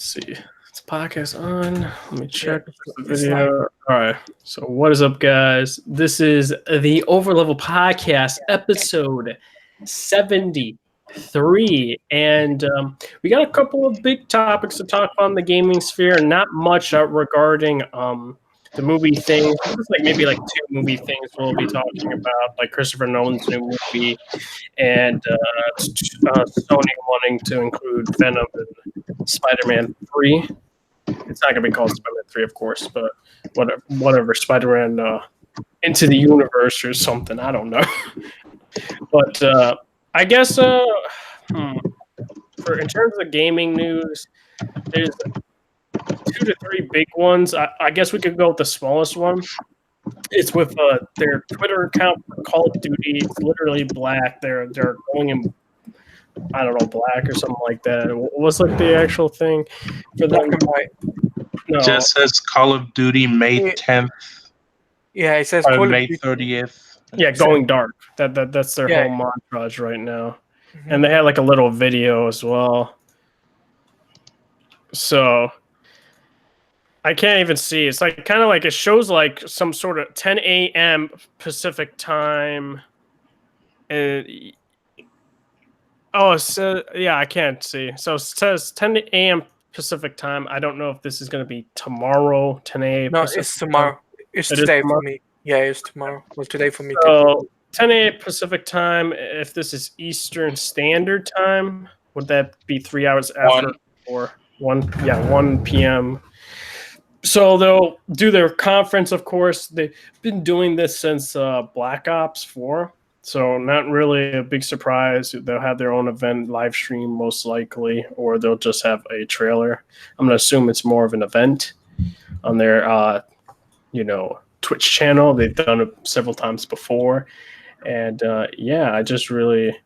see. It's podcast on. Let me check Yeah, the it's video. All right. So, what is up, guys? This is the Overleveled podcast, episode 73. And we got a couple of big topics to talk about in the gaming sphere. Not much regarding the movie thing. Just like maybe like two movie things we'll be talking about, like Christopher Nolan's new movie and Sony wanting to include Venom in Spider-Man 3. It's not going to be called Spider-Man 3, of course, but whatever Spider-Man Into the Universe or something. I don't know. But I guess in terms of gaming news, there's 2 to 3 big ones. I guess we could go with the smallest one. It's with their Twitter account for Call of Duty. It's literally black. They're going in, I don't know, black or something like that. What's like the actual thing for them? black and white. No, Just says Call of Duty May 10th Yeah, it says or Call of May Duty. 30th. yeah, going dark. That's their Yeah. whole montage right now, Mhm. and they had like a little video as well. So I can't even see. It's like kind of like it shows like some sort of 10 a.m. Pacific time, and so yeah, I can't see. So it says 10 a.m. Pacific time. I don't know if this is going to be tomorrow, 10 a.m. No, Pacific it's tomorrow. time. It's It is today tomorrow? for me. Yeah, it's tomorrow. Well, today for me too. So 10 a.m. Pacific time. If this is Eastern Standard Time, would that be 3 hours after or 1? Yeah, 1 p.m. So they'll do their conference. Of course, they've been doing this since Black Ops 4. So not really a big surprise. They'll have their own event live stream most likely, or they'll just have a trailer. I'm gonna assume it's more of an event on their Twitch channel. They've done it several times before, and yeah, I just really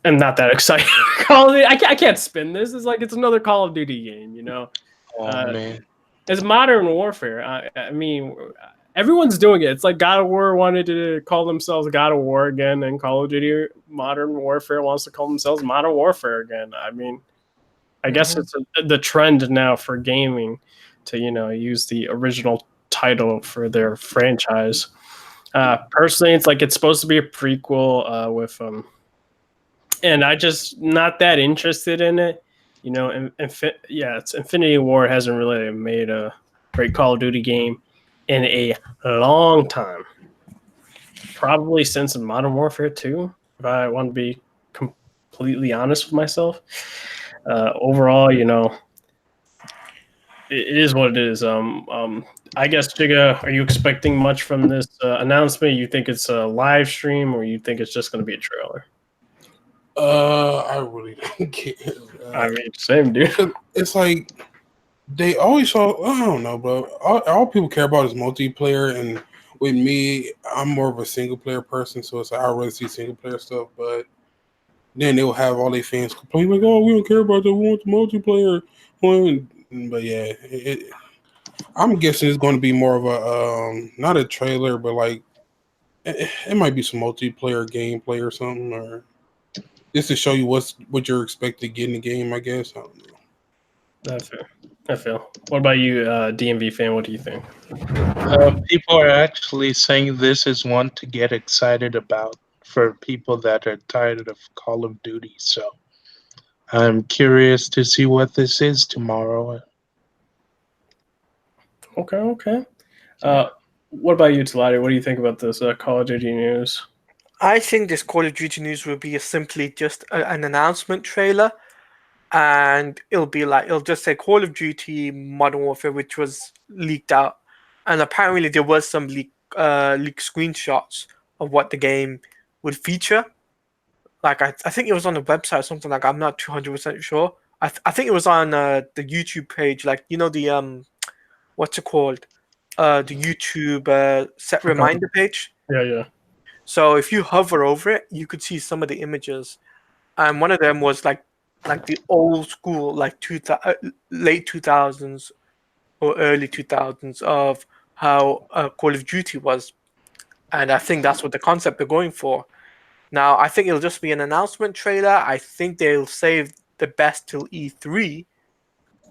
am not that excited. I can't spin this. It's like it's another Call of Duty game, you know. Oh, man. It's modern warfare. I mean, everyone's doing it. It's like God of War wanted to call themselves God of War again, and Call of Duty Modern Warfare wants to call themselves Modern Warfare again. I mean, I guess it's the trend now for gaming to use the original title for their franchise. Personally, it's like it's supposed to be a prequel with and I just not that interested in it. You know, it's Infinity War hasn't really made a great Call of Duty game in a long time. Probably since Modern Warfare 2, if I want to be completely honest with myself. Overall, it is what it is. I guess, Jiga, are you expecting much from this announcement? You think it's a live stream, or you think it's just going to be a trailer? I really don't care. I mean, same, dude. It's like they always show. I don't know, bro. All people care about is multiplayer, and with me, I'm more of a single player person, so it's like I rather see single player stuff. But then they'll have all their fans complain like, "Oh, we don't care about that. We want the multiplayer one." But yeah, I'm guessing it's going to be more of a not a trailer, but like it might be some multiplayer gameplay or something, or just to show you what you're expected to get in the game. I guess I don't know. That's fair. I feel. What about you, DMV fan? What do you think? People are actually saying this is one to get excited about for people that are tired of Call of Duty. So I'm curious to see what this is tomorrow. Okay. What about you, Talati? What do you think about this Call of Duty news? I think this Call of Duty news will be simply just an announcement trailer, and it'll just say Call of Duty Modern Warfare, which was leaked out, and apparently there was some leaked screenshots of what the game would feature. Like I think it was on the website or something. Like I'm not 200% sure. I think it was on the YouTube page. Like the what's it called? The YouTube set reminder page. Yeah. So if you hover over it, you could see some of the images, and one of them was like the old school, like late 2000s or early 2000s of how Call of Duty was, and I think that's what the concept they're going for. Now I think it'll just be an announcement trailer. I think they'll save the best till E3,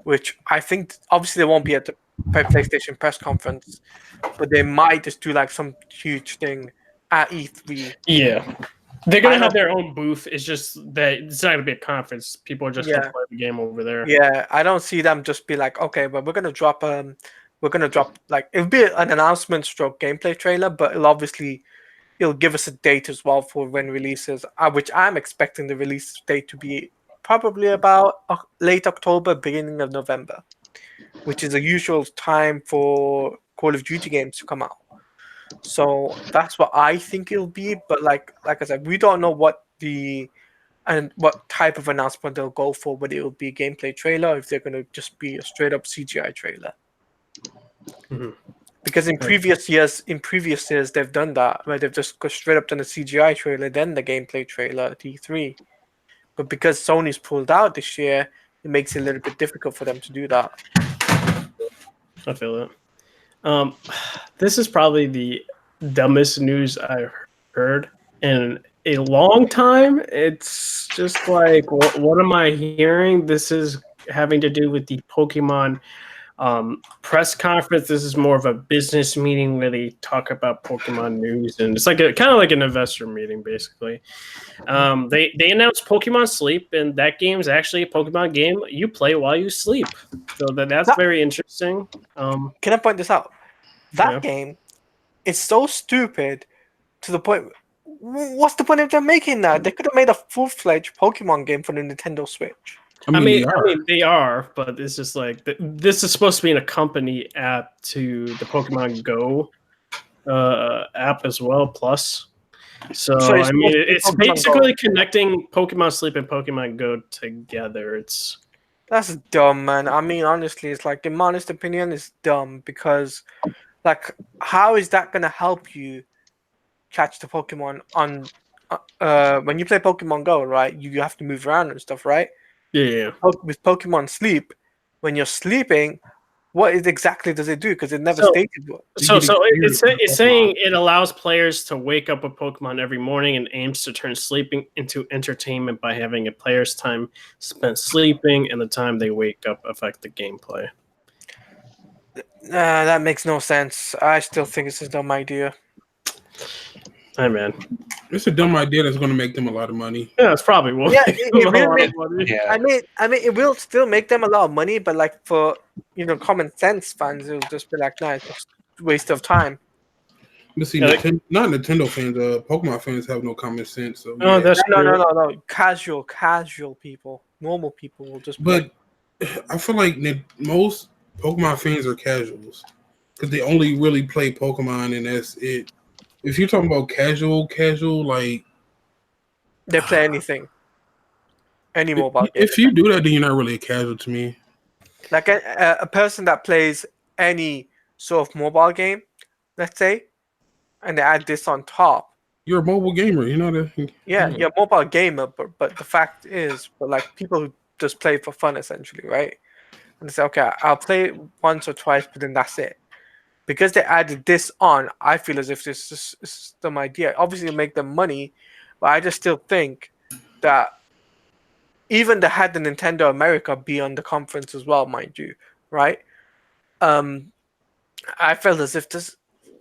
which I think obviously they won't be at the PlayStation press conference, but they might just do like some huge thing at E3. Yeah. They're going I to have don't- their own booth. It's just that it's not going to be a conference. People are just going to Yeah. play the game over there. Yeah, I don't see them just be like, okay, but we're gonna drop like it'll be an announcement stroke gameplay trailer, but it'll give us a date as well for when releases, which I'm expecting the release date to be probably about late October, beginning of November, which is the usual time for Call of Duty games to come out. So that's what I think it'll be. But like I said, we don't know what type of announcement they'll go for, whether it'll be a gameplay trailer or if they're going to just be a straight up CGI trailer. Mhm. Because in previous years they've done that, where they've just go straight up done a CGI trailer, then the gameplay trailer at E3. But because Sony's pulled out this year, it makes it a little bit difficult for them to do that. I feel it. This is probably the dumbest news I've heard in a long time. It's just like, what am I hearing? This is having to do with the Pokemon press conference. This is more of a business meeting where they talk about Pokemon news, and it's like kind of like an investor meeting, basically. They announced Pokemon Sleep, and that game is actually a Pokemon game you play while you sleep. So that's very interesting. Can I point this out? That Yeah. game is so stupid to the point. What's the point of them making that? They could have made a full-fledged Pokemon game for the Nintendo Switch. I mean, they are, but it's just like this is supposed to be an accompany app to the Pokemon Go app as well. Plus, so I mean, it's basically connecting Pokemon Sleep and Pokemon Go together. That's dumb, man. I mean, honestly, it's like, in my honest opinion, it's dumb because, like, how is that gonna help you catch the Pokemon on when you play Pokemon Go, right? You have to move around and stuff, right? Yeah. With Pokemon Sleep, when you're sleeping, what exactly does it do? Because it never stated what. So it's saying it allows players to wake up with Pokemon every morning and aims to turn sleeping into entertainment by having a player's time spent sleeping and the time they wake up affect the gameplay. That makes no sense. I still think it's a dumb idea. Hey, man. It's a dumb idea that's going to make them a lot of money. Yeah, it's probably will. Yeah, Yeah. I mean, it will still make them a lot of money, but like for common sense fans, it'll just be like, nah, it's just a waste of time. But see, not Nintendo fans, Pokemon fans have no common sense. So no, that's no. Casual people, normal people will just. But I feel like most Pokemon fans are casuals because they only really play Pokemon, and that's it. If you're talking about casual, like they play anything, any mobile game. If you do that, then you're not really a casual to me. Like a person that plays any sort of mobile game, let's say, and they add this on top. You're a mobile gamer, you know that. Yeah, you're a mobile gamer, but the fact is, like people who just play for fun, essentially, right? And they say, okay, I'll play it once or twice, but then that's it. Because they added this on, I feel as if this is a dumb idea. Obviously, it'll make them money, but I just still think that even they had the Nintendo America be on the conference as well, mind you, right? I felt as if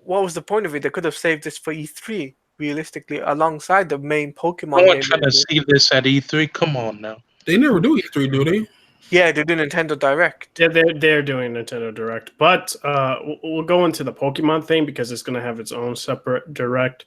what was the point of it? They could have saved this for E3, realistically, alongside the main Pokemon game. No one trying to see this at E3. Come on now. They never do E3, do they? Yeah, they do Nintendo Direct. Yeah, they're doing Nintendo Direct, but we'll go into the Pokemon thing because it's going to have its own separate Direct.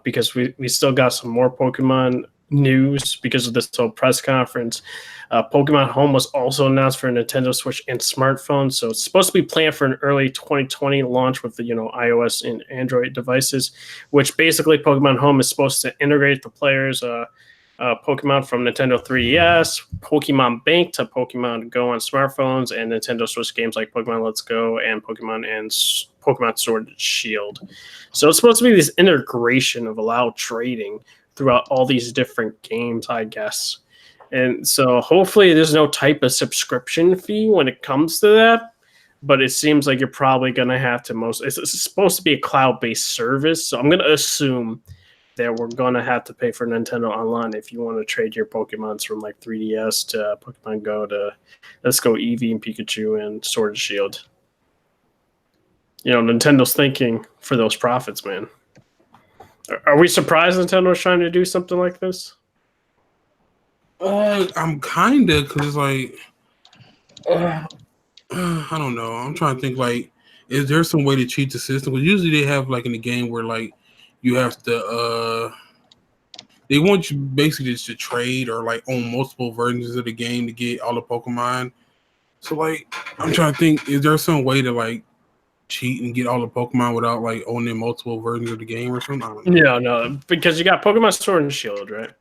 Because we still got some more Pokemon news because of this whole press conference. Pokemon Home was also announced for Nintendo Switch and smartphone, so it's supposed to be planned for an early 2020 launch with the iOS and Android devices. Which basically Pokemon Home is supposed to integrate the players. Pokemon from Nintendo 3DS, Pokemon Bank to Pokemon Go on smartphones, and Nintendo Switch games like Pokemon Let's Go and Pokemon Sword and Shield. So it's supposed to be this integration of allowed trading throughout all these different games, I guess. And so hopefully there's no type of subscription fee when it comes to that. But it seems like you're probably going to have to it's supposed to be a cloud-based service. So I'm going to assume that we're gonna have to pay for Nintendo Online if you want to trade your Pokemons from like 3DS to Pokemon Go to Let's Go Eevee and Pikachu and Sword and Shield. Nintendo's thinking for those profits, man. Are we surprised Nintendo's trying to do something like this? I'm kinda, because it's like, I don't know. I'm trying to think, like, is there some way to cheat the system? Because usually they have, like, in the game where, like, you have to, they want you basically just to trade or, like, own multiple versions of the game to get all the Pokemon. So, like, I'm trying to think, is there some way to, like, cheat and get all the Pokemon without, like, owning multiple versions of the game or something? I don't know. No, because you got Pokemon Sword and Shield, right?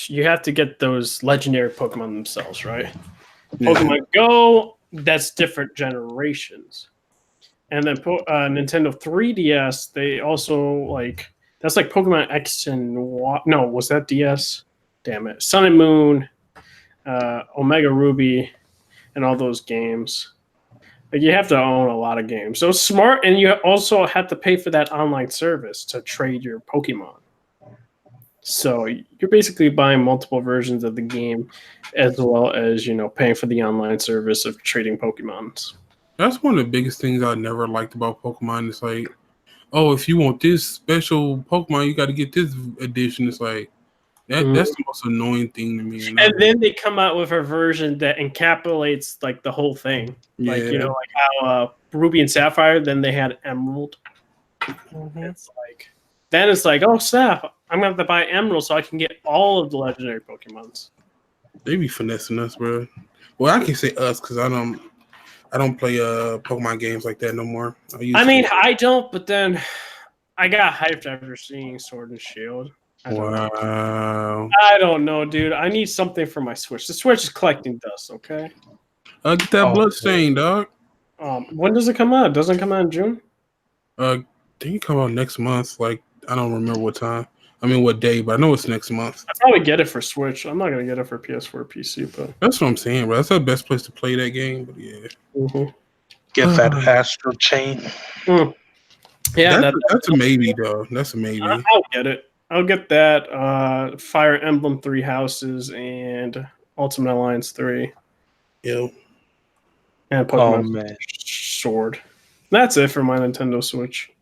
You have to get those legendary Pokemon themselves, right? Yeah. Pokemon Go, that's different generations. And then Nintendo 3DS, they also that's like Pokemon X and no, was that DS? Damn it, Sun and Moon, Omega Ruby, and all those games. Like you have to own a lot of games. So it's smart, and you also have to pay for that online service to trade your Pokemon. So you're basically buying multiple versions of the game, as well as paying for the online service of trading Pokemons. That's one of the biggest things I never liked about Pokemon. It's like, oh, if you want this special Pokemon, you got to get this edition. It's like that's the most annoying thing to me. And then they come out with a version that encapsulates like the whole thing, like like how Ruby and Sapphire. Then they had Emerald. Mm-hmm. It's like, oh snap! I'm gonna have to buy Emerald so I can get all of the legendary Pokemons. They be finessing us, bro. Well, I can say us because I don't play Pokemon games like that no more. I don't, but then I got hyped after seeing Sword and Shield. Wow. I don't know, dude. I need something for my Switch. The Switch is collecting dust, okay? Get that Bloodstain, dog. When does it come out? Doesn't it come out in June? I think it come out next month. Like, I don't remember what time. I mean, what day, but I know it's next month. I'll probably get it for Switch. I'm not going to get it for PS4 or PC, but... That's what I'm saying, bro. That's the best place to play that game, but yeah. Mm-hmm. Get that Astro Chain. Mm. Yeah, that's a maybe, though. That's a maybe. I'll get it. I'll get that. Fire Emblem 3 Houses and Ultimate Alliance 3. Yo. And Pokemon Sword. That's it for my Nintendo Switch.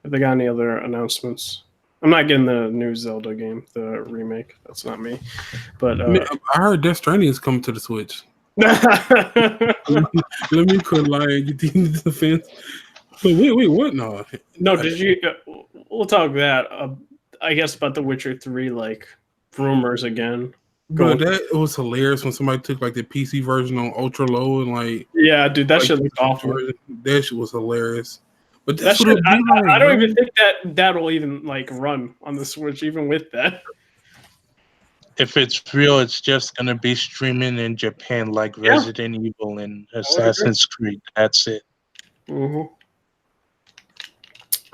If they got any other announcements. I'm not getting the new Zelda game, the remake. That's not me. But I heard Death Stranding is coming to the Switch. Let me quit lying. You think the defense? Wait, what? No, did you? We'll talk that. I guess about The Witcher 3, like rumors again. Bro, that was hilarious when somebody took like the PC version on ultra low and like. Yeah, dude, that shit looked awful. That shit was hilarious. But that shit, I don't even think that'll even like run on the Switch, even with that. If it's real, it's just gonna be streaming in Japan like Resident Evil and Assassin's Creed. That's it. Mm-hmm.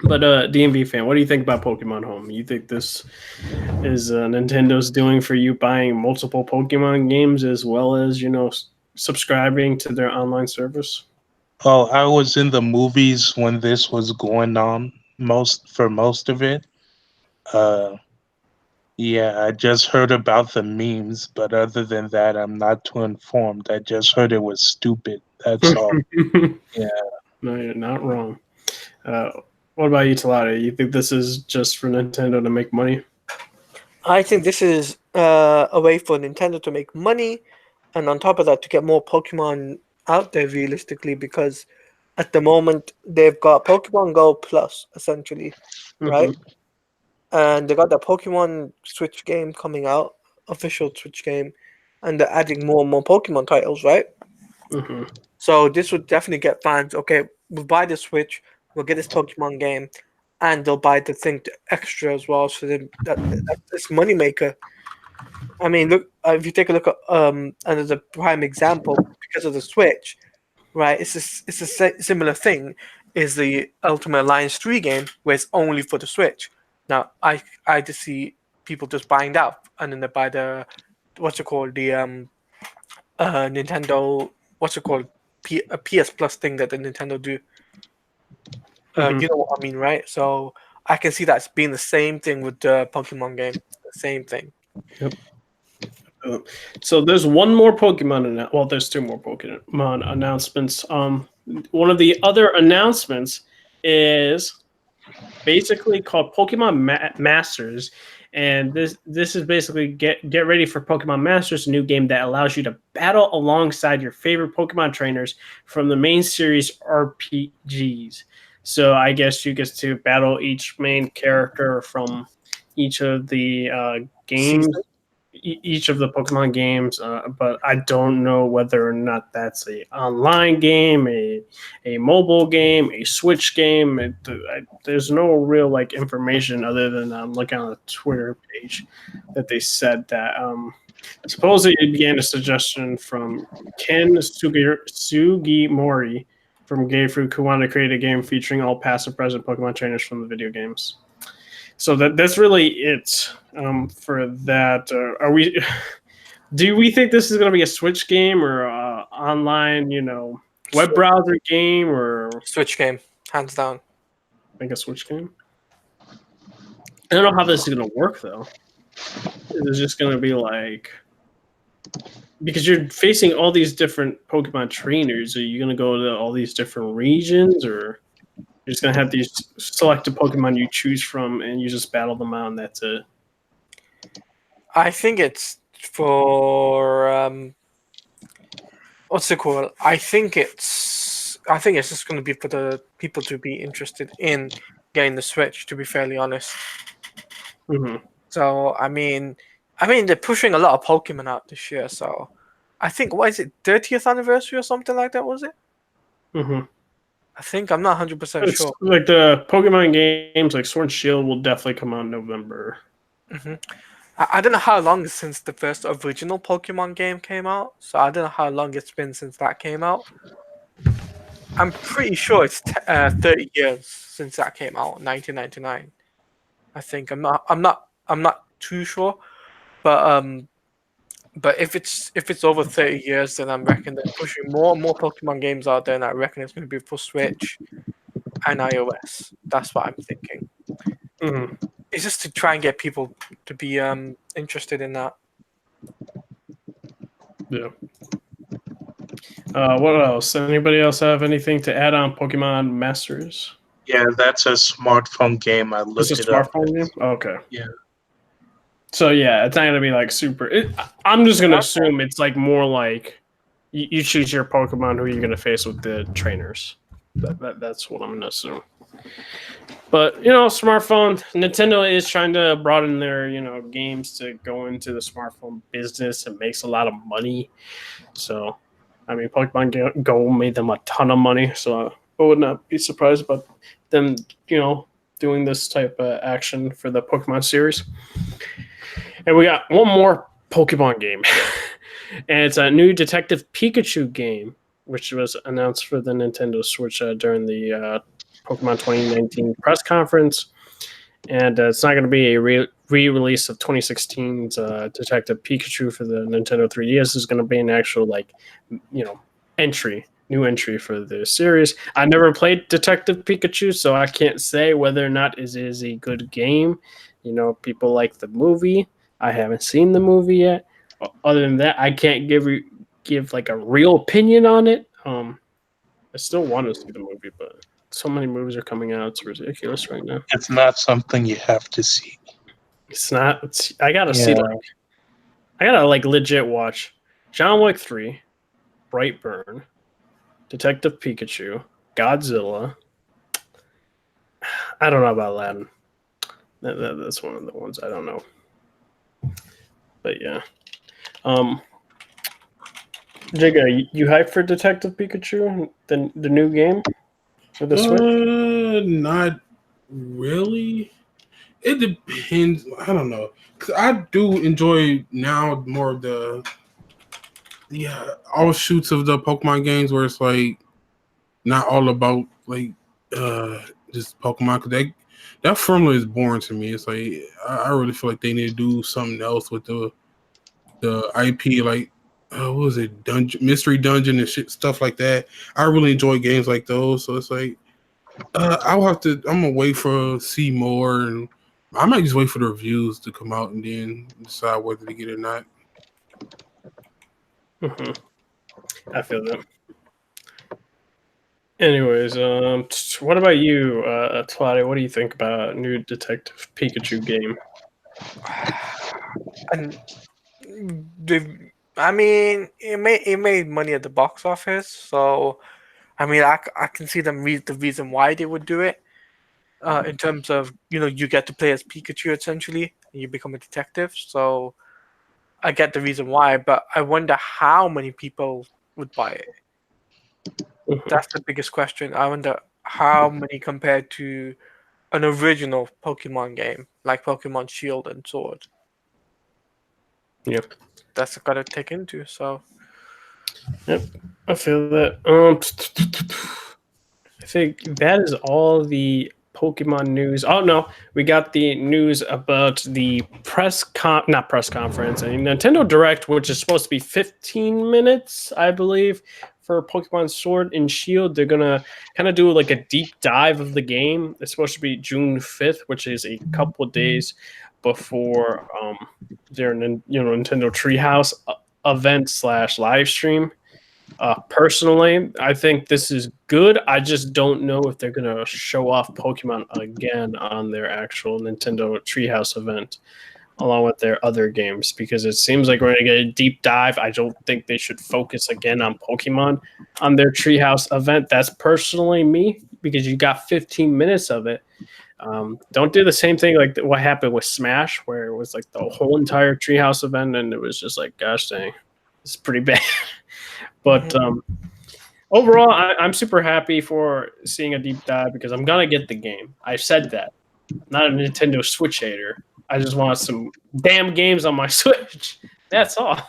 But DMV fan, what do you think about Pokemon Home? You think this is Nintendo's doing for you buying multiple Pokemon games as well as subscribing to their online service? Oh, I was in the movies when this was going on most of it. Yeah, I just heard about the memes, but other than that, I'm not too informed. I just heard it was stupid. That's all. Yeah. No, you're not wrong. What about you, Talata? You think this is just for Nintendo to make money? I think this is a way for Nintendo to make money, and on top of that, to get more Pokemon out there realistically, because at the moment they've got Pokemon Go Plus, essentially, right? And they got the Pokemon Switch game coming out, official Switch game, and they're adding more and more Pokemon titles, right? Mm-hmm. So this would definitely get fans. Okay, we'll buy the Switch, we'll get this Pokemon game, and they'll buy the thing extra as well. So then that's moneymaker. I mean, look, if you take a look at and as a prime example, because of the Switch, right? It's a similar thing. Is the Ultimate Alliance 3 game where it's only for the Switch. Now, I just see people just buying that, and then they buy the the Nintendo a PS Plus thing that the Nintendo do. You know what I mean, right? So I can see that's being the same thing with the Pokemon game. The same thing. So there's one more Pokemon. Well, there's two more Pokemon announcements. One of the other announcements is basically called Pokemon Masters, and this is basically get ready for Pokemon Masters, a new game that allows you to battle alongside your favorite Pokemon trainers from the main series RPGs. So I guess you get to battle each main character from each of the games. Each of the Pokemon games, but I don't know whether or not that's a online game, a mobile game, a Switch game. There's no real like information other than I'm looking on the Twitter page that they said that supposedly it began a suggestion from Ken Sugimori from Game Freak, who wanted to create a game featuring all past and present Pokemon trainers from the video games. So that's really it for that. Are we? Do we think this is going to be a Switch game or online, web browser game or Switch game, hands down. I think a Switch game? I don't know how this is going to work though. Is it just going to be like because you're facing all these different Pokemon trainers? Are you going to go to all these different regions or? You're just gonna have these selected Pokemon you choose from, and you just battle them out, and that's it. I think it's for what's it called? I think it's just going to be for the people to be interested in getting the Switch. To be fairly honest. Mm-hmm. So I mean, they're pushing a lot of Pokemon out this year. So I think what is it, 30th anniversary or something like that? Was it? Mm-hmm. I think I'm not 100% sure. Like the Pokemon games, like Sword and Shield, will definitely come out in November. Mm-hmm. I don't know how long since the first original Pokemon game came out, so I don't know how long it's been since that came out. I'm pretty sure it's 30 years since that came out, 1999. I think I'm not too sure, but if it's over 30 years, then I'm reckon they're pushing more and more Pokemon games out there, and I reckon it's going to be for Switch and iOS. That's what I'm thinking. Mm-hmm. It's just to try and get people to be interested in that. Yeah. What else? Anybody else have anything to add on Pokemon Masters? Yeah, that's a smartphone game. I looked It's a it up. smartphone game? Okay. Yeah. So yeah, it's not gonna be like super. I'm just gonna assume it's like more like you choose your Pokemon who you're gonna face with the trainers. That's what I'm gonna assume. But smartphone. Nintendo is trying to broaden their games to go into the smartphone business. It makes a lot of money. So, I mean, Pokemon Go made them a ton of money. So I would not be surprised about them, doing this type of action for the Pokemon series. And we got one more Pokemon game. And it's a new Detective Pikachu game, which was announced for the Nintendo Switch during the Pokemon 2019 press conference. And it's not going to be a re-release of 2016's Detective Pikachu for the Nintendo 3DS. It's going to be an actual, new entry for the series. I never played Detective Pikachu, so I can't say whether or not it is a good game. People like the movie. I haven't seen the movie yet. Other than that, I can't give like a real opinion on it. I still want to see the movie, but so many movies are coming out. It's ridiculous right now. It's not something you have to see. It's not. I gotta see I gotta legit watch John Wick 3, Brightburn, Detective Pikachu, Godzilla. I don't know about Aladdin. That's one of the ones I don't know. But yeah. Jigga, you hyped for Detective Pikachu, the new game for the Switch? Not really. It depends. I don't know, because I do enjoy now more of the offshoots of the Pokemon games where it's like not all about just Pokemon. Because that formula is boring to me. It's like I really feel like they need to do something else with the IP, like what was it, Mystery Dungeon and shit, stuff like that. I really enjoy games like those. So it's like I'll have to. I'm gonna wait for see more, and I might just wait for the reviews to come out and then decide whether to get it or not. I feel that. Anyways, what about you, Claudia? What do you think about a new Detective Pikachu game? And I mean, it made money at the box office, so I mean, I can see the reason why they would do it. In terms of you get to play as Pikachu essentially, and you become a detective. So I get the reason why, but I wonder how many people would buy it. That's the biggest question. I wonder how many compared to an original Pokemon game like Pokemon Shield and Sword. Yep. That's got to take into. So. Yep, I feel that. I think that is all the Pokemon news. Oh no, we got the news about the not press conference, and Nintendo Direct, which is supposed to be 15 minutes, I believe, for Pokemon Sword and Shield. They're gonna kind of do like a deep dive of the game. It's supposed to be June 5th, which is a couple of days before their Nintendo Treehouse event / live stream. Personally, I think this is good. I just don't know if they're going to show off Pokemon again on their actual Nintendo Treehouse event, along with their other games, because it seems like we're going to get a deep dive. I don't think they should focus again on Pokemon on their Treehouse event. That's personally me, because you got 15 minutes of it. Don't do the same thing like what happened with Smash, where it was like the whole entire Treehouse event, and it was just like, gosh dang, it's pretty bad. But overall, I'm super happy for seeing a deep dive because I'm going to get the game. I said that. I'm not a Nintendo Switch hater. I just want some damn games on my Switch. That's all.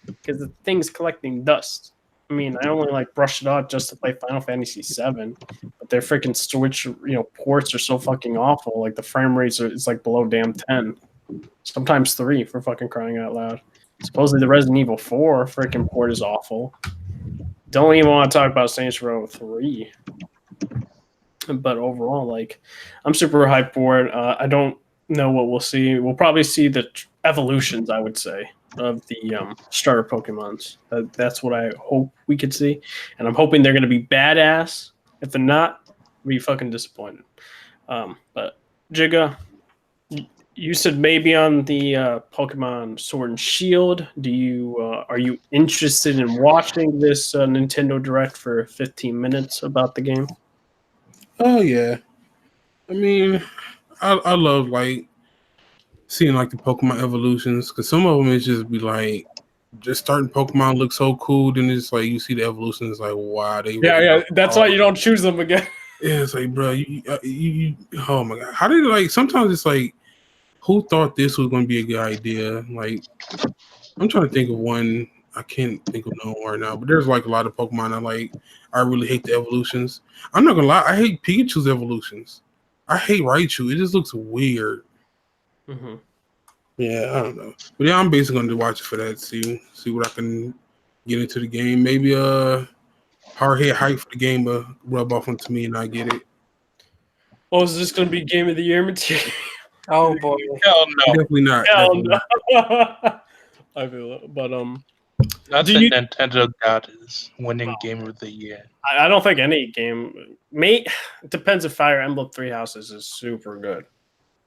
Because the thing's collecting dust. I mean, I only like brush it off just to play Final Fantasy VII, but their freaking Switch, ports are so fucking awful. Like the frame rates it's like below damn 10, sometimes 3 for fucking crying out loud. Supposedly the Resident Evil 4 freaking port is awful. Don't even want to talk about Saints Row 3. But overall, like, I'm super hyped for it. I don't know what we'll see. We'll probably see the evolutions, I would say, of the starter Pokemons. That's what I hope we could see. And I'm hoping they're going to be badass. If they're not, I'll be fucking disappointed. But Jigga, you said maybe on the Pokemon Sword and Shield. Are you interested in watching this Nintendo Direct for 15 minutes about the game? Oh yeah, I mean, I love like seeing like the Pokemon evolutions because some of them is just be like just starting Pokemon look so cool, then it's like you see the evolutions like wow they yeah that's why you don't choose them again. Yeah, it's like bro, you oh my god, how did like sometimes it's like. Who thought this was going to be a good idea? Like, I'm trying to think of one. I can't think of no one right now, but there's like a lot of Pokemon I like. I really hate the evolutions. I'm not gonna lie, I hate Pikachu's evolutions. I hate Raichu. It just looks weird. Mm-hmm. Yeah, I don't know, but yeah, I'm basically going to watch it for that. See what I can get into the game. Maybe hard hit hype for the game, rub off onto me and I get it. Oh, is this going to be Game of the Year material? Oh boy! Hell no. Definitely not. Hell Definitely no. not. I feel it, but Nothing Nintendo got is winning Game of the Year. I don't think any game. It depends if Fire Emblem Three Houses is super good.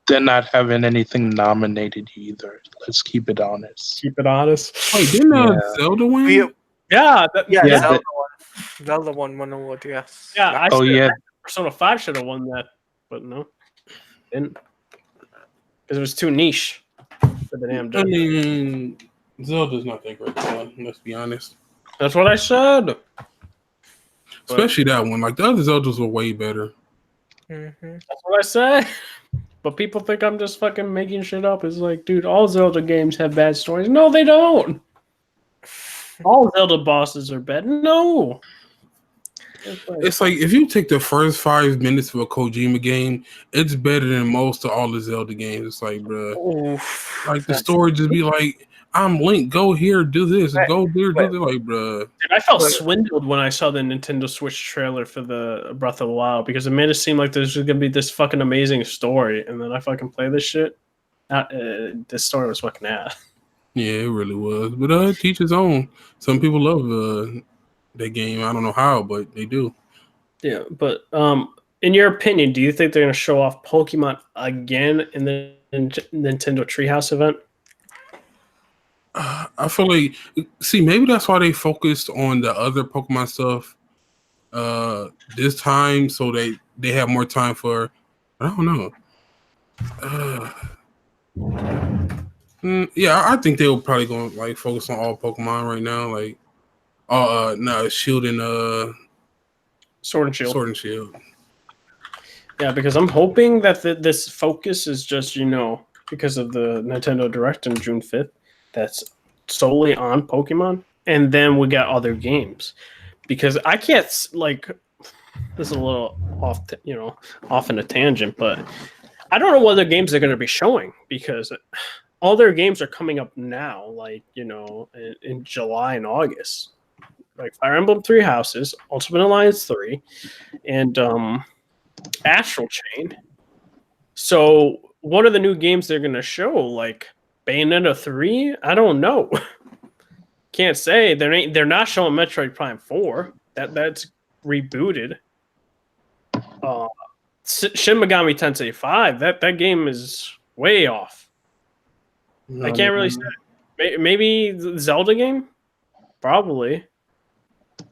They're not having anything nominated either. Let's keep it honest. Keep it honest. Wait, didn't Zelda win? Yeah, Zelda won an award. Yes. Yeah. Yeah. Persona 5 should have won that, but no, didn't. Because it was too niche for the damn I mean, Zelda's not that great fun, let's be honest. That's what I said. Especially that one. Like, the other Zeldas were way better. Mm-hmm. That's what I said. But people think I'm just fucking making shit up. It's like, dude, all Zelda games have bad stories. No, they don't. All Zelda bosses are bad. No. It's like if you take the first 5 minutes of a Kojima game, it's better than most of all the Zelda games. It's like, bro, like the story just be like, I'm Link. Go here, do this. Right. Go there, do Right. that. Like, bruh. Dude, I felt But- swindled when I saw the Nintendo Switch trailer for the Breath of the Wild because it made it seem like there's just gonna be this fucking amazing story, and then I fucking play this shit. This story was fucking ass. Yeah, it really was. But teach his own. Some people love that game. I don't know how, but they do. Yeah, but in your opinion, do you think they're gonna show off Pokemon again in the Nintendo Treehouse event? I feel like, see, maybe that's why they focused on the other Pokemon stuff this time, so they have more time for. I don't know. Yeah, I think they were probably going to like focus on all Pokemon right now, like no, Shield and Sword and Shield. Sword and Shield. Yeah, because I'm hoping that this focus is just because of the Nintendo Direct on June 5th, that's solely on Pokemon, and then we got other games. Because I can't like this is a little off, off in a tangent, but I don't know what other games they're going to be showing because all their games are coming up now, like in July and August, like Fire Emblem Three Houses, Ultimate Alliance 3, and Astral Chain. So what are the new games they're going to show? Like Bayonetta 3? I don't know. Can't say. They're not showing Metroid Prime 4. That's rebooted. Shin Megami Tensei 5. That game is way off. I can't really say. Maybe the Zelda game? Probably.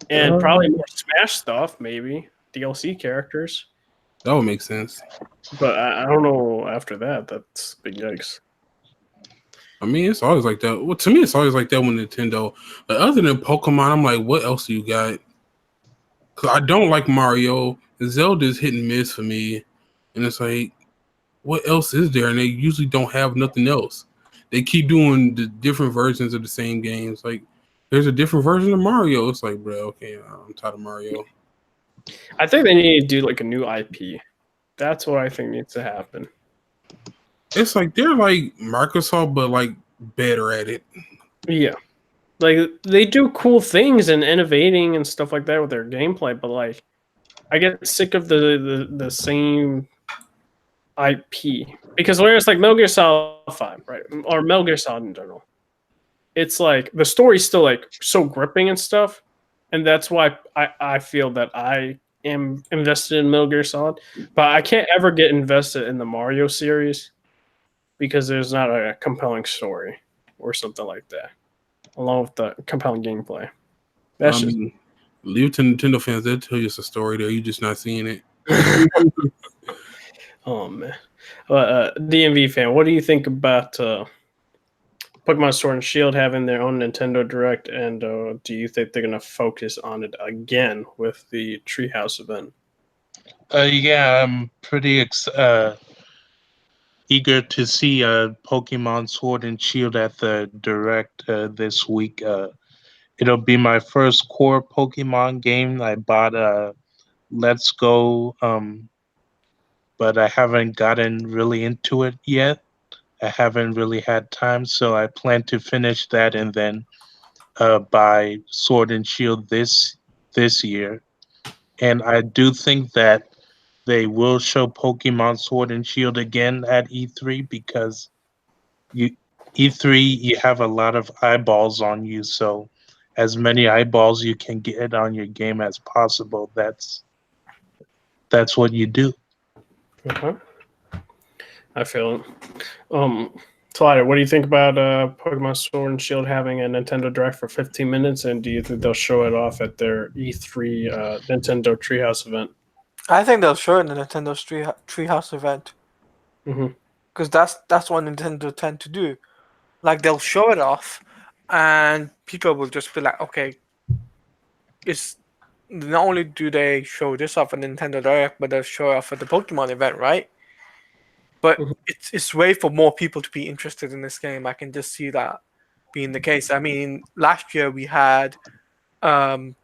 And probably more Smash stuff, maybe. DLC characters. That would make sense. But I don't know after that. That's big yikes. I mean, it's always like that. Well, to me, it's always like that with Nintendo. But other than Pokemon, I'm like, what else do you got? Because I don't like Mario. Zelda's hit and miss for me. And it's like, what else is there? And they usually don't have nothing else. They keep doing the different versions of the same games. Like, there's a different version of Mario. It's like, bro, okay, I'm tired of Mario. I think they need to do like a new IP. That's what I think needs to happen. It's like they're like Microsoft, but like better at it. Yeah. Like they do cool things and innovating and stuff like that with their gameplay, but like I get sick of the same IP because whereas like Metal Gear Solid 5, right, or Metal Gear Solid in general, it's like the story's still like so gripping and stuff, and that's why I feel that I am invested in Metal Gear Solid, but I can't ever get invested in the Mario series because there's not a compelling story or something like that, along with the compelling gameplay. That's just leave it to Nintendo fans. They'll tell you it's a story there. You're just not seeing it. Oh man, DMV fan, what do you think about Pokemon Sword and Shield having their own Nintendo Direct, and do you think they're gonna focus on it again with the Treehouse event? Yeah, I'm pretty eager to see Pokemon Sword and Shield at the Direct this week. It'll be my first core Pokemon game. I bought Let's Go, but I haven't gotten really into it yet. I haven't really had time, so I plan to finish that and then buy Sword and Shield this year. And I do think that they will show Pokemon Sword and Shield again at E3 because E3 you have a lot of eyeballs on you, so as many eyeballs you can get on your game as possible. That's what you do. Okay. I feel it. Slider, what do you think about Pokemon Sword and Shield having a Nintendo Direct for 15 minutes, and do you think they'll show it off at their E3 Nintendo Treehouse event? I think they'll show it in the Nintendo's Treehouse event. Because that's what Nintendo tend to do. Like, they'll show it off, and people will just be like, okay, it's not only do they show this off at Nintendo Direct, but they'll show it off at the Pokemon event, right? But it's way for more people to be interested in this game. I can just see that being the case. I mean, last year we had Kingdom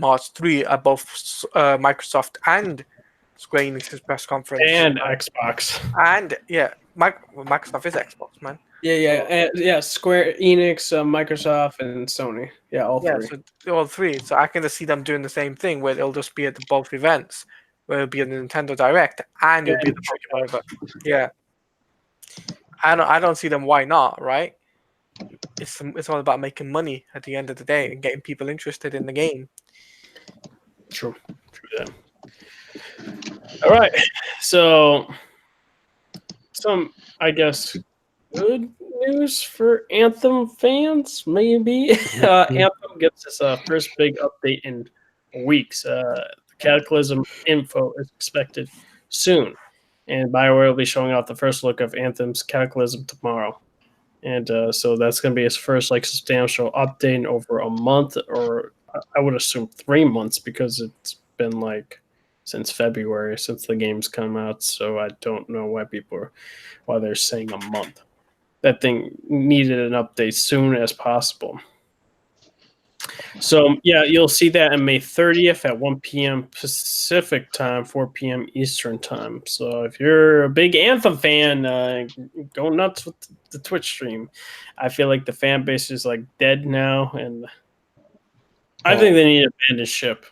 Hearts 3 at both Microsoft and Square Enix's press conference. And Xbox. And yeah, Microsoft is Xbox, man. Yeah. Square Enix, Microsoft, and Sony. Yeah, all Yeah, three. so all three. So I can just see them doing the same thing, where it'll just be at the both events, where it'll be a Nintendo Direct and it'll be And the Pokemon event. Yeah, I don't see them. Why not? Right? It's all about making money at the end of the day and getting people interested in the game. True. That. All right. So some, I guess, good news for Anthem fans, maybe. Anthem gets its first big update in weeks. The Cataclysm info is expected soon, and BioWare will be showing off the first look of Anthem's Cataclysm tomorrow. And so that's going to be his first substantial update in over a month, or I would assume 3 months, because it's been since February since the game's come out. So I don't know why they're saying a month. That thing needed an update soon as possible. So yeah, you'll see that on May 30th at 1 p.m. Pacific time, 4 p.m. Eastern time. So if you're a big Anthem fan, go nuts with the Twitch stream. I feel like the fan base is dead now, and I think they need to abandon ship.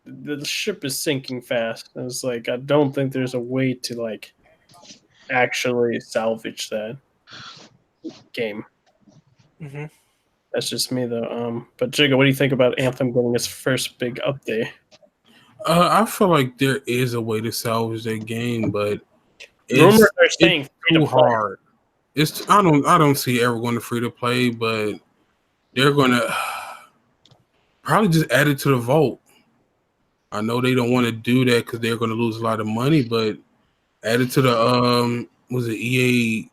The ship is sinking fast. It's I don't think there's a way to actually salvage that game. Mm-hmm. That's just me though. But Jigga, what do you think about Anthem getting its first big update? I feel like there is a way to salvage that game, but Rumors are saying it's too hard. I don't see it ever going to free to play, but they're gonna probably just add it to the vault. I know they don't want to do that because they're going to lose a lot of money, but add it to the was it EA?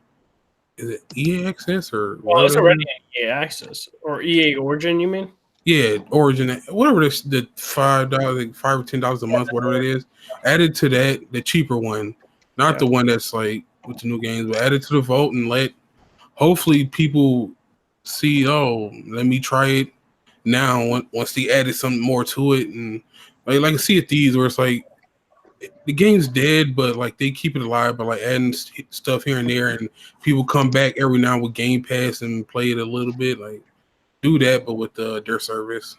Is it EA Access or well, it's already EA Access or EA Origin? You mean? Yeah, Origin, whatever this the $5, $5 or $10 a month, whatever it is. Add it to that, the cheaper one, not the one that's with the new games, but add it to the vault and hopefully people see. Oh, let me try it now. Once they added something more to it, and like Sea of Thieves, where it's the game's dead, but they keep it alive by adding stuff here and there, and people come back every now with Game Pass and play it a little bit. Do that, but with their service.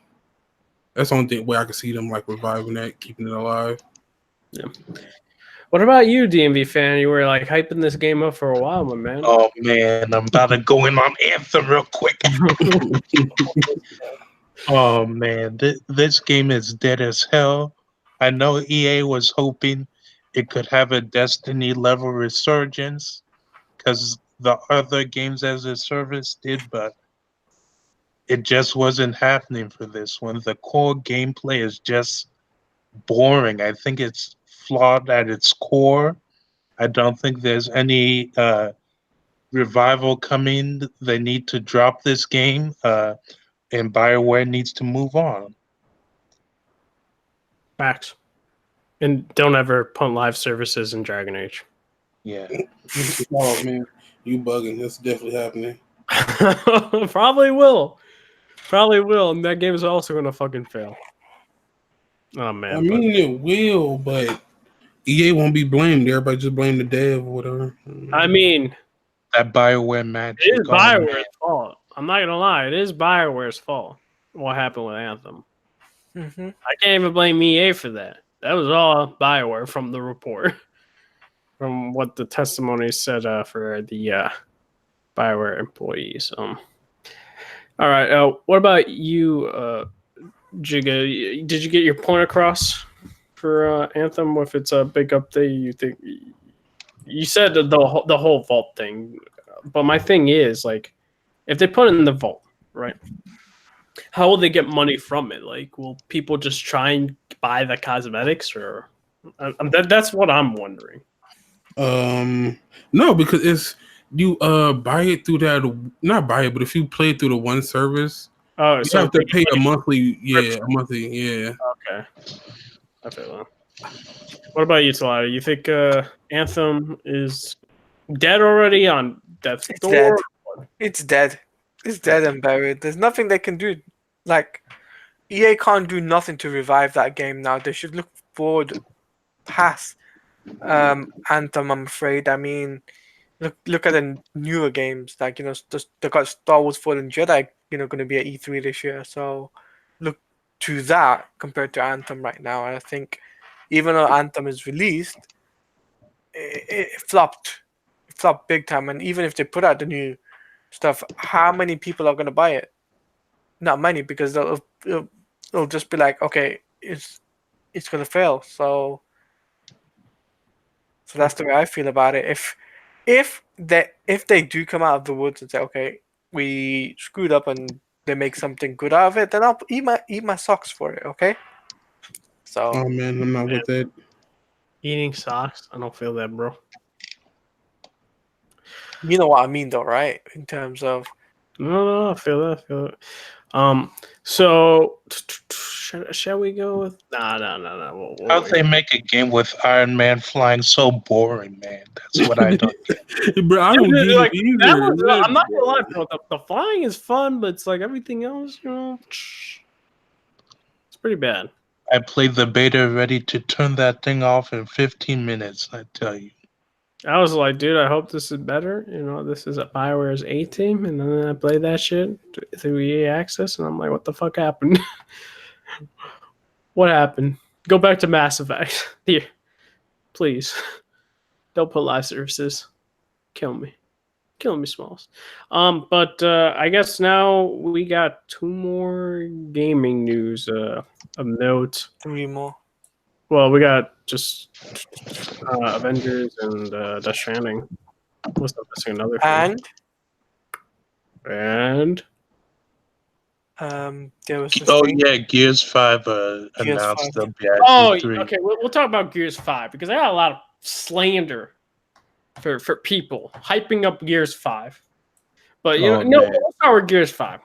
That's the only way I can see them reviving that, keeping it alive. Yeah. What about you, DMV fan? You were hyping this game up for a while, my man. Oh man, I'm about to go in on Anthem real quick. Oh man, this game is dead as hell. I know EA was hoping it could have a Destiny level resurgence because the other games as a service did, but it just wasn't happening for this one. The core gameplay is just boring. I think it's flawed at its core. I don't think there's any revival coming. They need to drop this game, and BioWare needs to move on. Facts. And don't ever put live services in Dragon Age. Yeah. Oh man, you bugging. That's definitely happening. Probably will. And that game is also going to fucking fail. Oh, man. I mean, it will, but EA won't be blamed. Everybody just blame the dev or whatever. I mean, that BioWare magic. It is BioWare's fault. I'm not going to lie. It is BioWare's fault what happened with Anthem. Mm-hmm. I can't even blame EA for that. That was all BioWare from the report. From what the testimony said for the BioWare employees. All right. What about you, Jigga? Did you get your point across for Anthem with its big update? You think you said the whole vault thing, but my thing is if they put it in the vault, right? How will they get money from it? Will people just try and buy the cosmetics, or that's what I'm wondering. No, because it's you buy it through that, not buy it, but if you play it through the one service, you have to pay a monthly. Yeah, a monthly. Yeah. Okay. I feel that. What about you, Talata? You think Anthem is dead already on death's door? It's dead. It's dead and buried. There's nothing they can do. EA can't do nothing to revive that game now. They should look forward past Anthem, I'm afraid. I mean, Look at the newer games, like they got Star Wars Fallen Jedi, going to be at E3 this year. So look to that compared to Anthem right now. And I think even though Anthem is released, it flopped. It flopped big time. And even if they put out the new stuff, how many people are going to buy it? Not many, because they'll just be like, okay, it's going to fail. So that's the way I feel about it. If they do come out of the woods and say, okay, we screwed up and they make something good out of it, then I'll eat my socks for it. Okay. So Oh man, I'm not with that. Eating socks? I don't feel that, bro. you know what I mean, though, right? In terms of No, I feel that. I feel it. So shall we go with? No. How they make a game with Iron Man flying so boring, man? That's what I don't get. Bro, I don't get Like, it either. that was, I'm not gonna lie, bro. The flying is fun, but it's like everything else, it's pretty bad. I played the beta, ready to turn that thing off in 15 minutes, I tell you. I was like, dude, I hope this is better. This is a BioWare's A team, and then I played that shit through EA Access, and I'm like, what the fuck happened? What happened? Go back to Mass Effect. Here, please. Don't put live services. Kill me, Smalls. But I guess now we got 2 more gaming news of note. 3 more. Well, we got just Avengers and Death Stranding. What's up? Missing another thing. And there was this Oh thing. yeah, Gears 5 announced 5. they'll be at E3. Okay. We'll talk about Gears 5 because I got a lot of slander for people hyping up Gears 5. But let's start with Gears 5.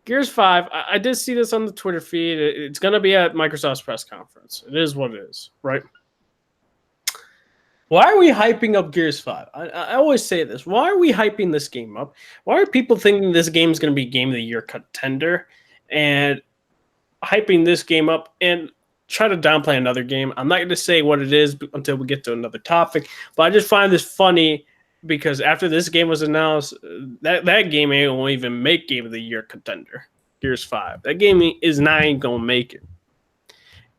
Gears 5, I did see this on the Twitter feed. It's going to be at Microsoft's press conference. It is what it is, right? Why are we hyping up Gears 5? I always say this. Why are we hyping this game up? Why are people thinking this game is going to be Game of the Year contender and hyping this game up and try to downplay another game? I'm not going to say what it is until we get to another topic, but I just find this funny because after this game was announced, that game won't even make Game of the Year contender. Gears 5. That game is not even going to make it.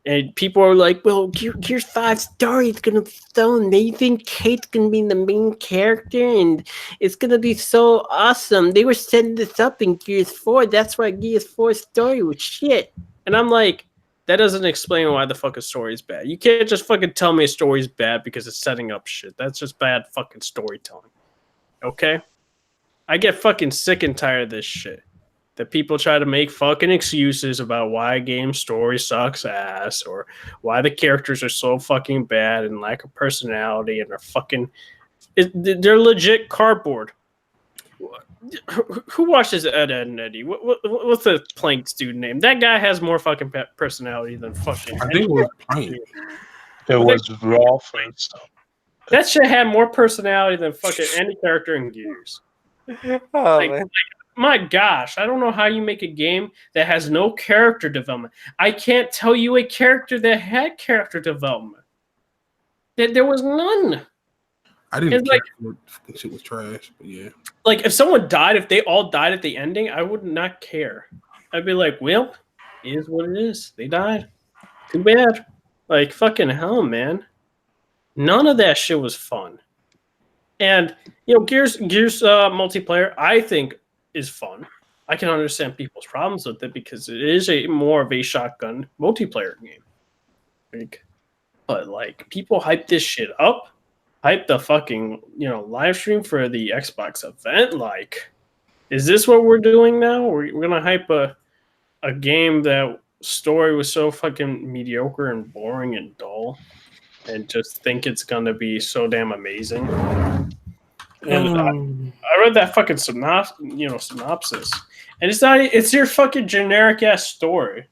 And people are like, well, Gears 5 story is going to be so amazing. Kate's going to be the main character, and it's going to be so awesome. They were setting this up in Gears 4. That's why Gears 4 story was shit. And I'm like, that doesn't explain why the fucking story is bad. You can't just fucking tell me a story's bad because it's setting up shit. That's just bad fucking storytelling. Okay? I get fucking sick and tired of this shit. That people try to make fucking excuses about why a game's story sucks ass or why the characters are so fucking bad and lack of personality and they're legit cardboard. Who watches Ed, Ed and Eddie? What's the Planks dude name? That guy has more fucking personality than fucking. I think it was Plank. It was raw face. That shit had more personality than fucking any character in Gears. Man. My gosh, I don't know how you make a game that has no character development. I can't tell you a character that had character development. There was none. I didn't care if shit was trash, but yeah. Like, if someone died, if they all died at the ending, I would not care. I'd be like, well, it is what it is. They died. Too bad. Like, fucking hell, man. None of that shit was fun. And, Gears multiplayer, I think, is fun. I can understand people's problems with it because it is more of a shotgun multiplayer game. But people hype this shit up. Hype the fucking, live stream for the Xbox event. Like, is this what we're doing now? We're going to hype a game that story was so fucking mediocre and boring and dull and just think it's going to be so damn amazing. And I read that fucking synopsis, and it's your fucking generic ass story.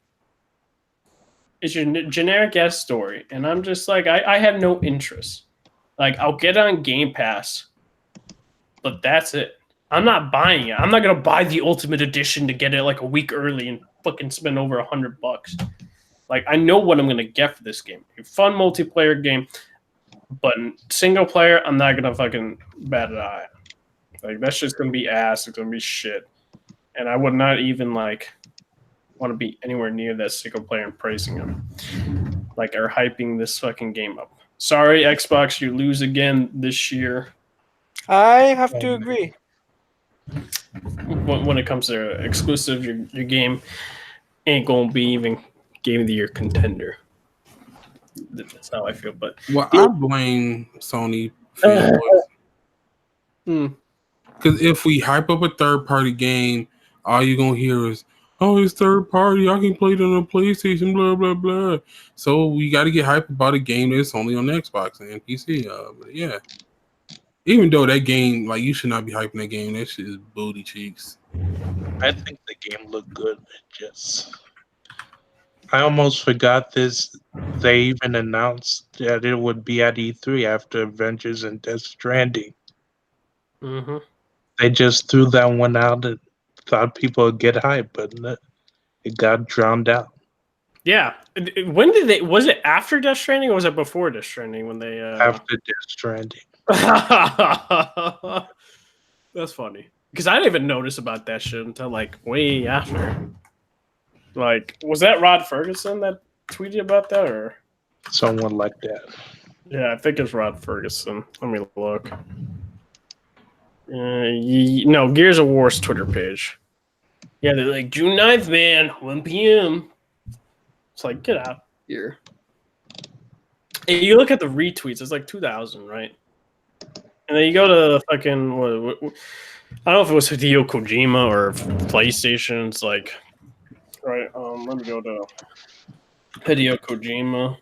It's your generic ass story, and I'm just like, I have no interest. Like, I'll get on Game Pass, but that's it. I'm not buying it. I'm not gonna buy the Ultimate Edition to get it like a week early and fucking spend over $100. Like, I know what I'm gonna get for this game. A fun multiplayer game. But single player, I'm not gonna fucking bat an eye. Like that's just gonna be ass. It's gonna be shit, and I would not even like want to be anywhere near that single player and praising him, like or hyping this fucking game up. Sorry, Xbox, you lose again this year. I have to agree. When it comes to exclusive, your game ain't gonna be even game of the year contender. That's how I feel. But Well, I blame Sony fanboys. Because if we hype up a third party game, all you're gonna hear is, "Oh, it's third party. I can play it on a PlayStation." Blah blah blah. So we got to get hype about a game that's only on Xbox and PC. But yeah, even though that game, like, you should not be hyping that game. That shit is booty cheeks. I think the game looked good. I almost forgot this. They even announced that it would be at E3 after Avengers and Death Stranding. Mm-hmm. They just threw that one out and thought people would get hype, but it got drowned out. Yeah. When did they? Was it after Death Stranding or was it before Death Stranding when they? After Death Stranding. That's funny because I didn't even notice about that shit until like way after. Like, was that Rod Ferguson that tweeted about that, or someone like that? Yeah, I think it's Rod Ferguson. Let me look. No, Gears of War's Twitter page. Yeah, they're like June 9th, man, 1 p.m. It's like, get out here. And you look at the retweets, it's like 2,000, right? And then you go to the fucking, I don't know if it was Hideo Kojima or PlayStation. It's like, right, let me go to Hideo Kojima.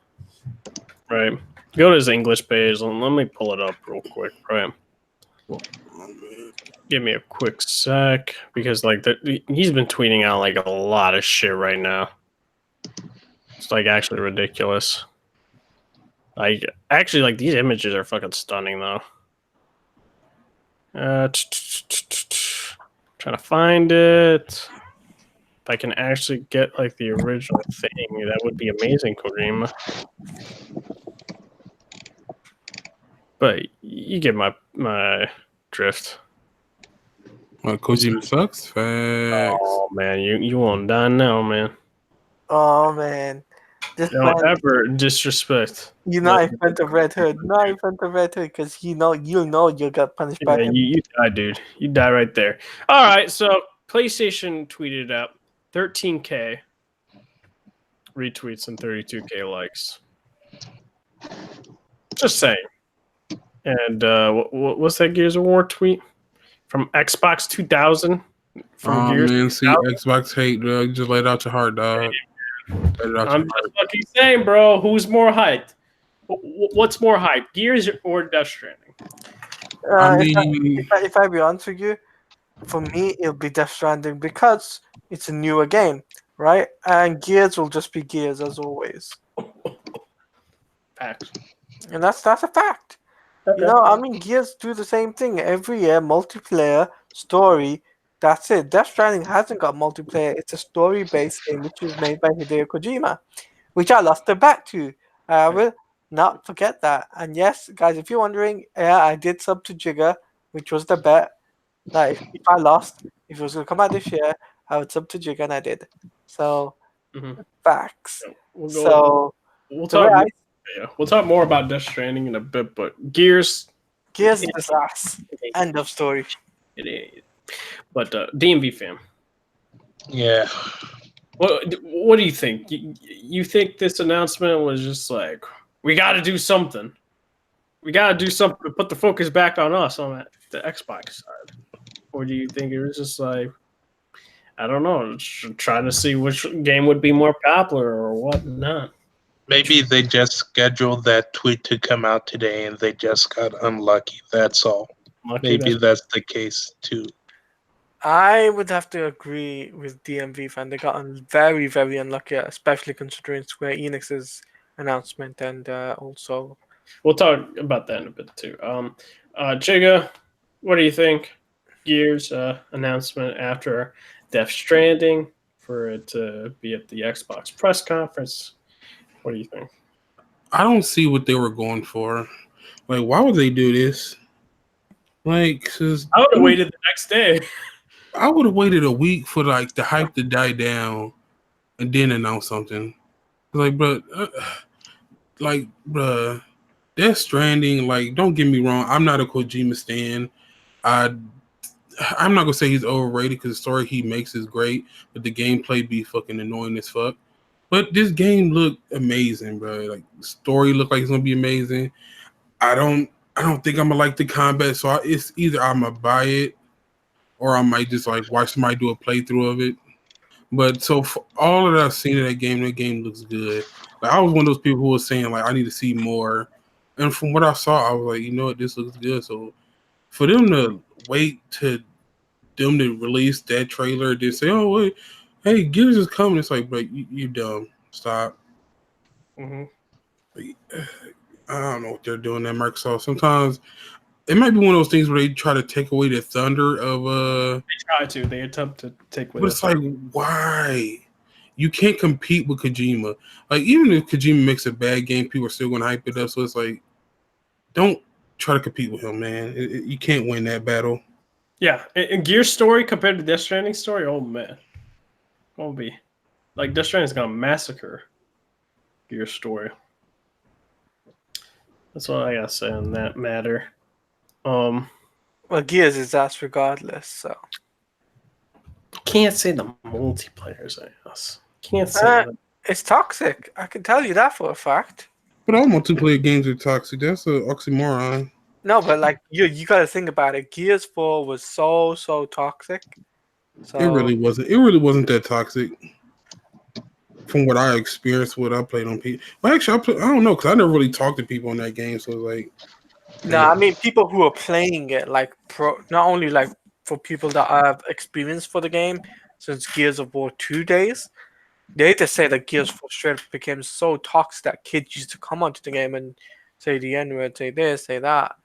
Right. Go to his English page. Let me pull it up real quick, right? Give me a quick sec, because like he's been tweeting out like a lot of shit right now. It's like actually ridiculous. Like actually, like these images are fucking stunning though. Trying to find it. If I can actually get like the original thing, that would be amazing, Kojima. But you get my drift. Well, Kojima sucks. Facts. Oh man, you won't die now, man. Oh man, this Don't man, ever disrespect. you're not in front of Red Hood, not in front of Red Hood, because you'll know you'll get punished by Yeah, him. you die, dude. You die right there. All right, so PlayStation tweeted out 13K retweets and 32K likes. Just saying. And what's that Gears of War tweet from Xbox 2000? From Gears man, see, 2000? Xbox hate, dog. Just let it out your heart, dog. I'm just fucking saying, bro. Who's more hyped? What's more hyped, Gears or Death Stranding? If I be honest with you, for me it'll be Death Stranding because it's a newer game, right? And Gears will just be Gears as always. Facts. And that's a fact. Okay. You know, I mean, Gears do the same thing every year. Multiplayer story. That's it. Death Stranding hasn't got multiplayer. It's a story-based game which was made by Hideo Kojima, which I lost a bet to. I will not forget that. And yes, guys, if you're wondering, yeah, I did sub to Jigger, which was the bet. That if I lost, if it was going to come out this year, I would sub to Jigger, and I did. So, facts. We'll talk more about Death Stranding in a bit, but Gears is ass. End of story. It is. But DMV fam. Yeah. What do you think? You think this announcement was just like, we got to do something? We got to do something to put the focus back on us on the Xbox side? Or do you think it was just like, I don't know, trying to see which game would be more popular or whatnot? Maybe they just scheduled that tweet to come out today and they just got unlucky. That's all. Maybe that's the case too. I would have to agree with DMV fan. They got very, very unlucky, especially considering Square Enix's announcement and also. We'll talk about that in a bit too. Chiga, what do you think? Gears announcement after Death Stranding for it to be at the Xbox press conference. What do you think? I don't see what they were going for. Like, why would they do this? Like, cause I would have waited the next day. I would have waited a week for like the hype to die down and then announce something. Like, bruh, Death Stranding. Like, don't get me wrong, I'm not a Kojima stan. I'm not gonna say he's overrated because the story he makes is great, but the gameplay be fucking annoying as fuck. But this game looked amazing, bro. Like, the story looked like it's gonna be amazing. I don't think I'm gonna like the combat, so it's either I'm gonna buy it or I might just like watch somebody do a playthrough of it. But so for all that I've seen of that game looks good. Like, I was one of those people who was saying like I need to see more, and from what I saw, I was like, you know what, this looks good. So for them to wait to them to release that trailer, they say, oh wait, hey, Gears is coming. It's like, but you dumb, stop. Mm-hmm. I don't know what they're doing at Microsoft. Sometimes it might be one of those things where they try to take away the thunder of They attempt to take away. But it's like, why? You can't compete with Kojima. Like, even if Kojima makes a bad game, people are still going to hype it up. So it's like, don't try to compete with him, man. You can't win that battle. Yeah, and Gear's story compared to Death Stranding story, oh man, gonna be like Death Stranding's gonna massacre Gear's story. That's what I gotta say on that matter. Well, Gears is us regardless, so Can't say the multiplayer's ass. Can't say that. it's toxic. I can tell you that for a fact. But all multiplayer games are toxic. That's an oxymoron. No, but like you got to think about it. Gears 4 was so toxic. So It really wasn't. It really wasn't that toxic. From what I experienced, what I played on PC. Well, actually, I don't know because I never really talked to people on that game. So it's like, no, I mean people who are playing it, like not only like for people that have experience for the game since Gears of War 2 days. They just say that Gears 4 straight up became so toxic that kids used to come onto the game and say the N word, say this, say that,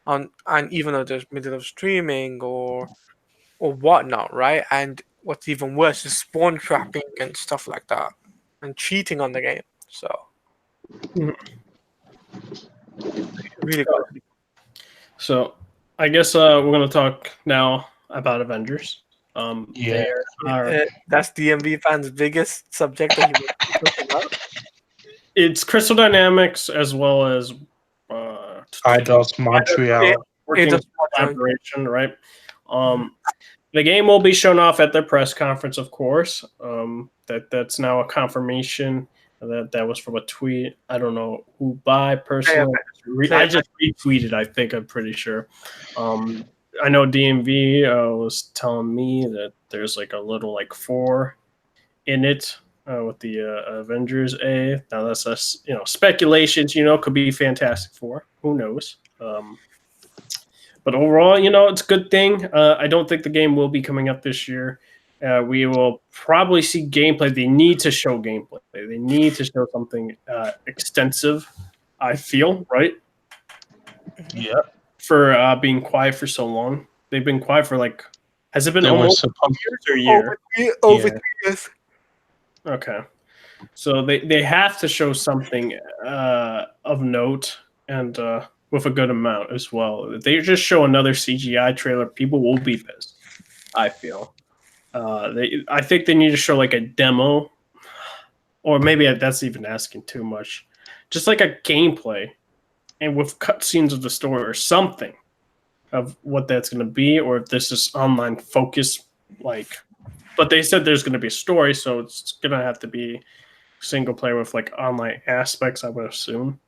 and even though there's middle of streaming or whatnot, right? And what's even worse is spawn trapping and stuff like that, and cheating on the game. So really good. So I guess we're gonna talk now about Avengers. Yeah. That's DMV fans' biggest subject that he was talking about. It's Crystal Dynamics as well as Eidos Montreal. working Eidos collaboration, right? The game will be shown off at their press conference, of course. That's now a confirmation. That was from a tweet. I don't know who by personally. I just retweeted. I think I'm pretty sure. I know DMV was telling me that there's like a little like 4 in it with the Avengers A. Now that's us, speculations. Could be Fantastic Four. Who knows? But overall, it's a good thing. I don't think the game will be coming up this year. We will probably see gameplay. They need to show gameplay. They need to show something extensive, I feel, right? Yeah. For being quiet for so long. They've been quiet for has it been almost 2 years or a year? Over 3 years. Okay. So they have to show something of note and with a good amount as well. If they just show another CGI trailer, people will be pissed, I feel. I think they need to show like a demo, or maybe that's even asking too much. Just like a gameplay, and with cutscenes of the story or something of what that's going to be, or if this is online focus. But they said there's going to be a story, so it's going to have to be single player with like online aspects, I would assume.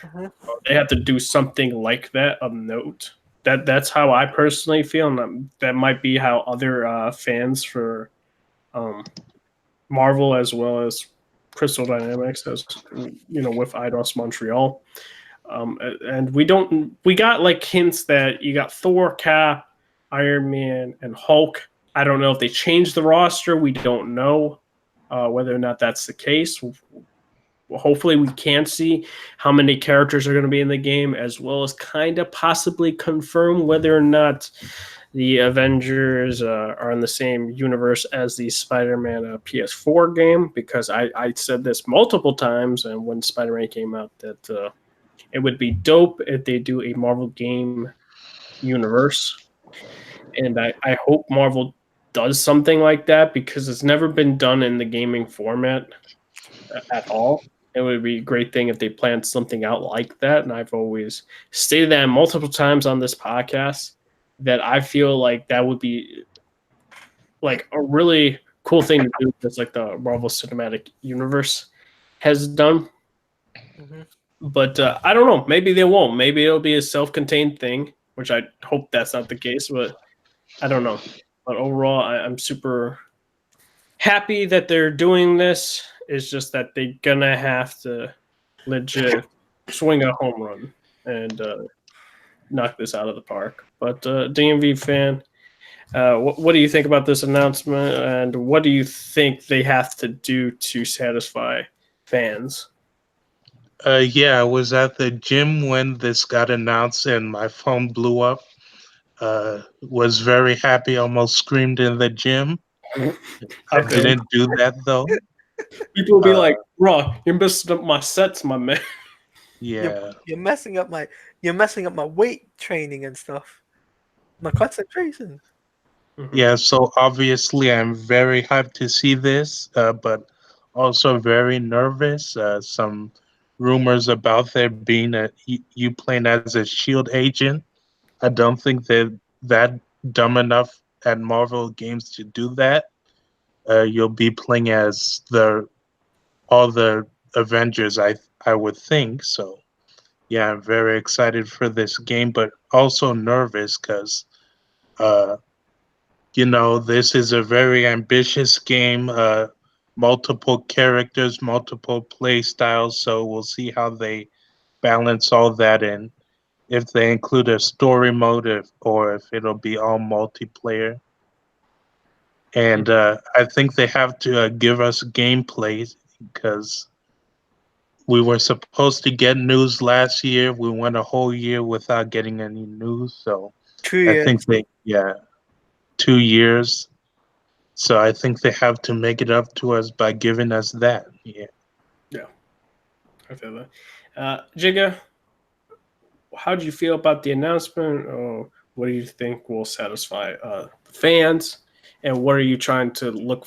Mm-hmm. They have to do something like that of note. That's how I personally feel, and that might be how other fans for Marvel as well as Crystal Dynamics, as with Eidos Montreal. And we got like hints that you got Thor, Cap, Iron Man, and Hulk. I don't know if they changed the roster. We don't know whether or not that's the case. Hopefully we can see how many characters are going to be in the game, as well as kind of possibly confirm whether or not the Avengers are in the same universe as the Spider-Man PS4 game, because I said this multiple times, and when Spider-Man came out, that It would be dope if they do a Marvel game universe, and I hope Marvel does something like that because it's never been done in the gaming format at all. It would be a great thing if they planned something out like that. And I've always stated that multiple times on this podcast that I feel like that would be like a really cool thing to do just like the Marvel Cinematic Universe has done. Mhm. But I don't know. Maybe they won't. Maybe it'll be a self-contained thing, which I hope that's not the case. But I don't know. But overall, I'm super happy that they're doing this. It's just that they're gonna have to legit swing a home run and knock this out of the park. But DMV fan, what do you think about this announcement, and what do you think they have to do to satisfy fans? Yeah, I was at the gym when this got announced and my phone blew up. Was very happy, almost screamed in the gym. I Okay. didn't do that though. People will be Uh, like, "Bro, you're messing up my sets, my man." yeah. You're messing up my weight training and stuff. My concentration. Yeah, so obviously I'm very hyped to see this, but also very nervous. Some rumors about there being you playing as a shield agent. I don't think they're that dumb enough at Marvel games to do that. You'll be playing as all the Avengers, I would think. So yeah, I'm very excited for this game, but also nervous because this is a very ambitious game, multiple characters, multiple play styles, so we'll see how they balance all that in. If they include a story mode or if it'll be all multiplayer. And I think they have to give us gameplay because we were supposed to get news last year. We went a whole year without getting any news. So 2 I years. think yeah, 2 years. So I think they have to make it up to us by giving us that. Yeah. Yeah, I feel that. Jigga, how do you feel about the announcement? Or what do you think will satisfy fans? And what are you trying to look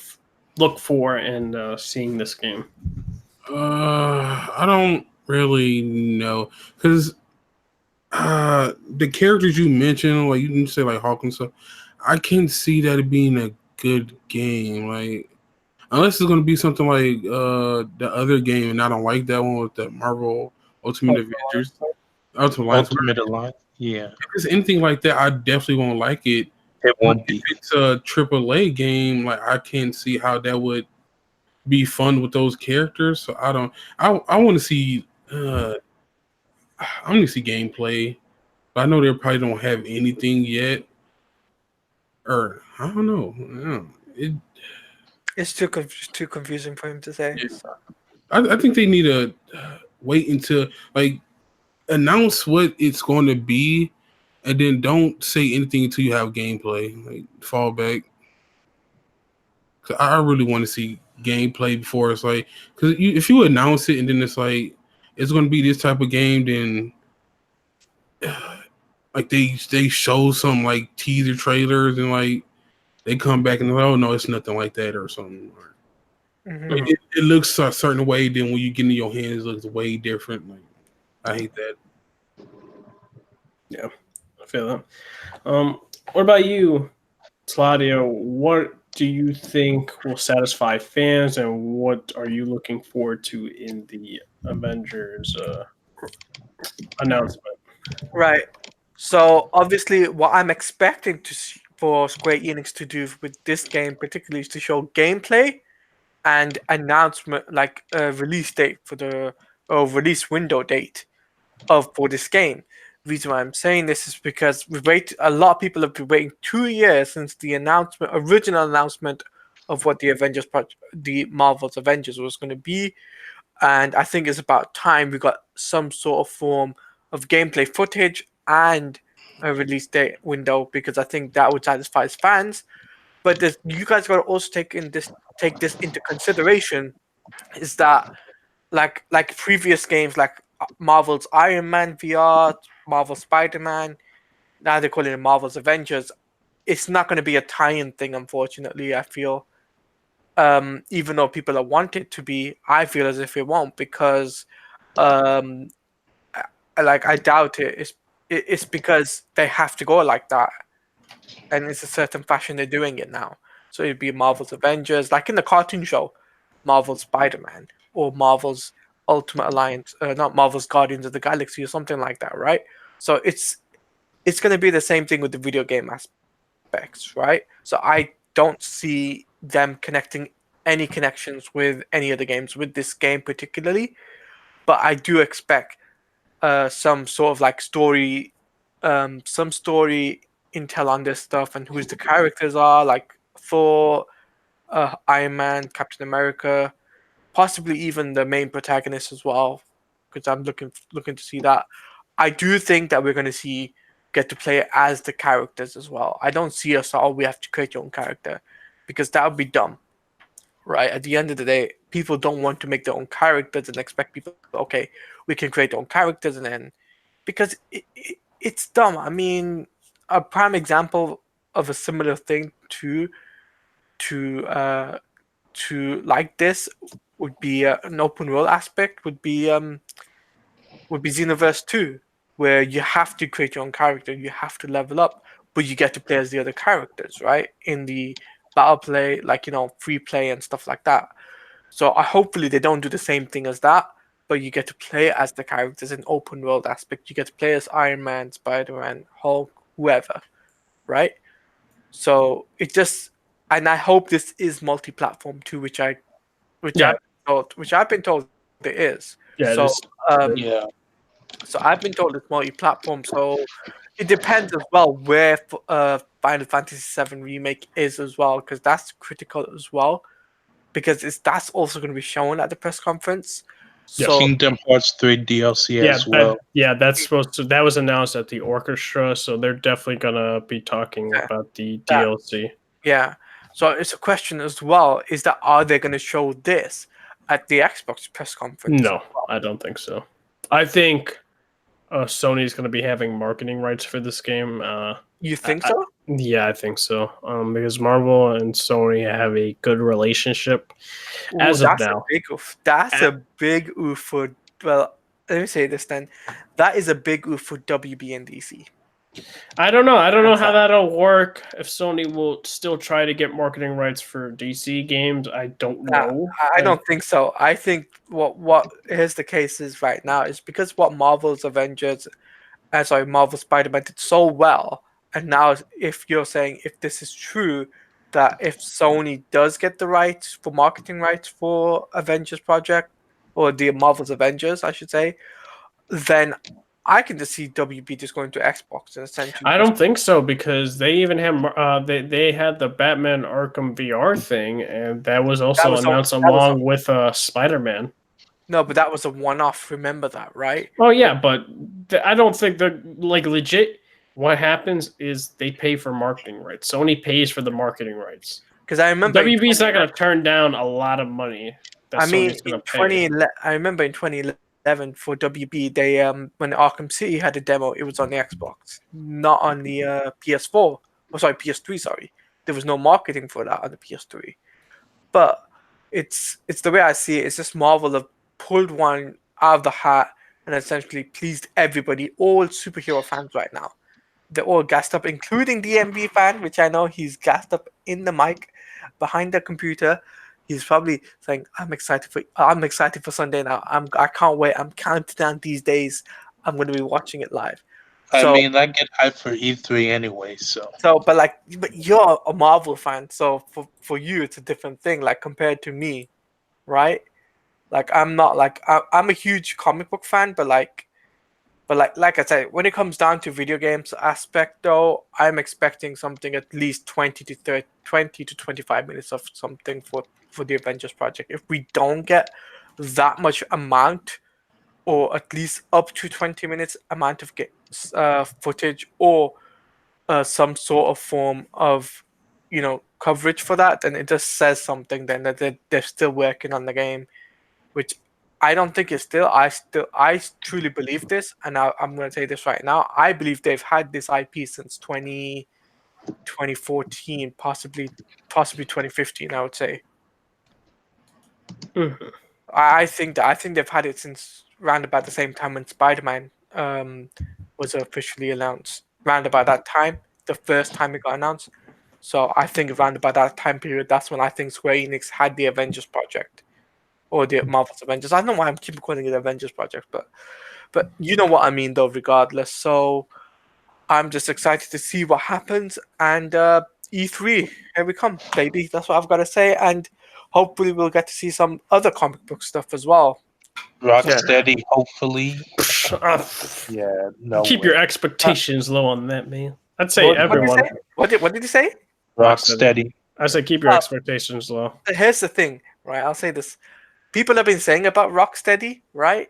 for in seeing this game? I don't really know because the characters you mentioned, like you didn't say like Hawk and stuff, I can't see that it being a good game. Like unless it's gonna be something like the other game, and I don't like that one with the Marvel Ultimate Avengers. Ultimate Alliance. Ultimate Alliance. Yeah. If it's anything like that, I definitely won't like it. It But won't if be. it's a AAA game, like I can't see how that would be fun with those characters. So I don't. I want to see. I want to see gameplay. But I know they probably don't have anything yet. Or I don't know. It's too confusing for him to say. Yeah. So. I think they need to wait until like announce what it's going to be, and then don't say anything until you have gameplay. Like fall back. 'Cause I really want to see gameplay before it's like because if you announce it and then it's like it's going to be this type of game, then like they show some like teaser trailers and like they come back and they're like, oh no, it's nothing like that or something. Like, Mhm. it looks a certain way, then when you get in your hands, it looks way different. Like I hate that. Yeah, I feel that. What about you, Claudio? What do you think will satisfy fans, and what are you looking forward to in the Avengers announcement? Right. So obviously, what I'm expecting for Square Enix to do with this game, particularly, is to show gameplay and announcement, like a release date for the release window date for this game. The reason why I'm saying this is because a lot of people have been waiting 2 years since the original announcement of what the Marvel's Avengers was going to be, and I think it's about time we got some sort of form of gameplay footage and a release date window because I think that would satisfy fans. But you guys got to also take this into consideration is that like previous games like Marvel's Iron Man VR, Marvel Spider-Man. Now they're calling it Marvel's Avengers. It's not going to be a tie-in thing, unfortunately. I feel, even though people want it to be, I feel as if it won't because, um, I doubt it. It's because they have to go like that, and it's a certain fashion they're doing it now. So it'd be Marvel's Avengers, like in the cartoon show, Marvel's Spider-Man or Marvel's Ultimate Alliance, not Marvel's Guardians of the Galaxy or something like that, right? So it's going to be the same thing with the video game aspects, right? So I don't see them connecting any connections with any of the games with this game particularly, but I do expect some sort of like story, some story intel on this stuff and who the characters are, like Thor, Iron Man, Captain America, possibly even the main protagonist as well, because I'm looking to see that. I do think that we're going to get to play as the characters as well. I don't see us all we have to create your own character, because that would be dumb, right? At the end of the day, people don't want to make their own characters and expect people, okay, we can create our own characters and then because it's dumb. I mean, a prime example of a similar thing to like this would be an open world aspect would be Xenoverse 2, where you have to create your own character, you have to level up, but you get to play as the other characters, right? In the battle play, like free play and stuff like that. So hopefully they don't do the same thing as that, but you get to play as the characters in open world aspect. You get to play as Iron Man, Spider-Man, Hulk, whoever, right? So it just, and I hope this is multi-platform too, which Yeah. I've been told it is. Yeah, So Yeah. so I've been told it's multi-platform. So it depends as well where Final Fantasy VII Remake is as well, because that's critical as well. Because that's also going to be shown at the press conference. Yeah, So Kingdom Hearts 3 DLC yeah, as well. that's supposed to. That was announced at the orchestra, so they're definitely gonna be talking about the DLC. yeah, so it's a question as well: is that are they going to show this at the Xbox press conference? No, I don't think so. I think Sony's going to be having marketing rights for this game. You think so? Yeah, I think so. Because Marvel and Sony have a good relationship as of now. A big oof. That's a big oof for. Well, let me say this then. That is a big oof for WB and DC. I don't know. I don't know how that'll work. If Sony will still try to get marketing rights for DC games, I don't know. I don't think so. I think what is the case is right now is because what Marvel's Avengers, Marvel Spider-Man did so well, and now if you're saying if this is true, that if Sony does get the rights for marketing rights for Avengers project or the Marvel's Avengers, I should say, then I can just see WB just going to Xbox and essentially. I don't think so because they even have they had the Batman Arkham VR thing, and that was also announced along with Spider-Man. No, but that was a one-off. Remember that, right? Oh yeah, but I don't think they're like legit. What happens is they pay for marketing rights. Sony pays for the marketing rights. Because I remember WB's not going to turn down a lot of money. I mean, I remember in 2011 for WB, they when Arkham City had a demo, it was on the Xbox, not on the PS4. Oh, sorry, PS3. Sorry, there was no marketing for that on the PS3. But it's the way I see it. It's just Marvel have pulled one out of the hat and essentially pleased everybody, all superhero fans right now. They're all gassed up, including the MV fan, which I know he's gassed up in the mic behind the computer. He's probably saying, I'm excited for Sunday now. I can't wait. I'm counting down these days. I'm going to be watching it live. I mean, I get hyped for E3 anyway, so. But you're a Marvel fan, so for you it's a different thing. Like compared to me, right? Like I'm not like I'm a huge comic book fan, but like I said, when it comes down to video games aspect, though, I'm expecting something at least 20 to 25 minutes of something for the Avengers project. If we don't get that much amount, or at least up to 20 minutes amount of footage, or some sort of form of coverage for that, then it just says something then that they're still working on the game, which I don't think it's still. I truly believe this, and I'm going to say this right now. I believe they've had this IP since 2014, possibly 2015. I would say. Mhm. I think they've had it since round about the same time when Spider-Man was officially announced. Round about that time, the first time it got announced. So I think around about that time period, that's when I think Square Enix had the Avengers project or the Marvel's Avengers. I don't know why I'm keep calling it Avengers project, but you know what I mean though. Regardless, so I'm just excited to see what happens. And E3, here we come, baby. That's what I've got to say. And hopefully we'll get to see some other comic book stuff as well. Rocksteady, hopefully. Yeah, No keep way. your expectations low on that, man. I'd say What did you everyone. say? What did you say? Rocksteady. I say keep your Uh, expectations low. Here's the thing, right? I'll say this. People have been saying about Rocksteady, right?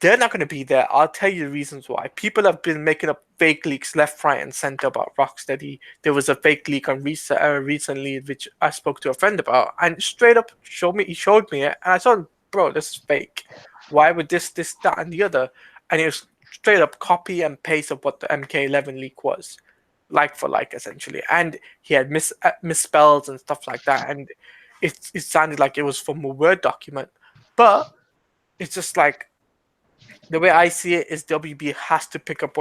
They're not going to be there. I'll tell you the reasons why. People have been making up fake leaks left, right, and center about Rocksteady. There was a fake leak on recently, which I spoke to a friend about, and straight up he showed me it, and I thought, bro, this is fake. Why would this, that, and the other? And it was straight up copy and paste of what the MK11 leak was, like for like, essentially. And he had misspells and stuff like that, and it sounded like it was from a Word document, but it's just like the way I see it is WB has to pick up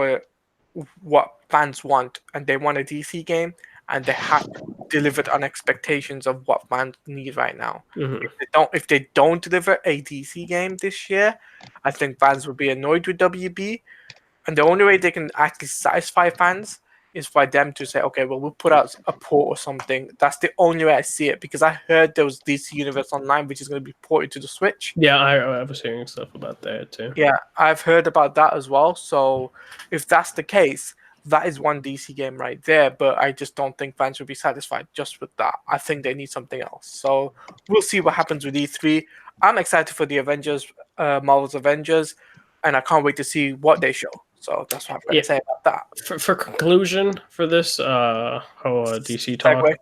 what fans want, and they want a DC game, and they have to deliver it on expectations of what fans need right now. Mhm. If they don't deliver a DC game this year, I think fans will be annoyed with WB, and the only way they can actually satisfy fans is for them to say, okay, well, we'll put out a port or something. That's the only way I see it, because I heard there was DC Universe Online, which is going to be ported to the Switch. Yeah, I was hearing stuff about that too. Yeah, I've heard about that as well. So if that's the case, that is one DC game right there. But I just don't think fans will be satisfied just with that. I think they need something else. So we'll see what happens with E3. I'm excited for the Avengers, Marvel's Avengers, and I can't wait to see what they show. So that's what I've got Yeah. to say about that. For conclusion for this DC talk. Segue.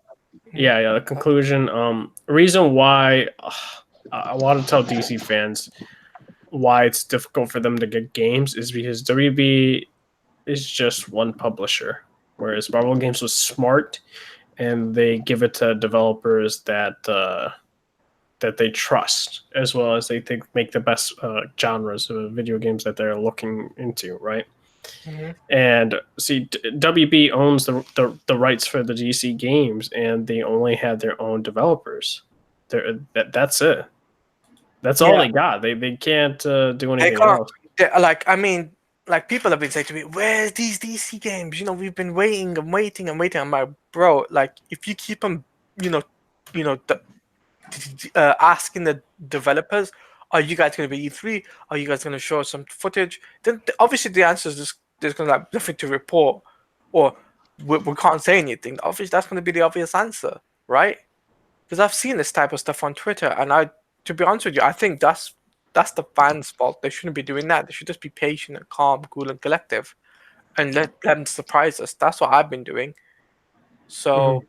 Yeah, the conclusion. Reason why I want to tell DC fans why it's difficult for them to get games is because WB is just one publisher, whereas Marvel Games was smart and they give it to developers that they trust, as well as they think make the best genres of video games that they're looking into, right? Mm-hmm. And see, WB owns the rights for the DC games, and they only have their own developers. That's it. That's all they got. They can't do anything else. Like people have been saying to me, "Where's these DC games? You know, we've been waiting and waiting and waiting." I'm like, bro, like if you keep them, asking the developers, "Are you guys going to be E3? Are you guys going to show us some footage?" Then obviously the answer is just there's going to be nothing to report, or we can't say anything. Obviously, that's going to be the obvious answer, right? Because I've seen this type of stuff on Twitter, and to be honest with you, I think that's the fans' fault. They shouldn't be doing that. They should just be patient and calm, cool and collective, and let them surprise us. That's what I've been doing. So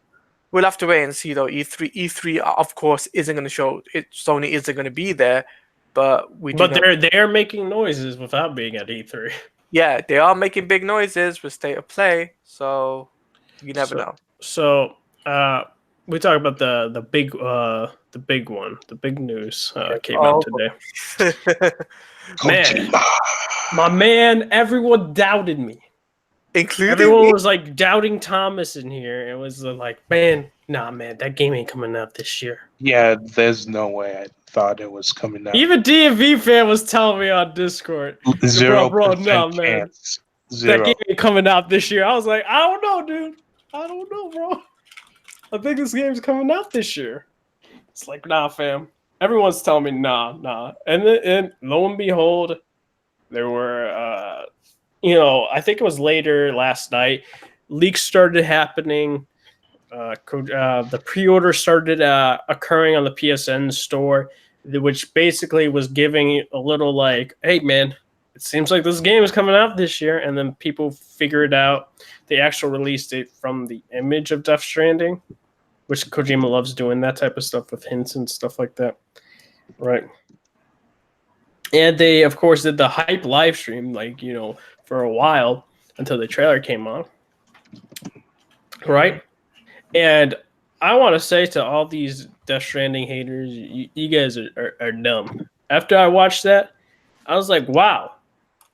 we'll have to wait and see, though. E3, of course, isn't going to show it. Sony isn't going to be there, but they're making noises without being at E3. Yeah, they are making big noises with State of Play, so you never know. So, we talk about the big one, the big news came out today. Man, my man, everyone doubted me. Including everyone me? was like doubting Thomas in here. It was like, man, that game ain't coming out this year. Yeah, there's no way I thought it was coming out. Even DMV fan was telling me on Discord, 0% no, man, chance. Zero. that game ain't coming out this year. I was like, I don't know, dude. I don't know, bro. I think this game's coming out this year. It's like, nah, fam. Everyone's telling me, nah. And lo and behold, there were, I think it was later last night, leaks started happening. The pre-order started occurring on the PSN store, which basically was giving a little like, hey, man, it seems like this game is coming out this year. And then people figured out the actual release date from the image of Death Stranding, which Kojima loves doing that type of stuff with hints and stuff like that. Right. And they, of course, did the hype live stream, like, for a while until the trailer came on. Right? And I want to say to all these Death Stranding haters, you guys are dumb. After I watched that, I was like, wow,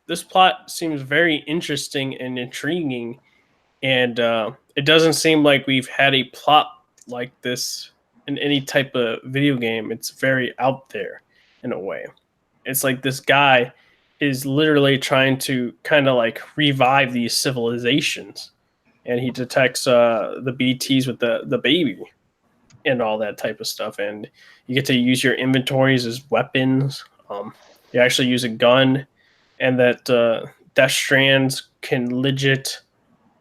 this plot seems very interesting and intriguing. And it doesn't seem like we've had a plot like this in any type of video game. It's very out there in a way. It's like this guy is literally trying to kind of like revive these civilizations, and he detects the BTs with the baby and all that type of stuff. And you get to use your inventories as weapons. You actually use a gun, and that Death Strands can legit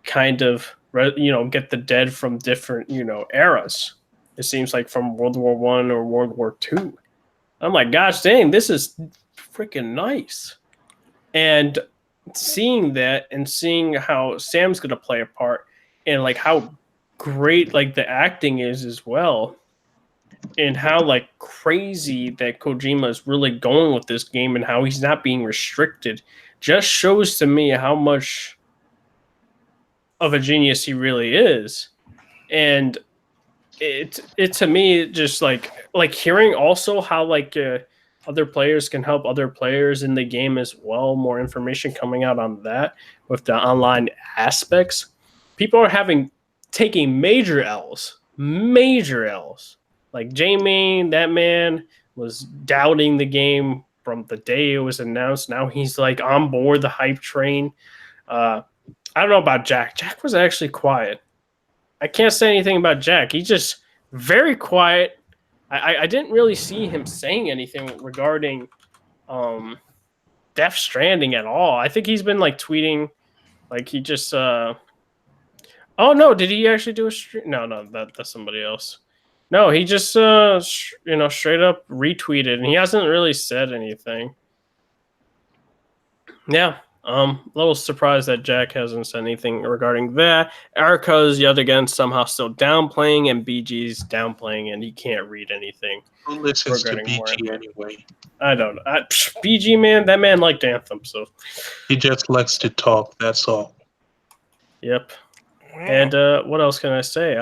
kind of get the dead from different eras. It seems like from World War One or World War Two. I'm like, gosh dang, this is freaking nice. And seeing that and seeing how Sam's gonna play a part and like how great like the acting is as well, and how like crazy that Kojima is really going with this game and how he's not being restricted, just shows to me how much of a genius he really is. And it to me just like hearing also how like other players can help other players in the game as well, more information coming out on that with the online aspects. People are taking major L's, like Jamie. That man was doubting the game from the day it was announced. Now he's like on board the hype train. I don't know about Jack. Jack was actually quiet. I can't say anything about Jack. He's just very quiet. I didn't really see him saying anything regarding Death Stranding at all. I think he's been like tweeting, like he just. Oh no! Did he actually do a stream? No, that's somebody else. No, he just straight up retweeted, and he hasn't really said anything. Yeah. A little surprised that Jack hasn't said anything regarding that. Erica's yet again somehow still downplaying, and BG's downplaying, and he can't read anything. Who listens to regarding BG more. anyway? I don't know. BG, man, that man liked Anthem, so. He just likes to talk, that's all. Yep. And what else can I say?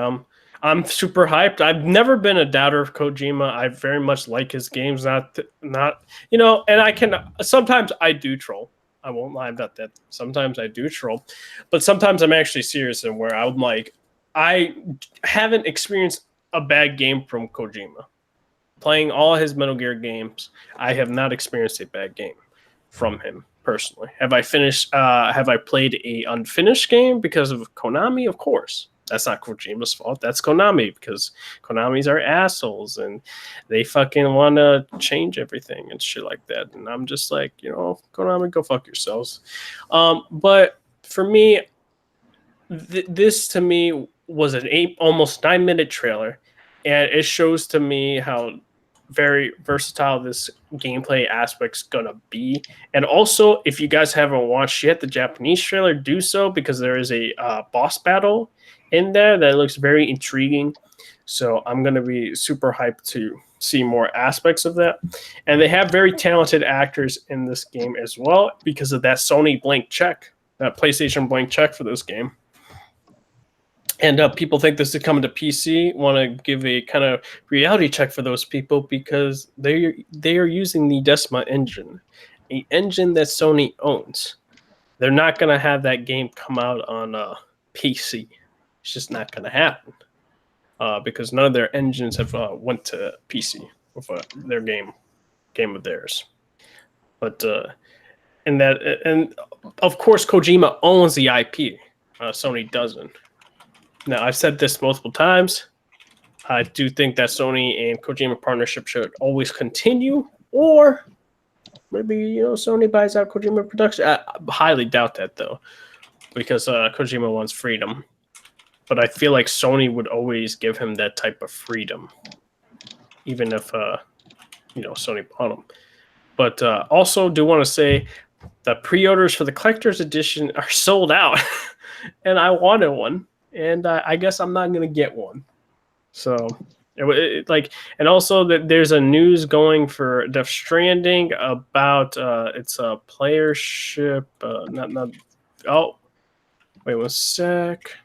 I'm super hyped. I've never been a doubter of Kojima. I very much like his games. Not and I can sometimes I do troll. I won't lie about that. Sometimes I do troll, but sometimes I'm actually serious and where I'm like, I haven't experienced a bad game from Kojima. Playing all his Metal Gear games, I have not experienced a bad game from him personally. Have I played a unfinished game because of Konami? Of course. That's not Kojima's fault. That's Konami, because Konami's are assholes and they fucking want to change everything and shit like that. And I'm just like, Konami, go fuck yourselves. But for me, this to me was an almost 9-minute trailer, and it shows to me how very versatile this gameplay aspect's gonna be. And also, if you guys haven't watched yet the Japanese trailer, do so, because there is a boss battle in there that looks very intriguing. So I'm gonna be super hyped to see more aspects of that. And they have very talented actors in this game as well, because of that Sony blank check, that PlayStation blank check for this game. And people think this is coming to PC. Want to give a kind of reality check for those people, because they are using the Decima engine, an engine that Sony owns. They're not going to have that game come out on PC. It's just not going to happen, because none of their engines have went to PC with their game of theirs. But and of course Kojima owns the IP. Sony doesn't. Now, I've said this multiple times. I do think that Sony and Kojima partnership should always continue, or maybe Sony buys out Kojima production. I highly doubt that, though, because Kojima wants freedom. But I feel like Sony would always give him that type of freedom, even if Sony bought him. But also, do want to say the pre-orders for the collector's edition are sold out, and I wanted one. And I guess I'm not going to get one. So And also that there's a news going for Death Stranding about it's a playership. Not. Oh, wait 1 sec.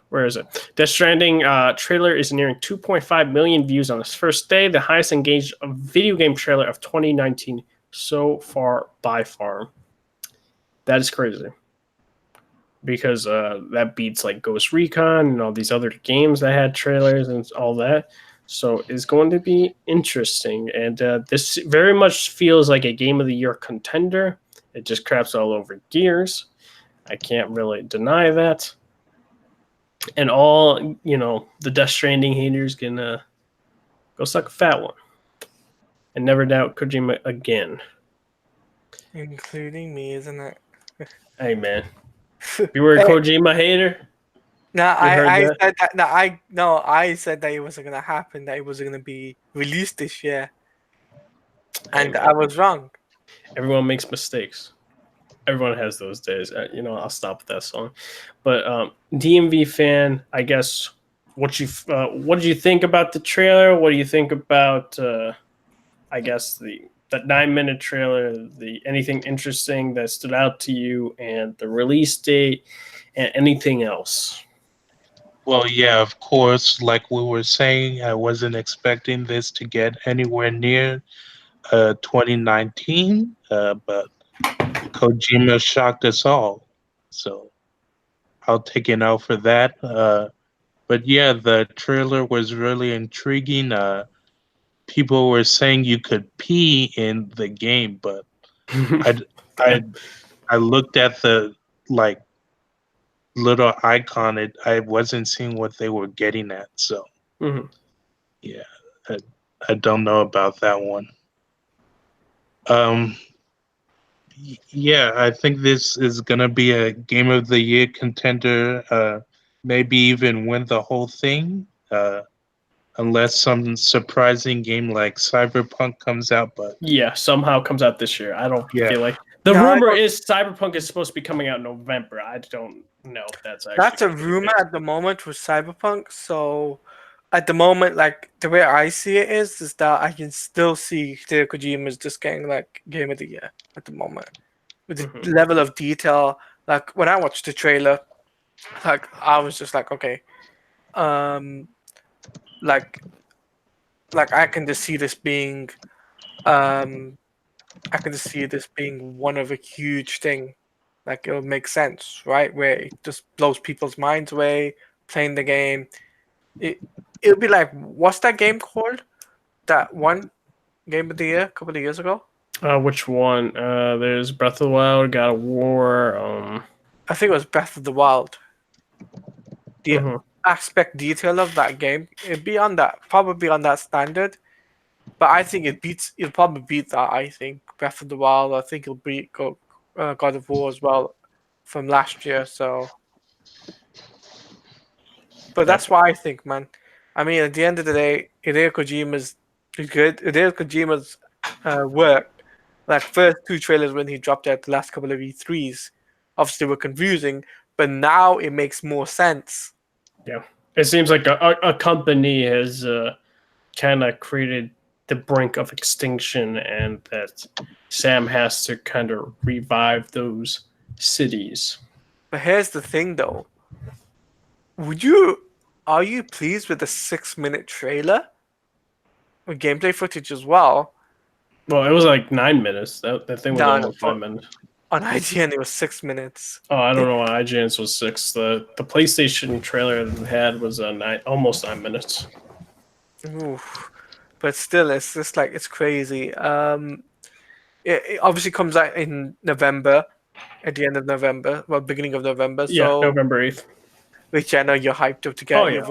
Where is it? Death Stranding trailer is nearing 2.5 million views on its first day, the highest engaged video game trailer of 2019 so far by far. That is crazy. Because that beats like Ghost Recon and all these other games that had trailers and all that. So it's going to be interesting. And this very much feels like a Game of the Year contender. It just craps all over Gears. I can't really deny that. And all, the Death Stranding haters can go suck a fat one. And never doubt Kojima again. Including me, isn't it? Hey, man. You were a Kojima hater? No, I said that. I said that it wasn't gonna happen. That it wasn't gonna be released this year, and I was wrong. Everyone makes mistakes. Everyone has those days. I'll stop with that song. But DMV fan, I guess. What did you think about the trailer? What do you think about? I guess that 9-minute trailer. Anything interesting that stood out to you, and the release date, and anything else? Well, yeah, of course. Like we were saying, I wasn't expecting this to get anywhere near 2019, but Kojima shocked us all. So I'll take an L for that. But yeah, the trailer was really intriguing. People were saying you could pee in the game, but I looked at the little icon. I wasn't seeing what they were getting at. So yeah, I don't know about that one. Yeah, I think this is gonna be a Game of the Year contender. Maybe even win the whole thing. Unless some surprising game like Cyberpunk comes out, but yeah, somehow comes out this year. I don't feel like the No, rumor is Cyberpunk is supposed to be coming out in November. I don't know if that's actually That's a rumor at the moment with Cyberpunk. So at the moment, like the way I see it is that I can still see Hideo Kojima is just getting like Game of the Year at the moment with the level of detail. Like when I watched the trailer, like I was just like, okay, like I can just see this being, I can just see this being one of a huge thing. Like it'll make sense, right? Where it just blows people's minds away. Playing the game, it'll be like, what's that game called? That one Game of the Year a couple of years ago. Which one? There's Breath of the Wild, God of War. I think it was Breath of the Wild. The aspect detail of that game, it'd be on that, probably on that standard. But I think it'll probably beat that. I think Breath of the Wild. I think it'll beat God of War as well from last year. So, but that's what I think, man. I mean, at the end of the day, Hideo Kojima's good. Hideo Kojima's work, like first two trailers when he dropped out the last couple of E3s, obviously were confusing, but now it makes more sense. Yeah, it seems like a company has kind of created the brink of extinction, and that Sam has to kind of revive those cities. But here's the thing, though. Are you pleased with the 6-minute trailer with gameplay footage as well? Well, it was like 9 minutes. That thing was almost 5 minutes. On IGN, it was 6 minutes. Oh, I don't know why IGN's was 6. The PlayStation trailer that had was almost 9 minutes. Oof. But still, it's just like, it's crazy. It obviously comes out in November, at the end of November, well, beginning of November. Yeah, so, November 8th. Which I know you're hyped up to get. Oh, yeah,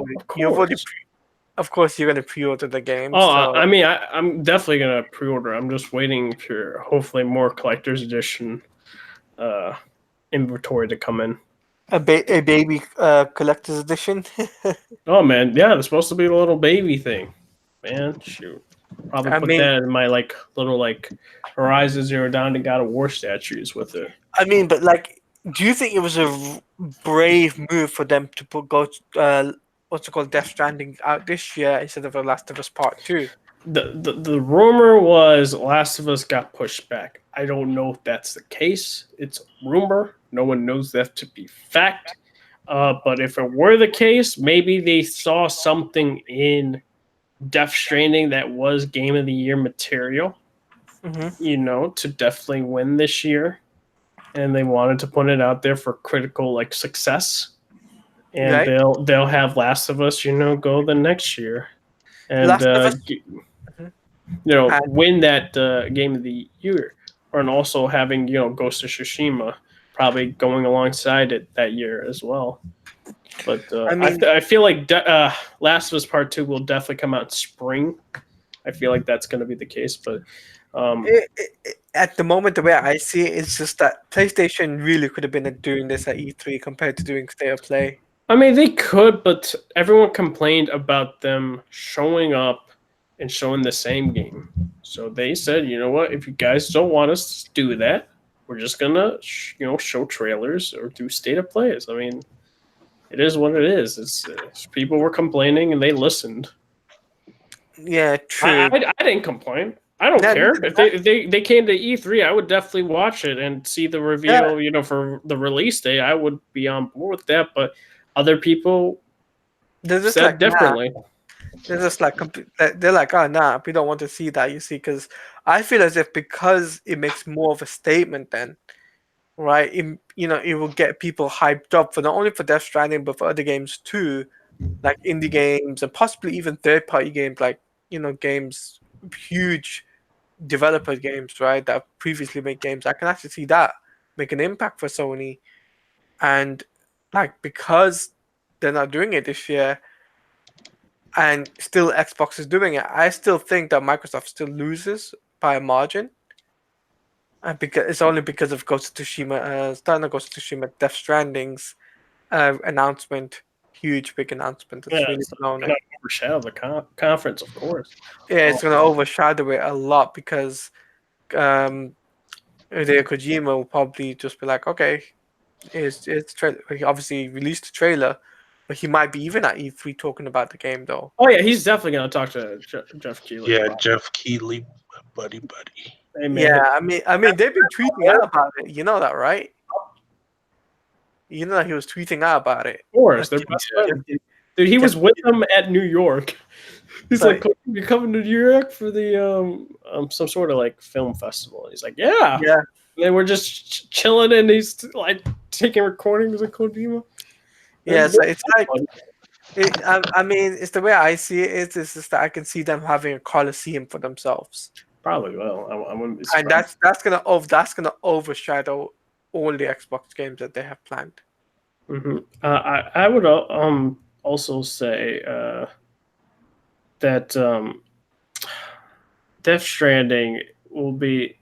of course, you're going to pre-order the game. Oh, so. I mean, I'm definitely going to pre-order. I'm just waiting for hopefully more collector's edition inventory to come in. A baby collector's edition? Oh, man. Yeah, it's supposed to be a little baby thing. Man, shoot. Probably put that in my little Horizon Zero Dawn and God of War statues with it. I mean, but do you think it was a brave move for them to what's it called, Death Stranding out this year instead of The Last of Us Part 2. The rumor was Last of Us got pushed back. I don't know if that's the case. It's a rumor. No one knows that to be fact. But if it were the case, maybe they saw something in Death Stranding that was Game of the Year material, to definitely win this year. And they wanted to put it out there for critical success. And Right. they'll have Last of Us, go the next year. And Last of Us. win that Game of the Year. And also having, Ghost of Tsushima probably going alongside it that year as well. But I feel like Last of Us Part 2 will definitely come out in spring. I feel like that's going to be the case. But at the moment, the way I see it, it's just that PlayStation really could have been doing this at E3 compared to doing State of Play. I mean, they could, but everyone complained about them showing up and showing the same game. So they said, you know what, if you guys don't want us to do that, we're just going to, show trailers or do State of Plays. I mean, it is what it is. It's people were complaining and they listened. Yeah, true. I didn't complain. I don't care. If they came to E3, I would definitely watch it and see the reveal, for the release day. I would be on board with that, but other people said differently. Nah. They're just they're like, oh, nah, we don't want to see that, you see, because I feel as if because it makes more of a statement then, right, it will get people hyped up for not only for Death Stranding, but for other games too, like indie games and possibly even third-party games, like, games, huge developer games, right, that previously made games. I can actually see that make an impact for Sony. And, because they're not doing it this year, and still Xbox is doing it, I still think that Microsoft still loses by a margin. And because it's only because of Ghost of Tsushima, Death Stranding's announcement, huge big announcement. It's going to overshadow the conference, of course. Yeah, it's going to overshadow it a lot because Hideo Kojima will probably just be like, okay, it's he obviously released the trailer. But he might be even at E3 talking about the game, though. Oh, yeah, he's definitely going to talk to Jeff Keighley. Yeah, Jeff Keighley, buddy. Hey, yeah, I mean, they've been tweeting out about it. You know that, right? You know that he was tweeting out about it. Of course, they're best friends. Dude, he was with them at New York. He's like, "You're coming to New York for the some sort of film festival." And he's like, "Yeah." And then we're just chilling, and he's taking recordings with Kojima. Yeah, so it's I mean, it's the way I see it is just that I can see them having a Coliseum for themselves. Probably will. I wouldn't be surprised. And that's gonna overshadow all the Xbox games that they have planned. Mm-hmm. I would also say that Death Stranding will be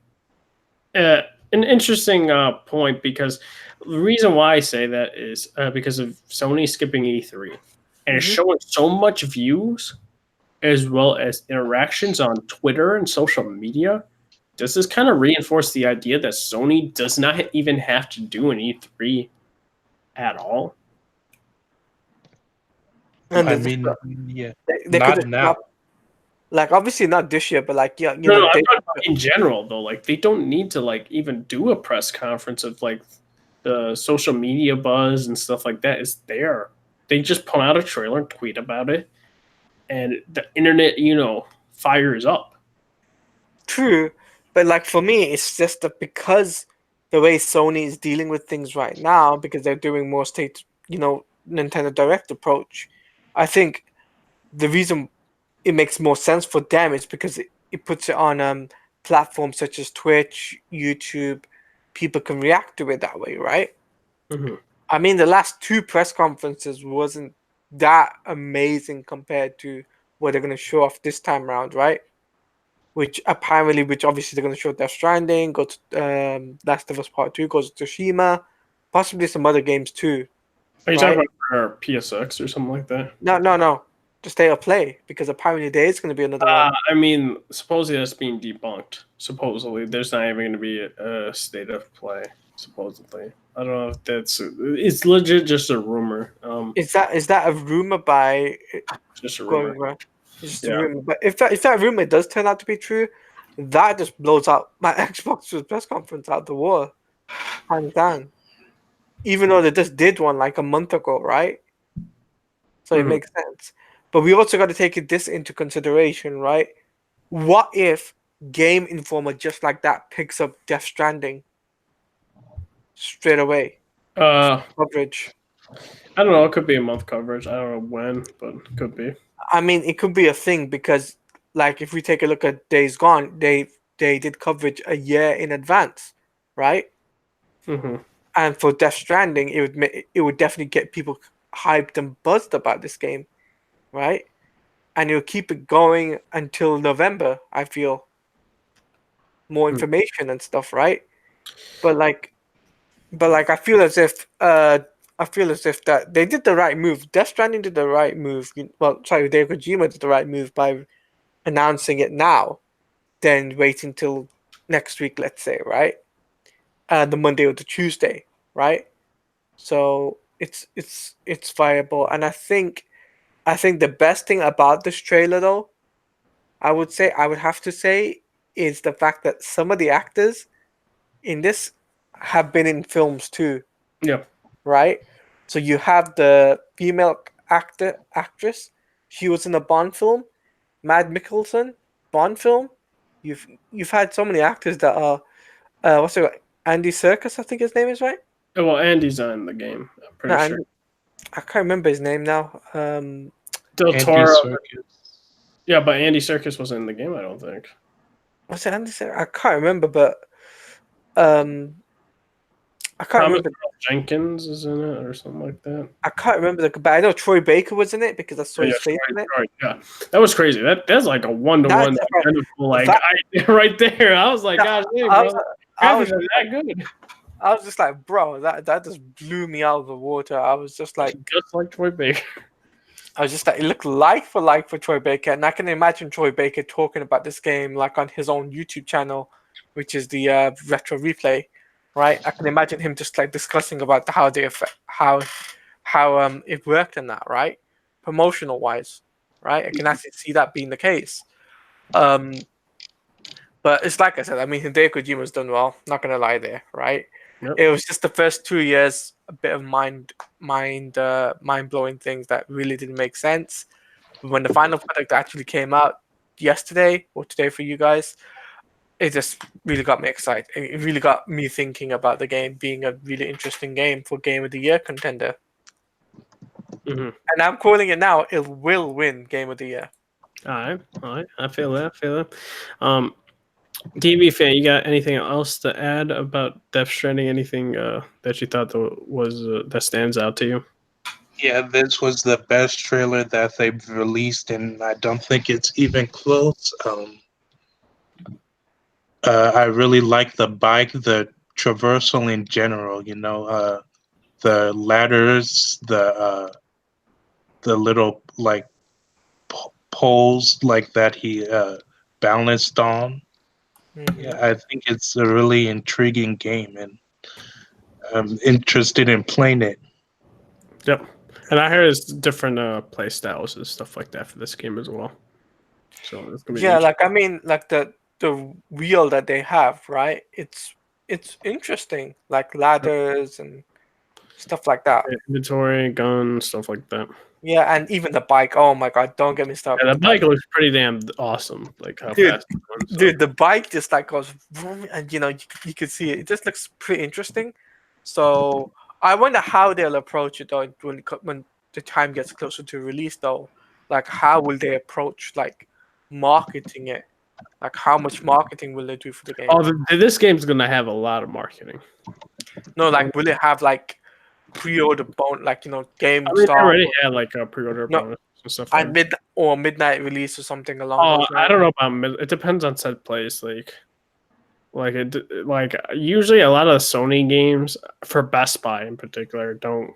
an interesting point because the reason why I say that is because of Sony skipping E3 and it's showing so much views as well as interactions on Twitter and social media. Does this kind of reinforce the idea that Sony does not even have to do an E3 at all? And I mean, yeah, they not now. Obviously not this year, but I'm talking about in general though. They don't need to even do a press conference of the social media buzz and stuff like that is there. They just put out a trailer and tweet about it, and the internet, fires up. True, but for me, it's just that because the way Sony is dealing with things right now, because they're doing more Nintendo Direct approach, I think the reason it makes more sense for them is because it puts it on platforms such as Twitch, YouTube. People can react to it that way, right? Mm-hmm. I mean, the last two press conferences wasn't that amazing compared to what they're going to show off this time around, right? Which obviously they're going to show Death Stranding, go to Last of Us Part 2, goes to Tsushima, possibly some other games too. Are you talking about PSX or something like that? No. To State of Play, because apparently there is going to be another one. I mean, supposedly that's being debunked. Supposedly, there's not even going to be a State of Play. supposedly. I don't know if it's legit just a rumor. Is that a rumor by Just a going rumor. around? It's just a Yeah. rumor. But if that rumor does turn out to be true, that just blows out my Xbox press conference out the water, hands down. Even though they just did one like a month ago, right? So it Mhm. makes sense. But we also got to take this into consideration, right? What if Game Informer just like that picks up Death Stranding straight away? Coverage. I don't know. It could be a month coverage. I don't know when, but it could be. I mean, it could be a thing because, like, if we take a look at Days Gone, they did coverage a year in advance, right? Hmm. And for Death Stranding, it would definitely get people hyped and buzzed about this game, right? And it'll keep it going until November. I feel more information and stuff, right? But like, I feel as if that they did the right move. Death Stranding did the right move. Well, sorry, Hideo Kojima did the right move by announcing it now, then waiting till next week, let's say, right? The Monday or the Tuesday, right? So it's viable, and I think the best thing about this trailer, though, I would have to say, is the fact that some of the actors in this have been in films too, Yeah. right? So you have the female actress. She was in a Bond film, Mad Mikkelsen Bond film. You've had so many actors that are what's it? Andy Serkis, I think his name is, right. Well, Andy's not in the game. I'm No, pretty sure. I can't remember his name now. Del Andy Toro. Serkis. Yeah, but Andy Serkis wasn't in the game. I don't think. What's it, Andy Serkis? I can't remember, but um, I can't Thomas remember. Jenkins is in it or something like that. I can't remember but I know Troy Baker was in it because I saw his face in it. Yeah, that was crazy. That's like a one-to-one That's identical, like that- right there. I was like, gosh, dang, I bro, I graphics was are that good. I was just like, bro, that just blew me out of the water. I was just like, Just like Troy Baker. it looked like for Troy Baker, and I can imagine Troy Baker talking about this game like on his own YouTube channel, which is the Retro Replay, right? I can imagine him just like discussing about how it worked in that, right? Promotional wise, right? I can actually see that being the case. But it's like I said, I mean, Hideo Kojima's done well. Not gonna lie there, right? Yep. It was just the first 2 years, a bit of mind blowing things that really didn't make sense. But when the final product actually came out yesterday or today for you guys, it just really got me excited. It really got me thinking about the game being a really interesting game for Game of the Year contender. Mm-hmm. And I'm calling it now. It will win Game of the Year. All right. I feel that. TV fan, you got anything else to add about Death Stranding? Anything that you thought that stands out to you? Yeah, this was the best trailer that they've released, and I don't think it's even close. I really like the bike, the traversal in general. The ladders, the little like poles like that he balanced on. Mm-hmm. Yeah, I think it's a really intriguing game, and I'm interested in playing it. Yep. And I heard it's different play styles and stuff like that for this game as well. So it's gonna be Like I mean, like the wheel that they have, right? It's interesting, like ladders and stuff like that. inventory, guns, stuff like that. Yeah, and even the bike. Oh my god, don't get me started. Yeah, with the bike looks pretty damn awesome. Like how Dude, fast it runs, so. Dude, the bike just like goes, vroom, and you can see it. It just looks pretty interesting. So I wonder how they'll approach it though when the time gets closer to release though. Like how will they approach like marketing it? Like how much marketing will they do for the game? Oh, this game's gonna have a lot of marketing. No, like will it have like pre-order like game I mean, they start already had like a pre-order No, bonus and stuff. and midnight release or something along Oh, those I lines? don't know about it. Depends on set place. Like usually a lot of Sony games for Best Buy in particular don't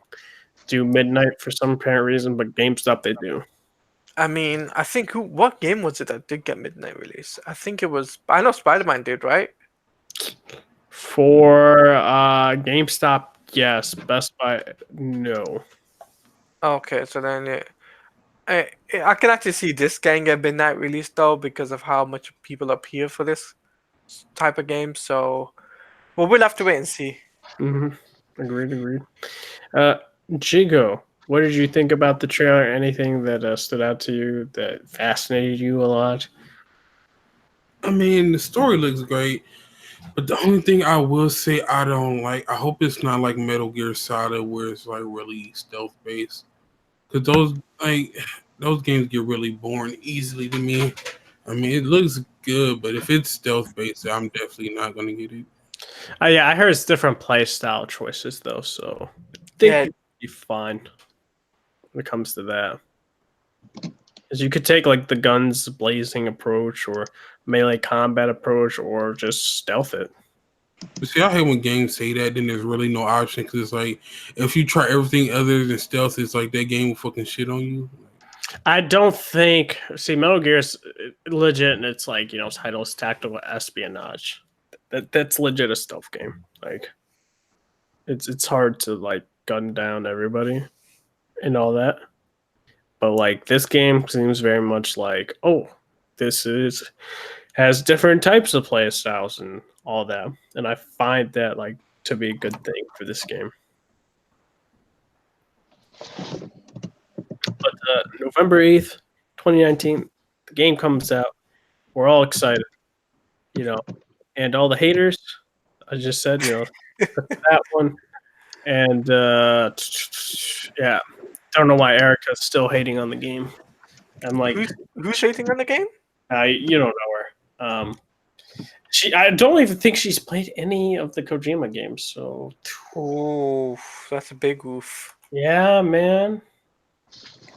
do midnight for some apparent reason, but GameStop they do. I mean, I think what game was it that did get midnight release? I think it was. I know Spider-Man did, right? For GameStop, yes. Best Buy, no. Okay, so then I can actually see this game get midnight release though because of how much people appeal for this type of game. So, well, we'll have to wait and see. Agreed. Jigo, what did you think about the trailer? Anything that stood out to you that fascinated you a lot? I mean, the story looks great, but the only thing I will say I don't like, I hope it's not like Metal Gear Solid where it's like really stealth based, because those games get really boring easily to me. I mean, it looks good, but if it's stealth based, I'm definitely not gonna get it. Yeah, I heard it's different play style choices though, so I think Yeah. it'd be fine when it comes to that. Because you could take like the guns blazing approach or melee combat approach or just stealth it. But see, I hate when games say that, then there's really no option, because it's like, if you try everything other than stealth, it's like that game will fucking shit on you. I don't think. See, Metal Gear's legit, and it's like title is tactical espionage. That's legit a stealth game. Like, it's hard to like gun down everybody and all that. But like this game seems very much like, oh, this has different types of play styles and all that, and I find that like to be a good thing for this game. But November 8th, 2019, the game comes out. We're all excited, and all the haters, I just said, that one. And yeah, don't know why Erica's still hating on the game. I'm like, Who's hating on the game? you don't know her. I don't even think she's played any of the Kojima games. So Oh, that's a big oof. yeah, man.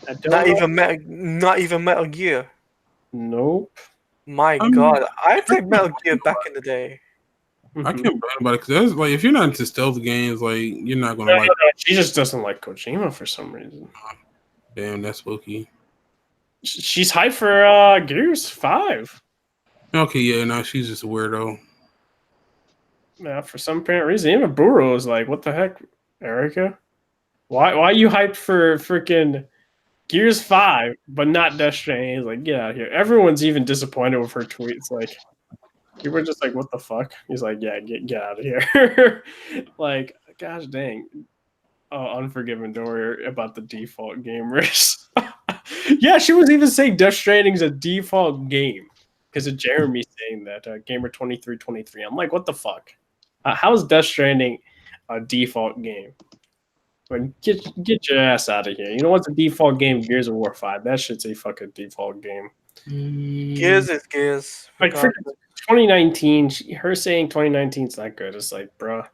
I don't Not even Metal Gear. Nope. My I'm- God, I played Metal Gear back in the day. I can't brag about it, because that's like, if you're not into stealth games, like, you're not gonna like. She just doesn't like Kojima for some reason. Damn, that's spooky. She's hyped for Gears 5. Okay, yeah, no, she's just a weirdo. Yeah, for some apparent reason. Even Buru was like, what the heck, Erica? Why you hyped for freaking Gears 5, but not Death Stranding? He's like, get out of here. Everyone's even disappointed with her tweets. Like, people are just like, what the fuck? He's like, yeah, get out of here. Like, gosh dang. Oh, Unforgiven, don't worry about the default gamers. Yeah, she was even saying Death Stranding's a default game because of Jeremy saying that, Gamer2323. I'm like, what the fuck? How is Death Stranding a default game? Get your ass out of here. You know what's a default game? Gears of War 5. That shit's a fucking default game. Gears is Gears. Like, for 2019, her saying 2019 is not good. It's like, bruh,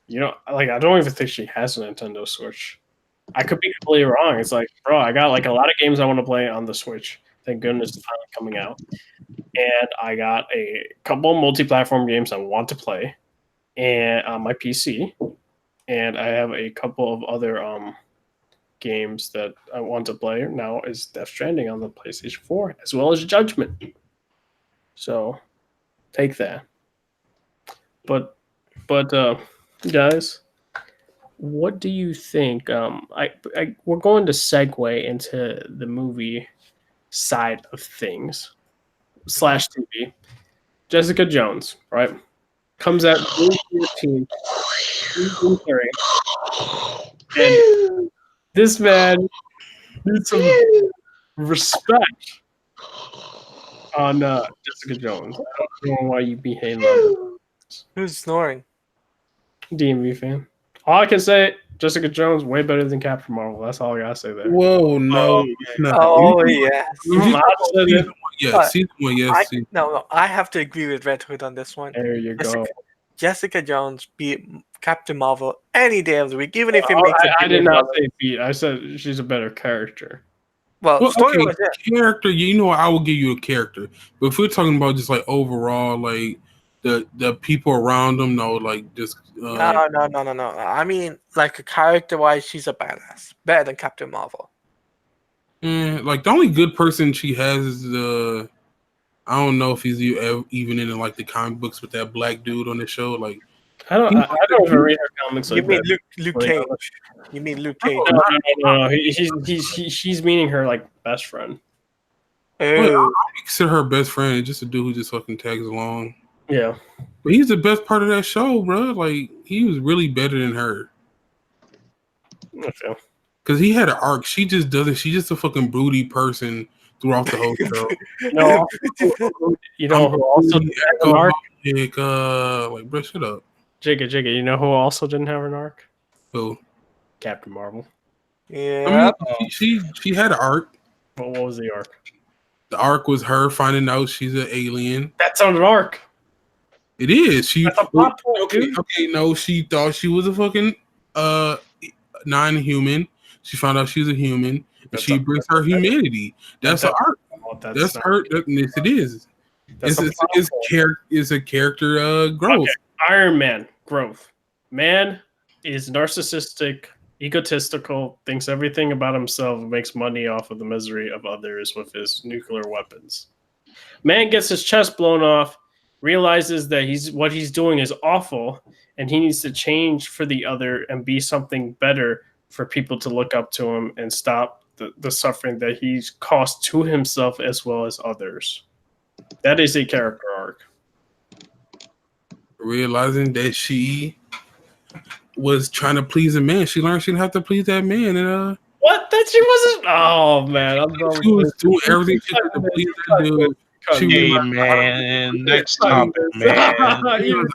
I don't even think she has a Nintendo Switch. I could be completely wrong. It's like, bro, I got like a lot of games I want to play on the Switch. Thank goodness it's finally coming out. And I got a couple of multi-platform games I want to play and on my PC. And I have a couple of other games that I want to play. Now is Death Stranding on the PlayStation 4, as well as Judgment. So take that. But guys, what do you think? We're going to segue into the movie side of things / TV. Jessica Jones, right? Comes out June 14th, June 30. And this man needs some respect on Jessica Jones. I don't know why you be hating on Who's snoring? DMV fan. All I can say, Jessica Jones way better than Captain Marvel. That's all I gotta say there. Whoa, no, no. Oh yes. Yeah, season one, yes. No, I have to agree with Red Hood on this one. There you go. Jessica Jones beat Captain Marvel any day of the week, even if it makes it. I did not say beat. I said she's a better character. Well, story was character. You know, I will give you a character, but if we're talking about just like overall, like the people around them, no, like just. No. I mean, like character-wise, she's a badass, better than Captain Marvel. Like the only good person she has is the. I don't know if he's even in like the comic books with that black dude on the show. Like, I don't even read her comics You like mean that. Luke Like, Cage? You mean Luke Cage? No. She's meaning her like best friend. Well, Oh, I consider her best friend just a dude who just fucking tags along. Yeah. But he's the best part of that show, bro. Like he was really better than her Okay. because he had an arc. She just doesn't. She's just a fucking broody person throughout the whole show. No, you know who also Broody, didn't have an arc? alcoholic, like, bro, shut up. Jigga, you know who also didn't have an arc? So Captain Marvel. yeah. I mean, she had an arc. What was the arc? The arc was her finding out she's an alien. That's not an arc. It is. She That's a plot point, okay, dude. okay, no, she thought she was a fucking non-human. She found out she's a human, and That's she brings her humanity. That's an arc. That's not, her. Yes, it is. that's It's a character growth. Okay. Iron Man growth. Man is narcissistic, egotistical, thinks everything about himself, makes money off of the misery of others with his nuclear weapons. Man gets his chest blown off, realizes that what he's doing is awful, and he needs to change for the other and be something better for people to look up to him and stop the suffering that he's caused to himself as well as others. That is a character arc. Realizing that she was trying to please a man, she learned she didn't have to please that man, and What? That she wasn't. Oh man, I'm going. she was doing everything she could to please that dude. She Hey, was like, man. Next topic, man.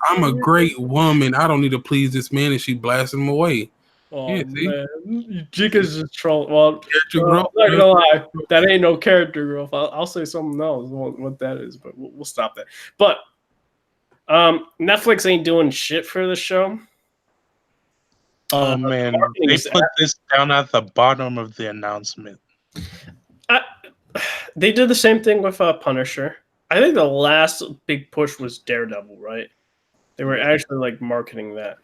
I'm a great woman. I don't need to please this man, and she blasted him away. Oh Yeah, see? man, Jika's just trolling. Well, Character I'm growth. not gonna lie, that ain't no character growth. I'll say something else what that is, but we'll stop that. But Netflix ain't doing shit for the show. Oh, man. They put this down at the bottom of the announcement. They did the same thing with Punisher. I think the last big push was Daredevil, right? They were actually like marketing that.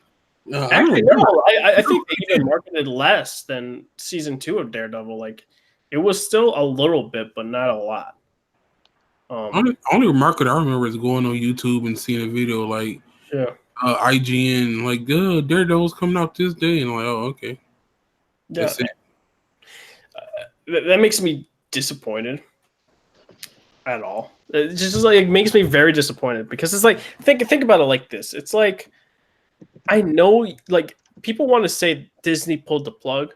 Actually, no, I think they even marketed less than season 2 of Daredevil. Like, it was still a little bit, but not a lot. Only market I remember is going on YouTube and seeing a video like IGN, like, Daredevil's coming out this day, and I'm like, oh, okay. Yeah, that makes me disappointed at all. It just like it makes me very disappointed because it's like think about it like this. It's like I know like people want to say Disney pulled the plug,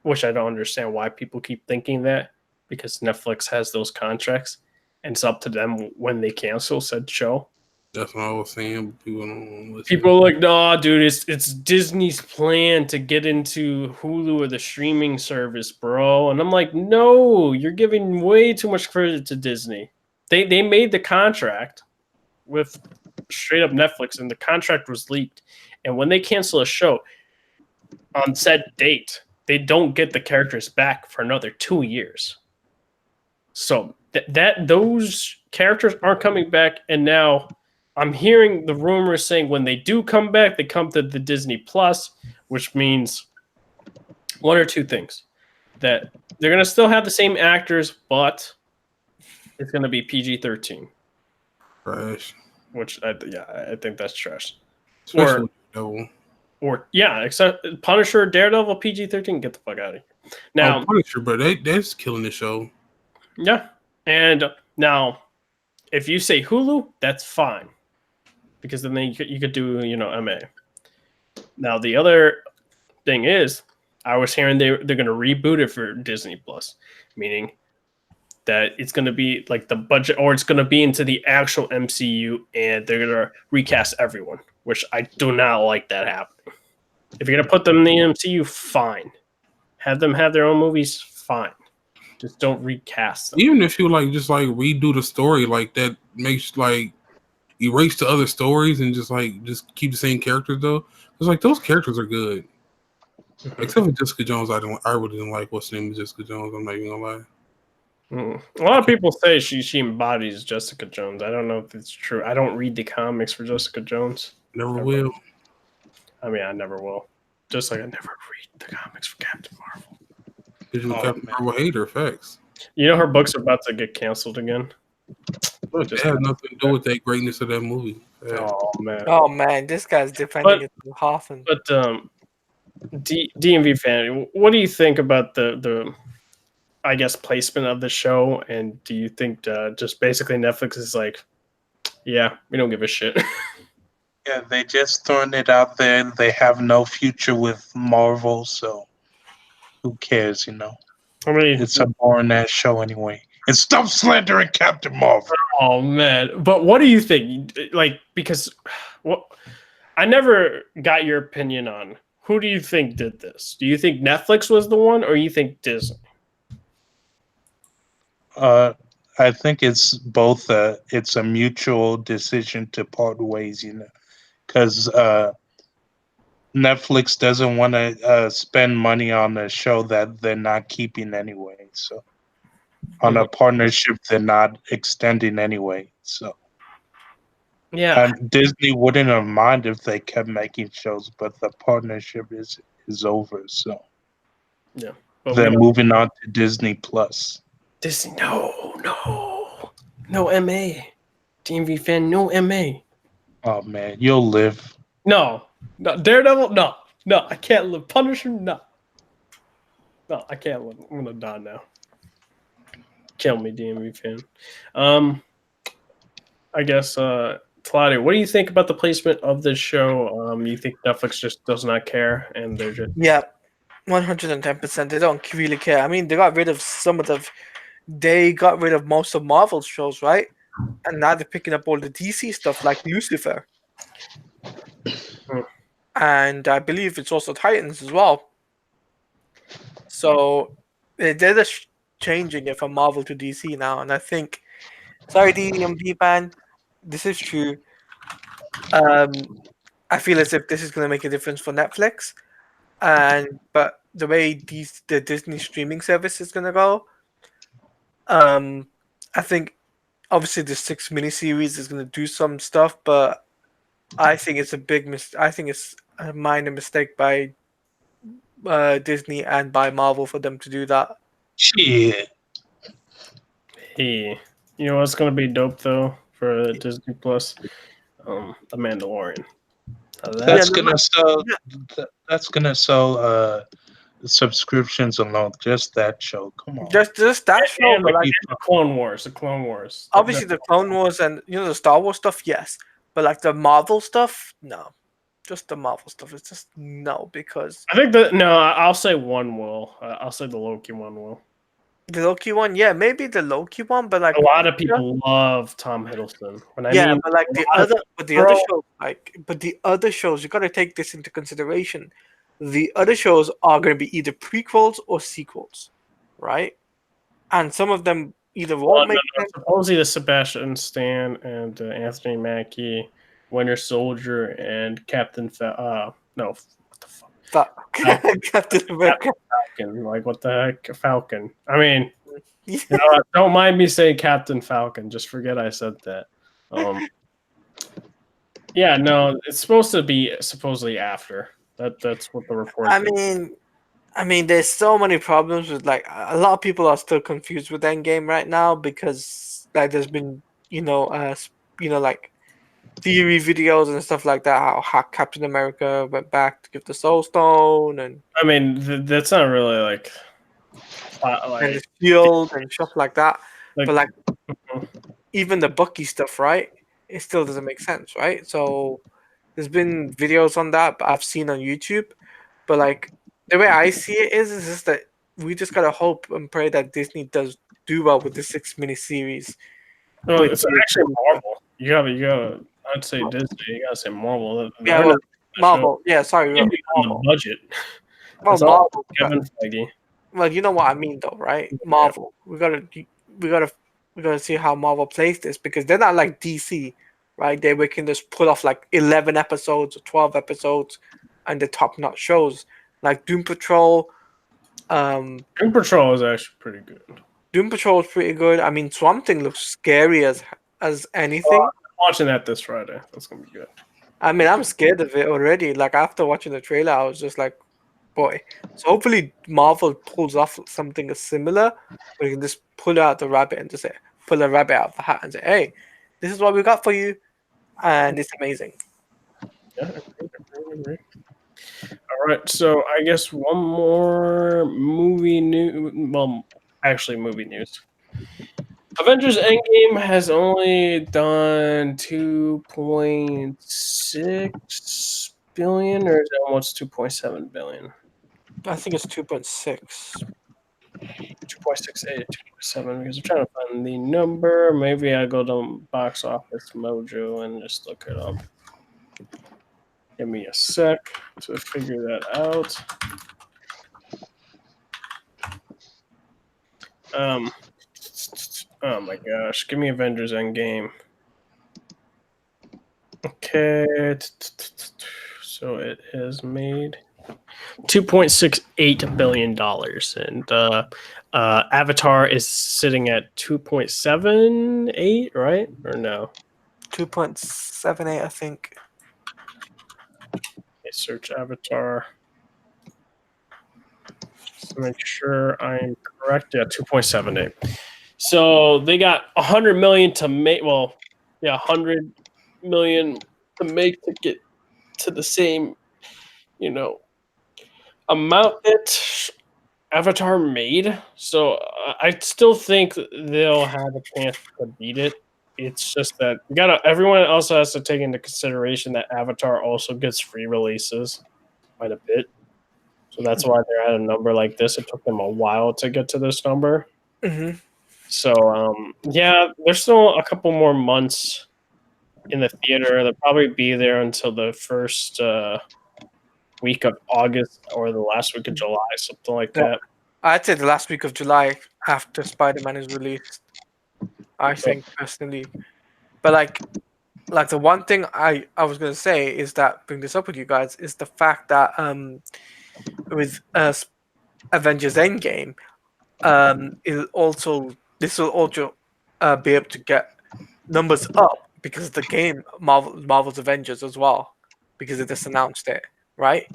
which I don't understand why people keep thinking that because Netflix has those contracts and it's up to them when they cancel said show. That's what I was saying. People don't listen. People are like, nah, dude, it's Disney's plan to get into Hulu or the streaming service, bro. And I'm like, no, you're giving way too much credit to Disney. They made the contract with straight up Netflix, and the contract was leaked. And when they cancel a show on said date, they don't get the characters back for another 2 years. So that those characters aren't coming back, and now I'm hearing the rumors saying when they do come back, they come to the Disney Plus, which means one or two things. That they're going to still have the same actors, but it's going to be PG-13. Trash. Which, I think that's trash. Especially Daredevil. Except Punisher, Daredevil, PG-13, get the fuck out of here. Now, Punisher, but that's killing the show. Yeah, and now, if you say Hulu, that's fine. Because then you could do, MA. Now, the other thing is, I was hearing they're going to reboot it for Disney Plus, meaning that it's going to be like the budget, or it's going to be into the actual MCU, and they're going to recast everyone, which I do not like that happening. If you're going to put them in the MCU, fine. Have them have their own movies, fine. Just don't recast them. Even if you just redo the story, like that makes erase the other stories and just keep the same characters though. It's like those characters are good. Mm-hmm. Except for Jessica Jones, I really didn't like what's the name of Jessica Jones. I'm not even gonna lie. A lot of people say she embodies Jessica Jones. I don't know if it's true. I don't read the comics for Jessica Jones. Never will. I mean, I never will. Just like I never read the comics for Captain Marvel. Captain Marvel hater, facts. You know her books are about to get canceled again. Look, Just it has nothing to do with that greatness of that movie. oh man. Oh man, this guy's defending it to half. And But DMV fan, what do you think about the I guess placement of the show? And do you think just basically Netflix is like, yeah, we don't give a shit. Yeah, they just throwing it out there. They have no future with Marvel, so who cares, you know? I mean, It's a boring ass show anyway. And stop slandering Captain Marvel. oh man. But what do you think? Like, because what I never got your opinion on who do you think did this? Do you think Netflix was the one, or you think Disney? I think it's both. It's a mutual decision to part ways, you know, because Netflix doesn't want to spend money on a show that they're not keeping anyway. So, on a partnership they're not extending anyway. So, Yeah. Disney wouldn't have mind if they kept making shows, but the partnership is over. So, Yeah. But they're moving on to Disney Plus. Disney, no MA. DMV fan, no MA. Oh man, you'll live. No, Daredevil, no, I can't live. Punisher, no, I can't live. I'm gonna die now. Kill me, DMV fan. I guess, Claudia, what do you think about the placement of this show? You think Netflix just does not care, and they're just 110%. They don't really care. I mean, they got rid of they got rid of most of Marvel's shows, right? And now they're picking up all the DC stuff like Lucifer. And I believe it's also Titans as well. So they're just changing it from Marvel to DC now. And I think, sorry, DMV fan, this is true. I feel as if this is going to make a difference for Netflix. But the way the Disney streaming service is going to go, I think obviously the 6 miniseries is going to do some stuff, but I think it's a big I think it's a minor mistake by Disney and by Marvel for them to do that. Shit. hey, you know what's gonna be dope though for Disney Plus? The Mandalorian. That's gonna sell. That's gonna sell subscriptions alone. Just that show. Come on. Just that show, and but like the Clone Wars. obviously the Clone Wars and the Star Wars stuff, yes, but like the Marvel stuff, no. Just the Marvel stuff. It's just no, because I think that I'll say one will. I'll say the Loki one will. the Loki one, yeah, maybe the Loki one, but like A lot of people love Tom Hiddleston. When I mean, but like the other shows, but the other shows, you got to take this into consideration. The other shows are going to be either prequels or sequels, right? And some of them either won't make sense. Supposedly the Sebastian Stan and Anthony Mackie, Winter Soldier, and Captain what the fuck? Captain America. Falcon. Like, what the heck? Falcon. I mean, don't mind me saying Captain Falcon. Just forget I said that. Yeah, no, it's supposed to be supposedly after. That's what the report. I mean, there's so many problems with like a lot of people are still confused with Endgame right now because like there's been like theory videos and stuff like that. How Captain America went back to give the Soul Stone, and I mean that's not really like and the shield and stuff like that. But like even the Bucky stuff, right? It still doesn't make sense, right? So there's been videos on that I've seen on YouTube, but like the way I see it is just that we just gotta hope and pray that Disney does do well with the 6 miniseries. No, it's actually Marvel. You gotta. I'd say Disney. You gotta say Marvel. Marvel. Yeah, sorry. Marvel. On the budget. Well, Marvel. Kevin Feige. Well, you know what I mean, though, right? Marvel. We gotta see how Marvel plays this because they're not like DC, right? We can just put off like 11 episodes or 12 episodes, and the top-notch shows like Doom Patrol. Doom Patrol is actually pretty good. Doom Patrol is pretty good. I mean, Swamp Thing looks scary as anything. I'm watching that this Friday. That's gonna be good. I mean, I'm scared of it already. Like after watching the trailer, I was just like, boy. So hopefully Marvel pulls off something similar. We can just pull out the rabbit and just say, pull a rabbit out of the hat and say, "Hey, this is what we got for you," and it's amazing. Yeah, agree. All right, so I guess one more movie news. Well, actually, movie news. Avengers Endgame has only done 2.6 billion, or is it almost 2.7 billion? I think it's 2.6. 2.68, 2.7, because I'm trying to find the number. Maybe I go to Box Office Mojo and just look it up. Give me a sec to figure that out. Oh my gosh, give me Avengers Endgame. Okay, so it has made $2.68 billion, and Avatar is sitting at 2.78, right? Or no? 2.78, I think. Okay, search Avatar. Just to make sure I'm correct. Yeah, 2.78. So they got 100 million to make. Well, yeah, 100 million to make to get to the same, amount that Avatar made. So I still think they'll have a chance to beat it. It's just that everyone also has to take into consideration that Avatar also gets free releases quite a bit. So that's why they're at a number like this. It took them a while to get to this number. Mm-hmm. So yeah, there's still a couple more months in the theater. They'll probably be there until the first week of August or the last week of July, something like that. I'd say the last week of July after Spider-Man is released. I think personally, but like the one thing I was gonna say is that bring this up with you guys is the fact that with Avengers Endgame, this will also be able to get numbers up because of the game Marvel's Avengers as well, because they just announced it, right?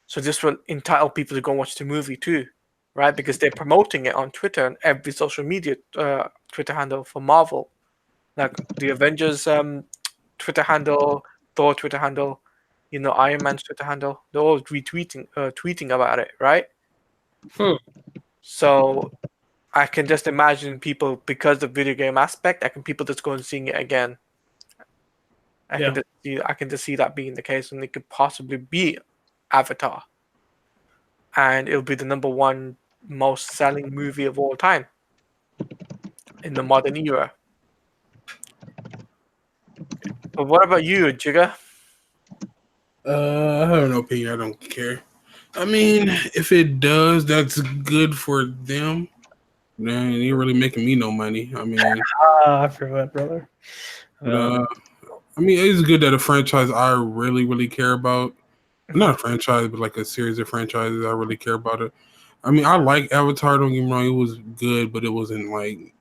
So this will entitle people to go watch the movie too, right? Because they're promoting it on Twitter and every social media Twitter handle for Marvel, like the Avengers Twitter handle, Thor Twitter handle, Iron Man's Twitter handle. They're all tweeting about it, right? So I can just imagine people, because of the video game aspect, people just go and seeing it again. I can just see that being the case, and it could possibly be Avatar, and it'll be the number one most selling movie of all time in the modern era. But what about you, Jigga? I have no opinion. I don't care. I mean, if it does, that's good for them. Then it ain't really making me no money. I mean, I forgot, brother. but, I mean, it's good that a franchise I really, really care about. Not a franchise, but like a series of franchises I really care about it. I mean, I like Avatar. Don't get me wrong; it was good, but it wasn't like.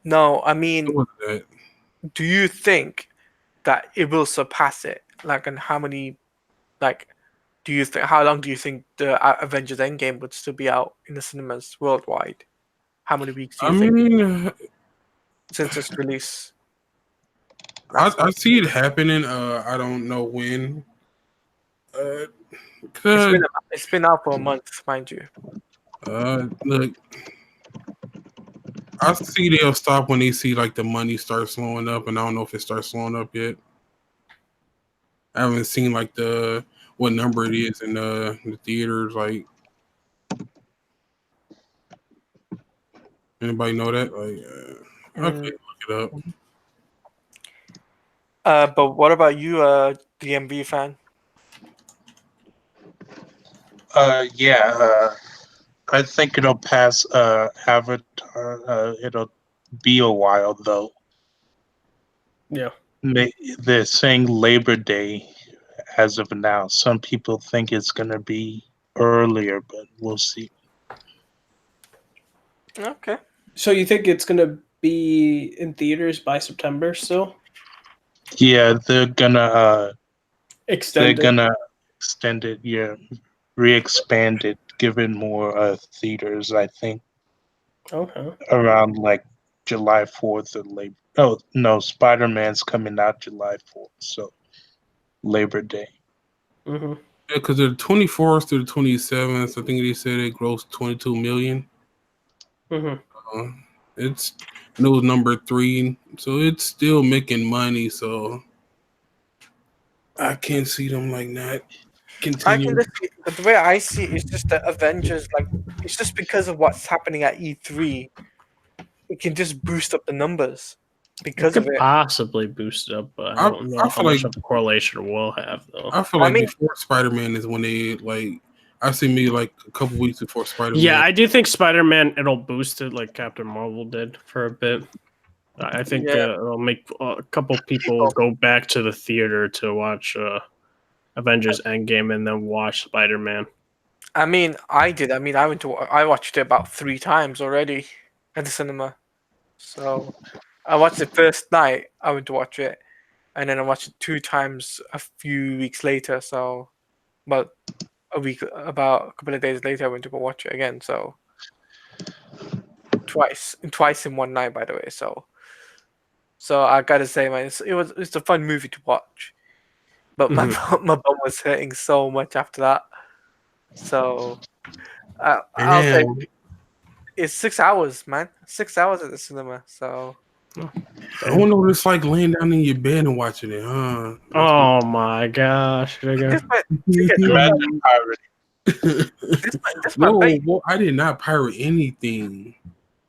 No, I mean, It wasn't that. do you think that it will surpass it? Like, and how many? Like, do you think? How long do you think the Avengers Endgame would still be out in the cinemas worldwide? How many weeks do you I think mean, since its release? I see it happening. I don't know when. It's been out for a month, mind you. Look, I see they'll stop when they see like the money start slowing up, and I don't know if it starts slowing up yet. I haven't seen like what number it is in the theaters. Like, anybody know that? Like, okay, look it up. But what about you, DMV fan? Yeah. I think it'll pass Avatar. It'll be a while though. Yeah. They're saying Labor Day as of now. Some people think it's gonna be earlier, but we'll see. Okay. So you think it's gonna be in theaters by September still? Yeah, they're gonna Extended. extend it. Yeah, re-expand it, give it more theaters. I think Okay. around like July 4th or Labor. Oh no, Spider-Man's coming out July 4th, so Labor Day. Mm-hmm. Yeah, because the 24th to the 27th, I think they said it grossed 22 million. Mm-hmm. It's and it was number 3, so it's still making money. So I can't see them like not I can continue. just see, but the way I see it is just that Avengers, like, it's just because of what's happening at E3, it can just boost up the numbers It because of could it. possibly boost it up, but I don't know I how feel much like of a correlation it will have, though. I feel I like mean, before Spider-Man is when they like. I see maybe like a couple weeks before Spider-Man. Yeah, I do think Spider-Man, it'll boost it like Captain Marvel did for a bit. I think Yeah. it'll make a couple people People. go back to the theater to watch Avengers Endgame and then watch Spider-Man. I mean, I did. I mean, I watched it about 3 times already at the cinema. So I watched it first night. I went to watch it, and then I watched it 2 times a few weeks later. So, about about a couple of days later, I went to go watch it again. So twice in one night, by the way. So I gotta say, man, it's a fun movie to watch. But my my bum was hurting so much after that. So I'll say Damn. it's 6 hours, man. 6 hours at the cinema. So I wonder what it's like laying down in your bed and watching it, huh? Oh my gosh. this might Imagine pirating. this No, might well, I did not pirate anything.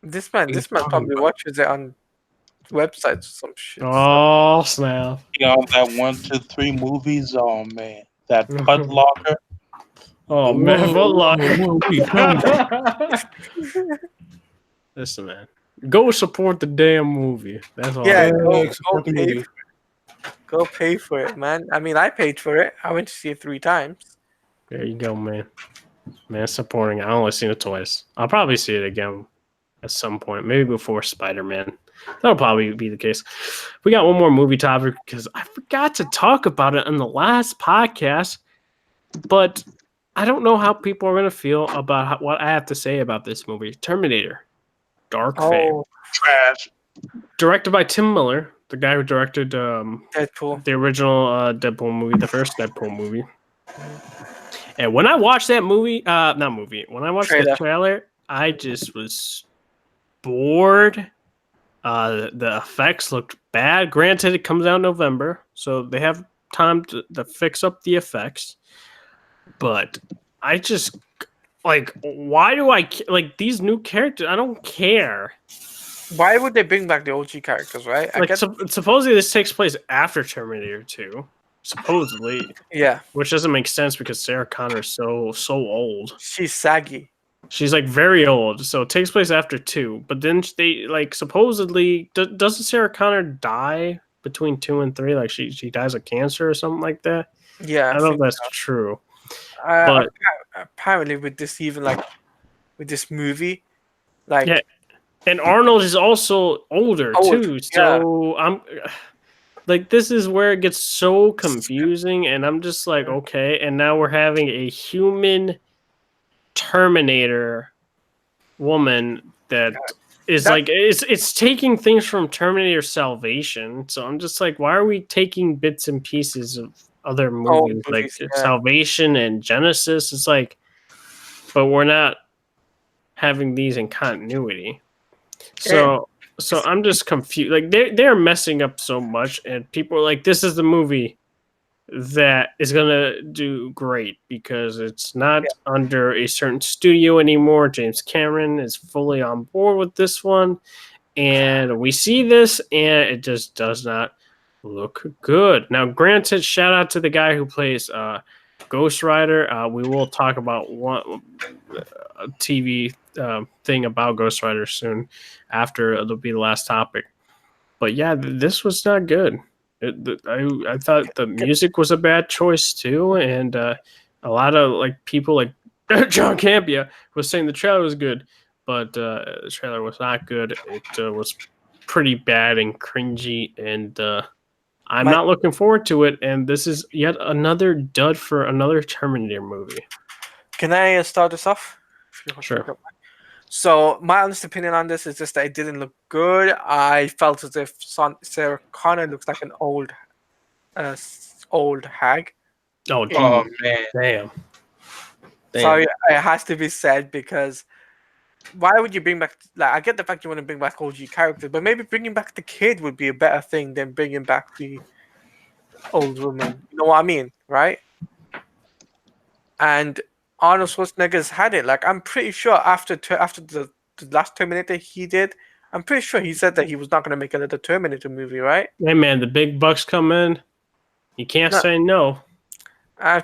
this man He's probably talking about- watches it on websites or some shit. Oh, snap. You know that 1, 2, 3 movies. Oh man, that Butt Locker. Oh, man. Foot Locker. whoa, what are you talking about? Listen, man. Go support the damn movie. That's all. Yeah, Yeah, support the movie. go pay for it, man. I mean, I paid for it. I went to see it 3 times. There you go, man. Man, supporting. I only seen it twice. I'll probably see it again at some point, maybe before Spider-Man. That'll probably be the case. We got one more movie topic because I forgot to talk about it on the last podcast, but I don't know how people are going to feel about what I have to say about this movie, Terminator: Dark Fate. Oh, Trash. Directed by Tim Miller, the guy who directed Deadpool. the original Deadpool movie, the first Deadpool movie. And when I watched that movie, when I watched the trailer, I just was bored. The effects looked bad. Granted, it comes out in November, so they have time to fix up the effects. But I just why do I like these new characters? I don't care. Why would they bring back the OG characters, right? I guess Supposedly this takes place after Terminator 2. Supposedly, yeah. which doesn't make sense because Sarah Connor is so old. She's saggy. She's like very old, so it takes place after 2. But then they supposedly doesn't Sarah Connor die between 2 and 3? Like she dies of cancer or something like that. Yeah, I don't know if that's true. But apparently, with this with this movie, like yeah, and Arnold is also older too. So I'm like, this is where it gets so confusing, and I'm just like, okay. And now we're having a human Terminator woman that is it's taking things from Terminator Salvation. So I'm just like, why are we taking bits and pieces of other movies like Salvation and Genesis? It's like, but we're not having these in continuity. So I'm just confused. Like they're messing up so much, and people are like, this is the movie that is gonna do great because it's not under a certain studio anymore. James Cameron is fully on board with this one, and we see this, and it just does not look good. Now, granted, shout out to the guy who plays Ghost Rider. We will talk about one TV thing about Ghost Rider soon after it'll be the last topic. But yeah, this was not good. I thought the music was a bad choice too, and a lot of people like John Campia was saying the trailer was good, but the trailer was not good. It was pretty bad and cringy, and I'm not looking forward to it. And this is yet another dud for another Terminator movie. Can I start this off? Sure. So my honest opinion on this is just that it didn't look good. I felt as if Sarah Connor looks like an old hag. Oh, Oh geez. man, Damn. Sorry, it has to be said because why would you bring back? Like, I get the fact you want to bring back OG characters, but maybe bringing back the kid would be a better thing than bringing back the old woman. You know what I mean, right? And Arnold Schwarzenegger's had it. Like, I'm pretty sure after the last Terminator he did, I'm pretty sure he said that he was not going to make another Terminator movie, right? Hey, man, the big bucks come in. You can't No. say no.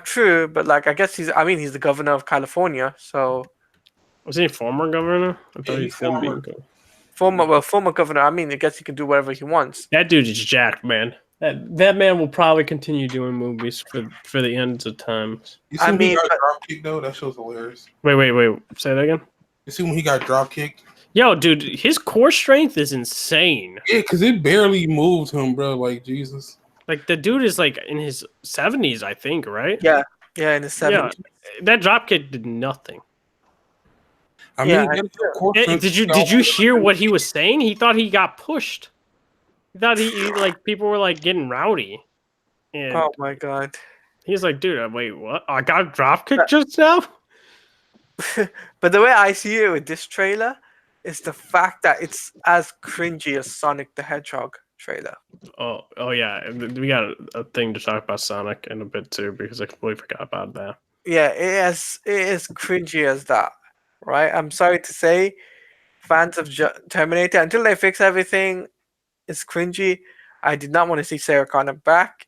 True, but like, I guess he's the governor of California, so Was he a former governor? I thought Yeah, he he's still being former. former governor. I mean, I guess he can do whatever he wants. That dude is jacked, man. That man will probably continue doing movies for the ends of times. You see I when he mean, got but- drop kicked though? That show's hilarious. Wait. Say that again. You see when he got drop kicked? Yo, dude, his core strength is insane. Yeah, because it barely moved him, bro. Like Jesus. Like the dude is like in his 70s, I think, right? Yeah, in the 70s. That dropkick did nothing. I Yeah, mean, that's of course. Did you hear what he was saying? He thought he got pushed. He thought he like people were like getting rowdy, and Oh my god. he's like, "Dude, wait, what? I got dropkicked just now." But the way I see it with this trailer is the fact that it's as cringy as Sonic the Hedgehog trailer. Oh yeah, we got a thing to talk about Sonic in a bit too because I completely forgot about that. Yeah, it is cringy as that, right? I'm sorry to say, fans of Terminator, until they fix everything, it's cringy. I did not want to see Sarah Connor back.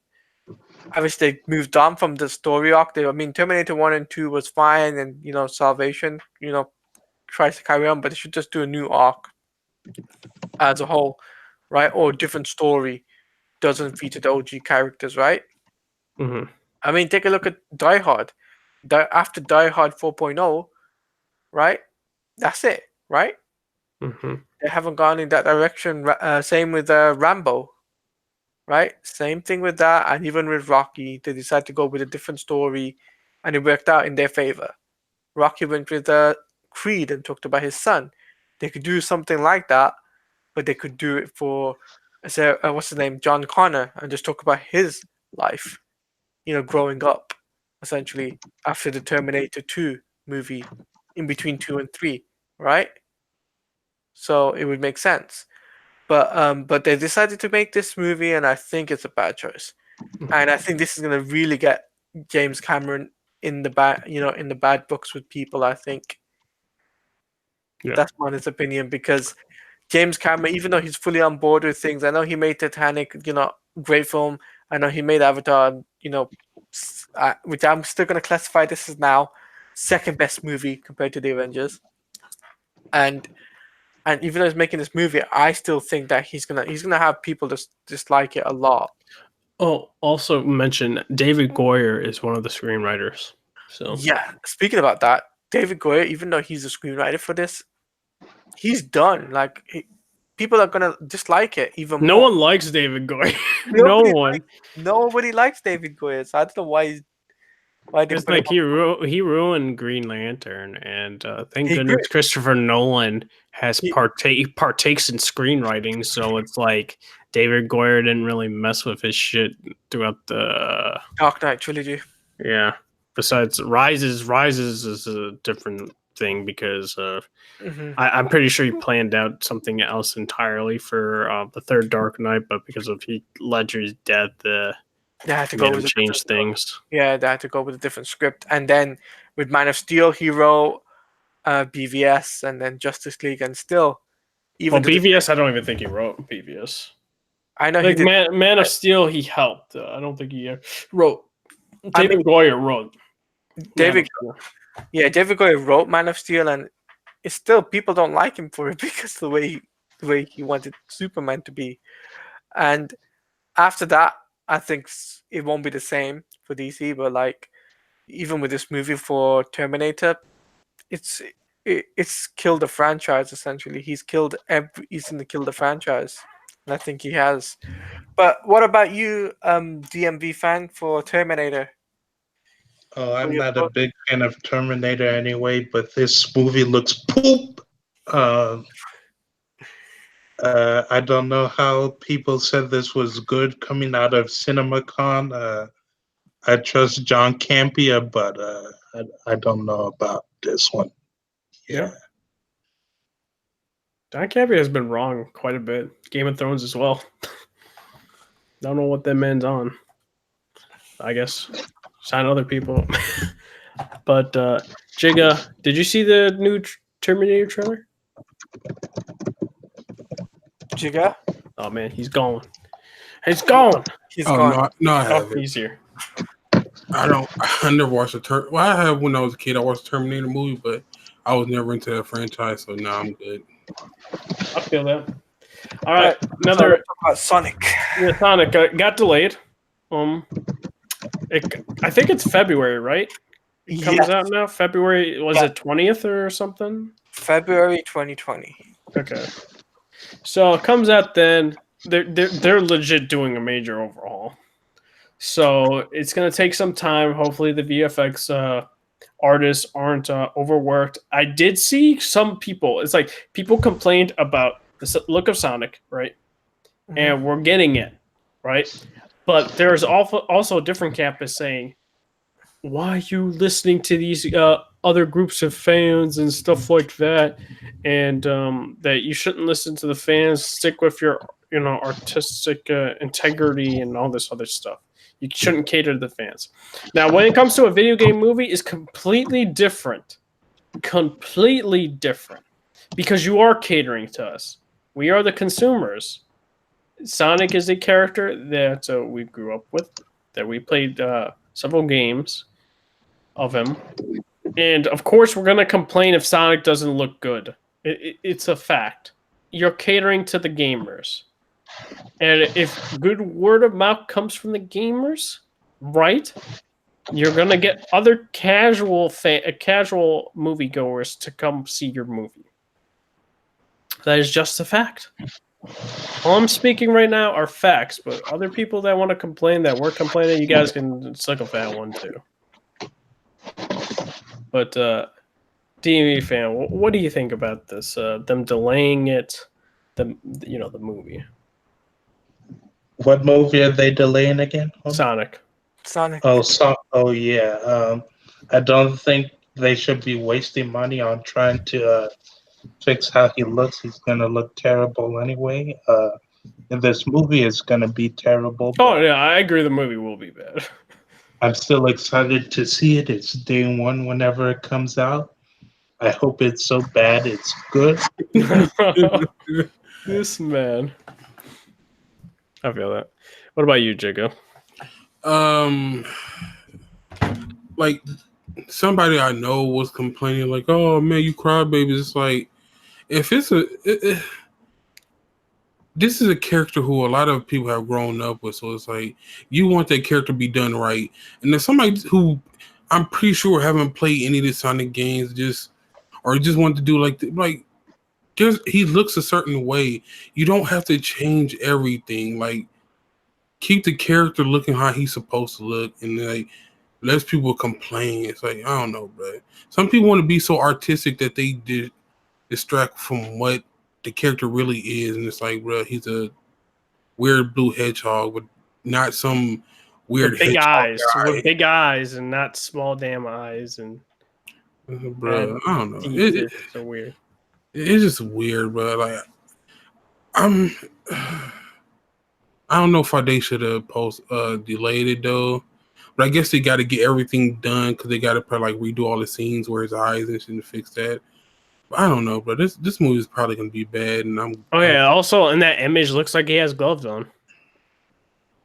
I wish they moved on from the story arc. Terminator 1 and 2 was fine, and Salvation, tries to carry on, but they should just do a new arc as a whole, right? Or a different story doesn't feature the OG characters, right? hmm I mean, take a look at Die Hard. After Die Hard 4.0, right? That's it, right? hmm They haven't gone in that direction. Same with Rambo, right? Same thing with that, and even with Rocky, they decided to go with a different story, and it worked out in their favor. Rocky went with Creed and talked about his son. They could do something like that, but they could do it for, what's his name, John Connor, and just talk about his life, growing up, essentially after the Terminator 2 movie, in between 2 and 3, right? So it would make sense. But they decided to make this movie, and I think it's a bad choice. And I think this is gonna really get James Cameron in the bad books with people. I think that's my honest opinion, because James Cameron, even though he's fully on board with things, I know he made Titanic, great film. I know he made Avatar, which I'm still gonna classify this as now second best movie compared to the Avengers. And even though he's making this movie, I still think that he's gonna have people just dislike it a lot. Oh, also mention David Goyer is one of the screenwriters. So Yeah, speaking about that, David Goyer, even though he's a screenwriter for this, he's done. Like, people are gonna dislike it even no more. one likes David Goyer. No one. Nobody likes David Goyer. So I don't know why they It's put like him he ruined Green Lantern, and thank He goodness did. Christopher Nolan has partakes in screenwriting. So it's like David Goyer didn't really mess with his shit throughout the Dark Knight trilogy. yeah. Besides Rises is a different thing because hmm I'm pretty sure he planned out something else entirely for the third Dark Knight, but because of Heath Ledger's death, They had to made go him with change things. Yeah, they had to go with a different script. And then with Man of Steel, he wrote BVS and then Justice League, and still, Well, even to this- BVS, I don't even think he wrote BVS. I know he Like did. Man of Steel, he helped. I don't think he wrote. I David Goyer wrote. David, Man of Steel. David Goyer wrote Man of Steel, and it's still, people don't like him for it because the way he wanted Superman to be. And after that, I think it won't be the same for DC. But like, even with this movie for Terminator, it's killed the franchise essentially. He's going to kill the franchise, and I think he has. But what about you, DMV fan for Terminator? oh, I'm not a big fan of Terminator anyway, but this movie looks poop. Uh, I don't know how people said this was good coming out of CinemaCon. I trust John Campea, but I don't know about this one. Yeah. John Campea has been wrong quite a bit. Game of Thrones as well. Don't know what that man's on. I guess sign other people. But Jigga, did you see the new Terminator trailer? Jigga, Oh man, he's gone. He's gone. he's Oh gone. no, I Oh, haven't. he's here. I never watched Well, I have when I was a kid. I watched the Terminator movie, but I was never into that franchise. So now I'm good. I feel that. All right, another Let's talk about Sonic. yeah, Sonic got delayed. I think it's February, right? It comes Yes. out now. February was Yeah. it 20th or something? February 2020. Okay. So it comes out then. They're legit doing a major overhaul. So it's gonna take some time. Hopefully the VFX artists aren't overworked. I did see some people. It's like people complained about the look of Sonic, right? And we're getting it, right? But there's also a different campus saying, why are you listening to these other groups of fans and stuff like that, and that you shouldn't listen to the fans, stick with your artistic integrity and all this other stuff. You shouldn't cater to the fans. Now when it comes to a video game movie, is completely different because you are catering to us. We are the consumers. Sonic is a character that we grew up with, that we played several games of him. And of course, we're going to complain if Sonic doesn't look good. It's a fact. You're catering to the gamers. And if good word of mouth comes from the gamers, right, you're going to get other casual moviegoers to come see your movie. That is just a fact. All I'm speaking right now are facts, but other people that want to complain that we're complaining, you guys can suck a fat one too. But DMV fan, what do you think about this? Them delaying it, the movie. What movie are they delaying again? Sonic. Oh yeah. I don't think they should be wasting money on trying to fix how he looks. He's gonna look terrible anyway. And this movie is gonna be terrible. Oh yeah, I agree. The movie will be bad. I'm still excited to see it. It's day one whenever it comes out. I hope it's so bad it's good. This man. I feel that. What about you, Jago? Like somebody I know was complaining, like, "Oh man, you crybabies." It's like if it's this is a character who a lot of people have grown up with, so it's like you want that character to be done right. And there's somebody who I'm pretty sure haven't played any of the Sonic games, just want to do like he looks a certain way. You don't have to change everything. Like keep the character looking how he's supposed to look, and like less people complain. It's like I don't know, bro. Some people want to be so artistic that they distract from what the character really is, and it's like, bro, he's a weird blue hedgehog with not some weird with big eyes, guy. with big eyes, and not small damn eyes, and bro, I don't know. It's so weird. It's just weird, bro. Like I don't know if they should have delayed it though. But I guess they got to get everything done because they got to probably like redo all the scenes where his eyes and shit and fix that. But I don't know, bro. This movie is probably gonna be bad, and Also in that image, looks like he has gloves on.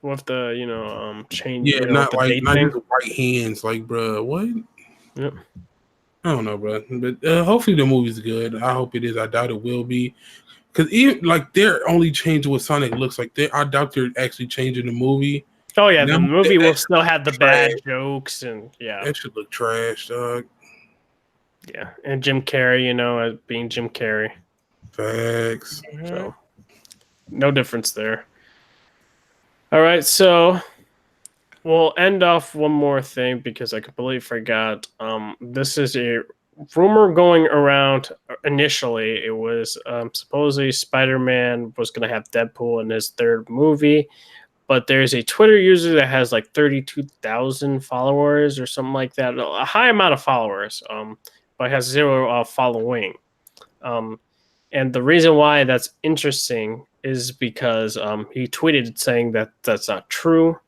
With the chain. Yeah, not the like not thing. just white hands. Like, bro, what? Yep. I don't know, bro. But hopefully the movie's good. I hope it is. I doubt it will be. Because even like they're only changing what Sonic looks like. I doubt they're actually changing the movie. Oh yeah, the movie will still have the bad jokes and that should look trash, dog. Yeah, and Jim Carrey, as being Jim Carrey. Facts. So no difference there. All right, so we'll end off one more thing because I completely forgot. This is a rumor going around initially, it was supposedly Spider-Man was going to have Deadpool in his third movie, but there's a Twitter user that has like 32,000 followers or something like that, a high amount of followers, but has zero following. And the reason why that's interesting is because he tweeted saying that that's not true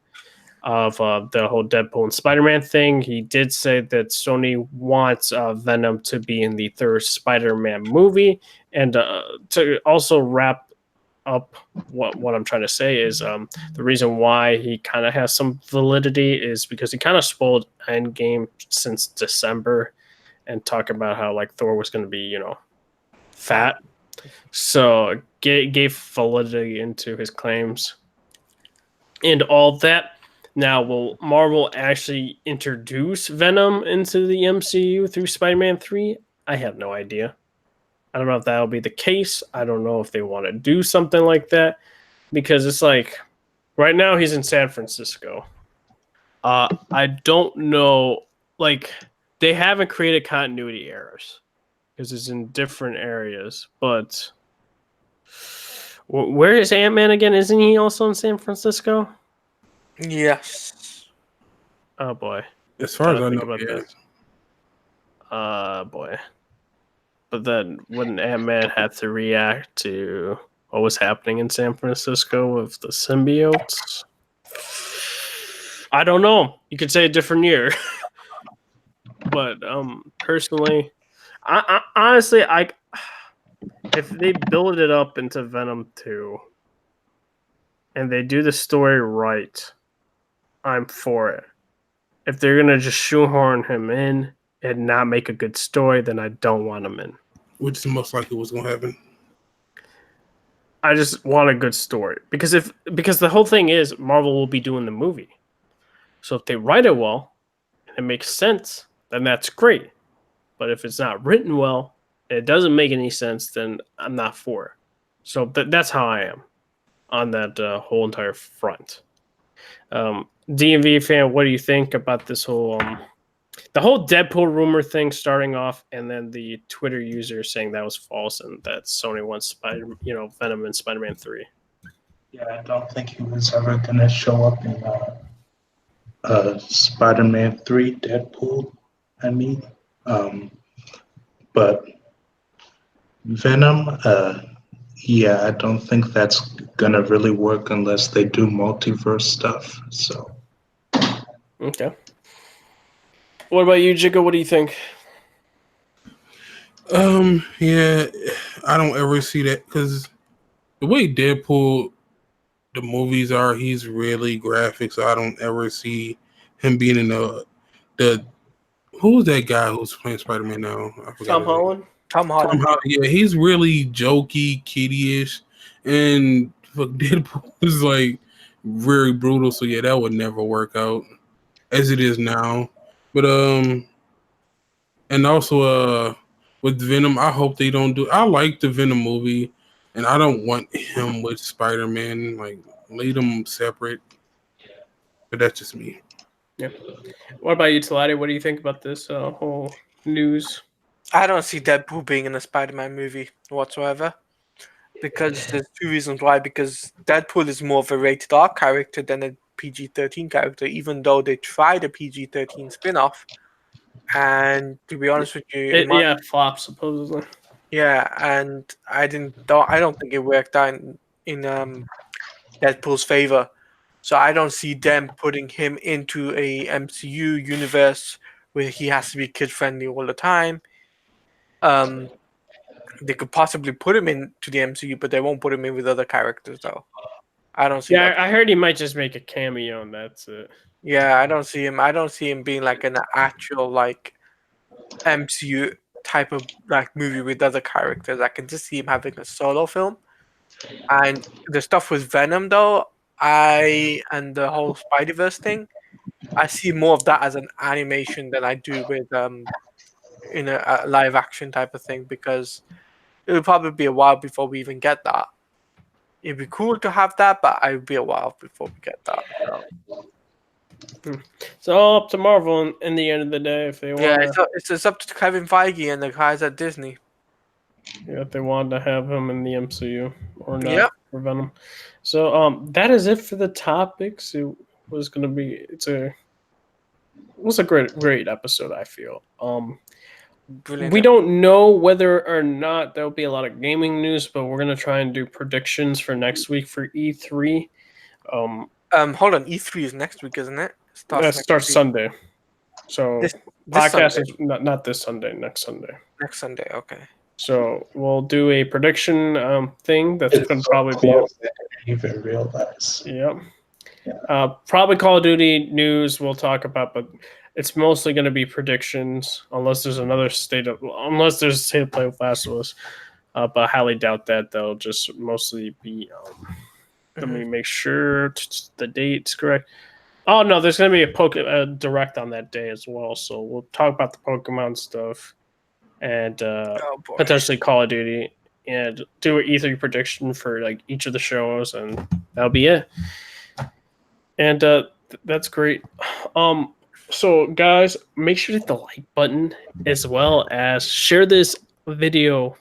of the whole Deadpool and Spider-Man thing. He did say that Sony wants Venom to be in the third Spider-Man movie, and to also wrap up what I'm trying to say is the reason why he kind of has some validity is because he kind of spoiled Endgame since December and talking about how like Thor was going to be fat, so gave validity into his claims and all that. Now, will Marvel actually introduce Venom into the MCU through Spider-Man 3? I have no idea. I don't know if that'll be the case. I don't know if they want to do something like that, because it's like right now he's in San Francisco. I don't know. Like, they haven't created continuity errors because it's in different areas. But where is Ant-Man again? Isn't he also in San Francisco? Yes. Oh boy. As far as Gotta I think know, about yeah. that. Boy. But then wouldn't Ant-Man have to react to what was happening in San Francisco with the symbiotes? I don't know. You could say a different year. But personally, I honestly, if they build it up into Venom 2 and they do the story right, I'm for it. If they're gonna just shoehorn him in and not make a good story, then I don't want him in. Which is most likely what's going to happen. I just want a good story because the whole thing is Marvel will be doing the movie. So if they write it well and it makes sense, then that's great. But if it's not written well and it doesn't make any sense, then I'm not for it. So that's how I am on that whole entire front. DMV fan, what do you think about this whole the whole Deadpool rumor thing starting off, and then the Twitter user saying that was false and that Sony wants Venom and Spider-Man 3? Yeah, I don't think he was ever gonna show up in Spider-Man 3, Deadpool. I mean, but Venom. Yeah, I don't think that's gonna really work unless they do multiverse stuff. So. Okay. What about you, Jigga? What do you think? Yeah, I don't ever see that because the way Deadpool, the movies are, he's really graphic, so I don't ever see him being in the who's that guy who's playing Spider-Man now? I forgot. Tom Holland? Tom Holland. Yeah, he's really jokey, kiddie-ish, and Deadpool is like very brutal. So yeah, that would never work out as it is now. But and also with Venom, I hope they don't do. I like the Venom movie, and I don't want him with Spider-Man. Like, leave them separate. But that's just me. Yeah. What about you, Talati? What do you think about this whole news? I don't see Deadpool being in a Spider-Man movie whatsoever. Because there's two reasons why. Because Deadpool is more of a rated R character than a PG-13 character, even though they tried a PG-13 spin-off. And to be honest with you, It flopped supposedly. yeah, and I don't think it worked out in Deadpool's favor. So I don't see them putting him into a MCU universe where he has to be kid friendly all the time. They could possibly put him into the MCU, but they won't put him in with other characters though. I don't see. Yeah, I heard he might just make a cameo, and that's it. Yeah, I don't see him. I don't see him being like an actual like MCU type of like movie with other characters. I can just see him having a solo film. And the stuff with Venom though, and the whole Spider-Verse thing, I see more of that as an animation than I do with in a live action type of thing, because it'll probably be a while before we even get that. It'd be cool to have that, but it would be a while before we get that. So. It's all up to Marvel in the end of the day if they want. Yeah, it's up to Kevin Feige and the guys at Disney. Yeah, if they wanted to have him in the MCU or not Yep. for Venom. So that is it for the topics. It was gonna be it was a great episode, I feel. Brilliant. We don't know whether or not there'll be a lot of gaming news, but we're gonna try and do predictions for next week for E3. Hold on, E3 is next week, isn't it? That starts week. Sunday. So This podcast Sunday. is not this Sunday, next Sunday. Next Sunday, okay. So we'll do a prediction thing that's It's going to so probably close that I didn't even realize. Yep. Probably Call of Duty news we'll talk about, but it's mostly going to be predictions unless there's a state of play with Last of Us. But I highly doubt that. They'll just mostly be. Let me make sure the date's correct. Oh no, there's going to be a direct on that day as well. So we'll talk about the Pokemon stuff and potentially Call of Duty and do an E3 prediction for like each of the shows, and that'll be it. And that's great. So guys, make sure to hit the like button as well as share this video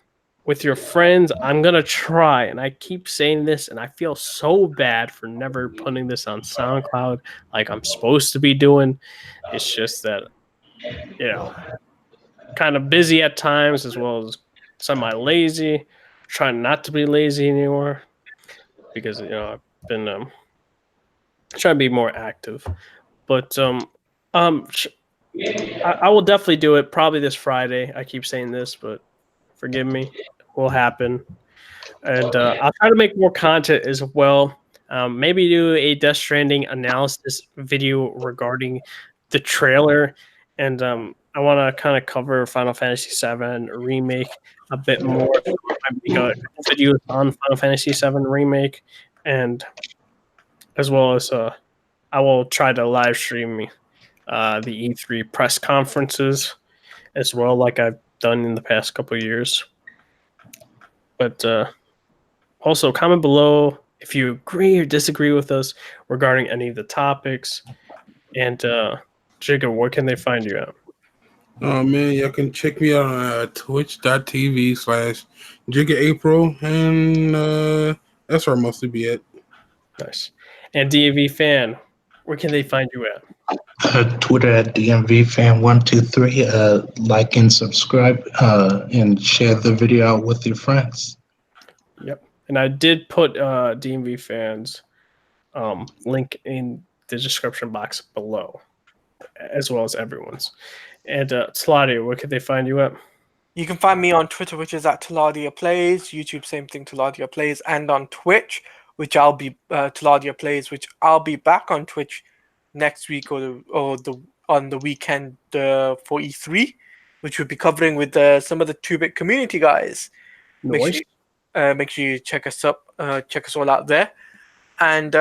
with your friends. I'm gonna try, and I keep saying this, and I feel so bad for never putting this on SoundCloud like I'm supposed to be doing. It's just that, kind of busy at times as well as semi-lazy. Trying not to be lazy anymore because I've been trying to be more active. But I will definitely do it probably this Friday. I keep saying this, but forgive me. Will happen. And I'll try to make more content as well. Maybe do a Death Stranding analysis video regarding the trailer. And I want to kind of cover Final Fantasy VII Remake a bit more. I make a video on Final Fantasy VII Remake. And as well as I will try to live stream the E3 press conferences as well, like I've done in the past couple of years. But also comment below if you agree or disagree with us regarding any of the topics. And Jacob, where can they find you at? Oh man, y'all can check me out on twitch.tv/JiggaApril, and that's where I mostly be at. Nice. And DAV fan, where can they find you at? Twitter at DMVFan123. Like and subscribe and share the video out with your friends. Yep. And I did put DMV fans link in the description box below, as well as everyone's. And Sladia, where could they find you at? You can find me on Twitter, which is at Taladia Plays. YouTube, same thing, Taladia Plays, and on Twitch, which I'll be Taladia Plays, which I'll be back on Twitch next week on the weekend for E3, which we'll be covering with some of the 2-bit community guys. Nice. Make sure you check us all out there, and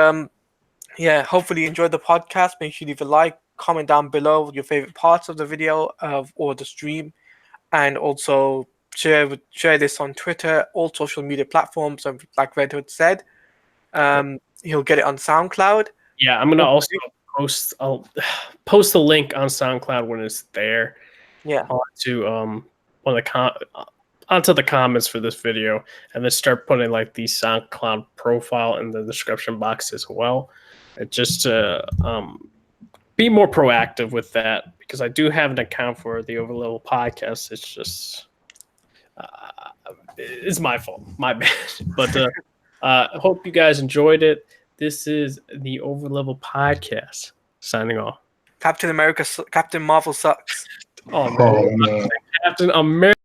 hopefully you enjoyed the podcast. Make sure you leave a like, comment down below your favorite parts of the video or the stream, and also share this on Twitter, all social media platforms. Like Red Hood said, he'll get it on SoundCloud. Yeah, I'm gonna also I'll post the link on SoundCloud when it's there. Yeah. Onto the comments for this video, and then start putting like the SoundCloud profile in the description box as well. And just to be more proactive with that, because I do have an account for the Overleveled podcast. It's just it's my fault, my bad. But I hope you guys enjoyed it. This is the Overleveled podcast. Signing off. Captain Marvel sucks. Oh man. Captain America.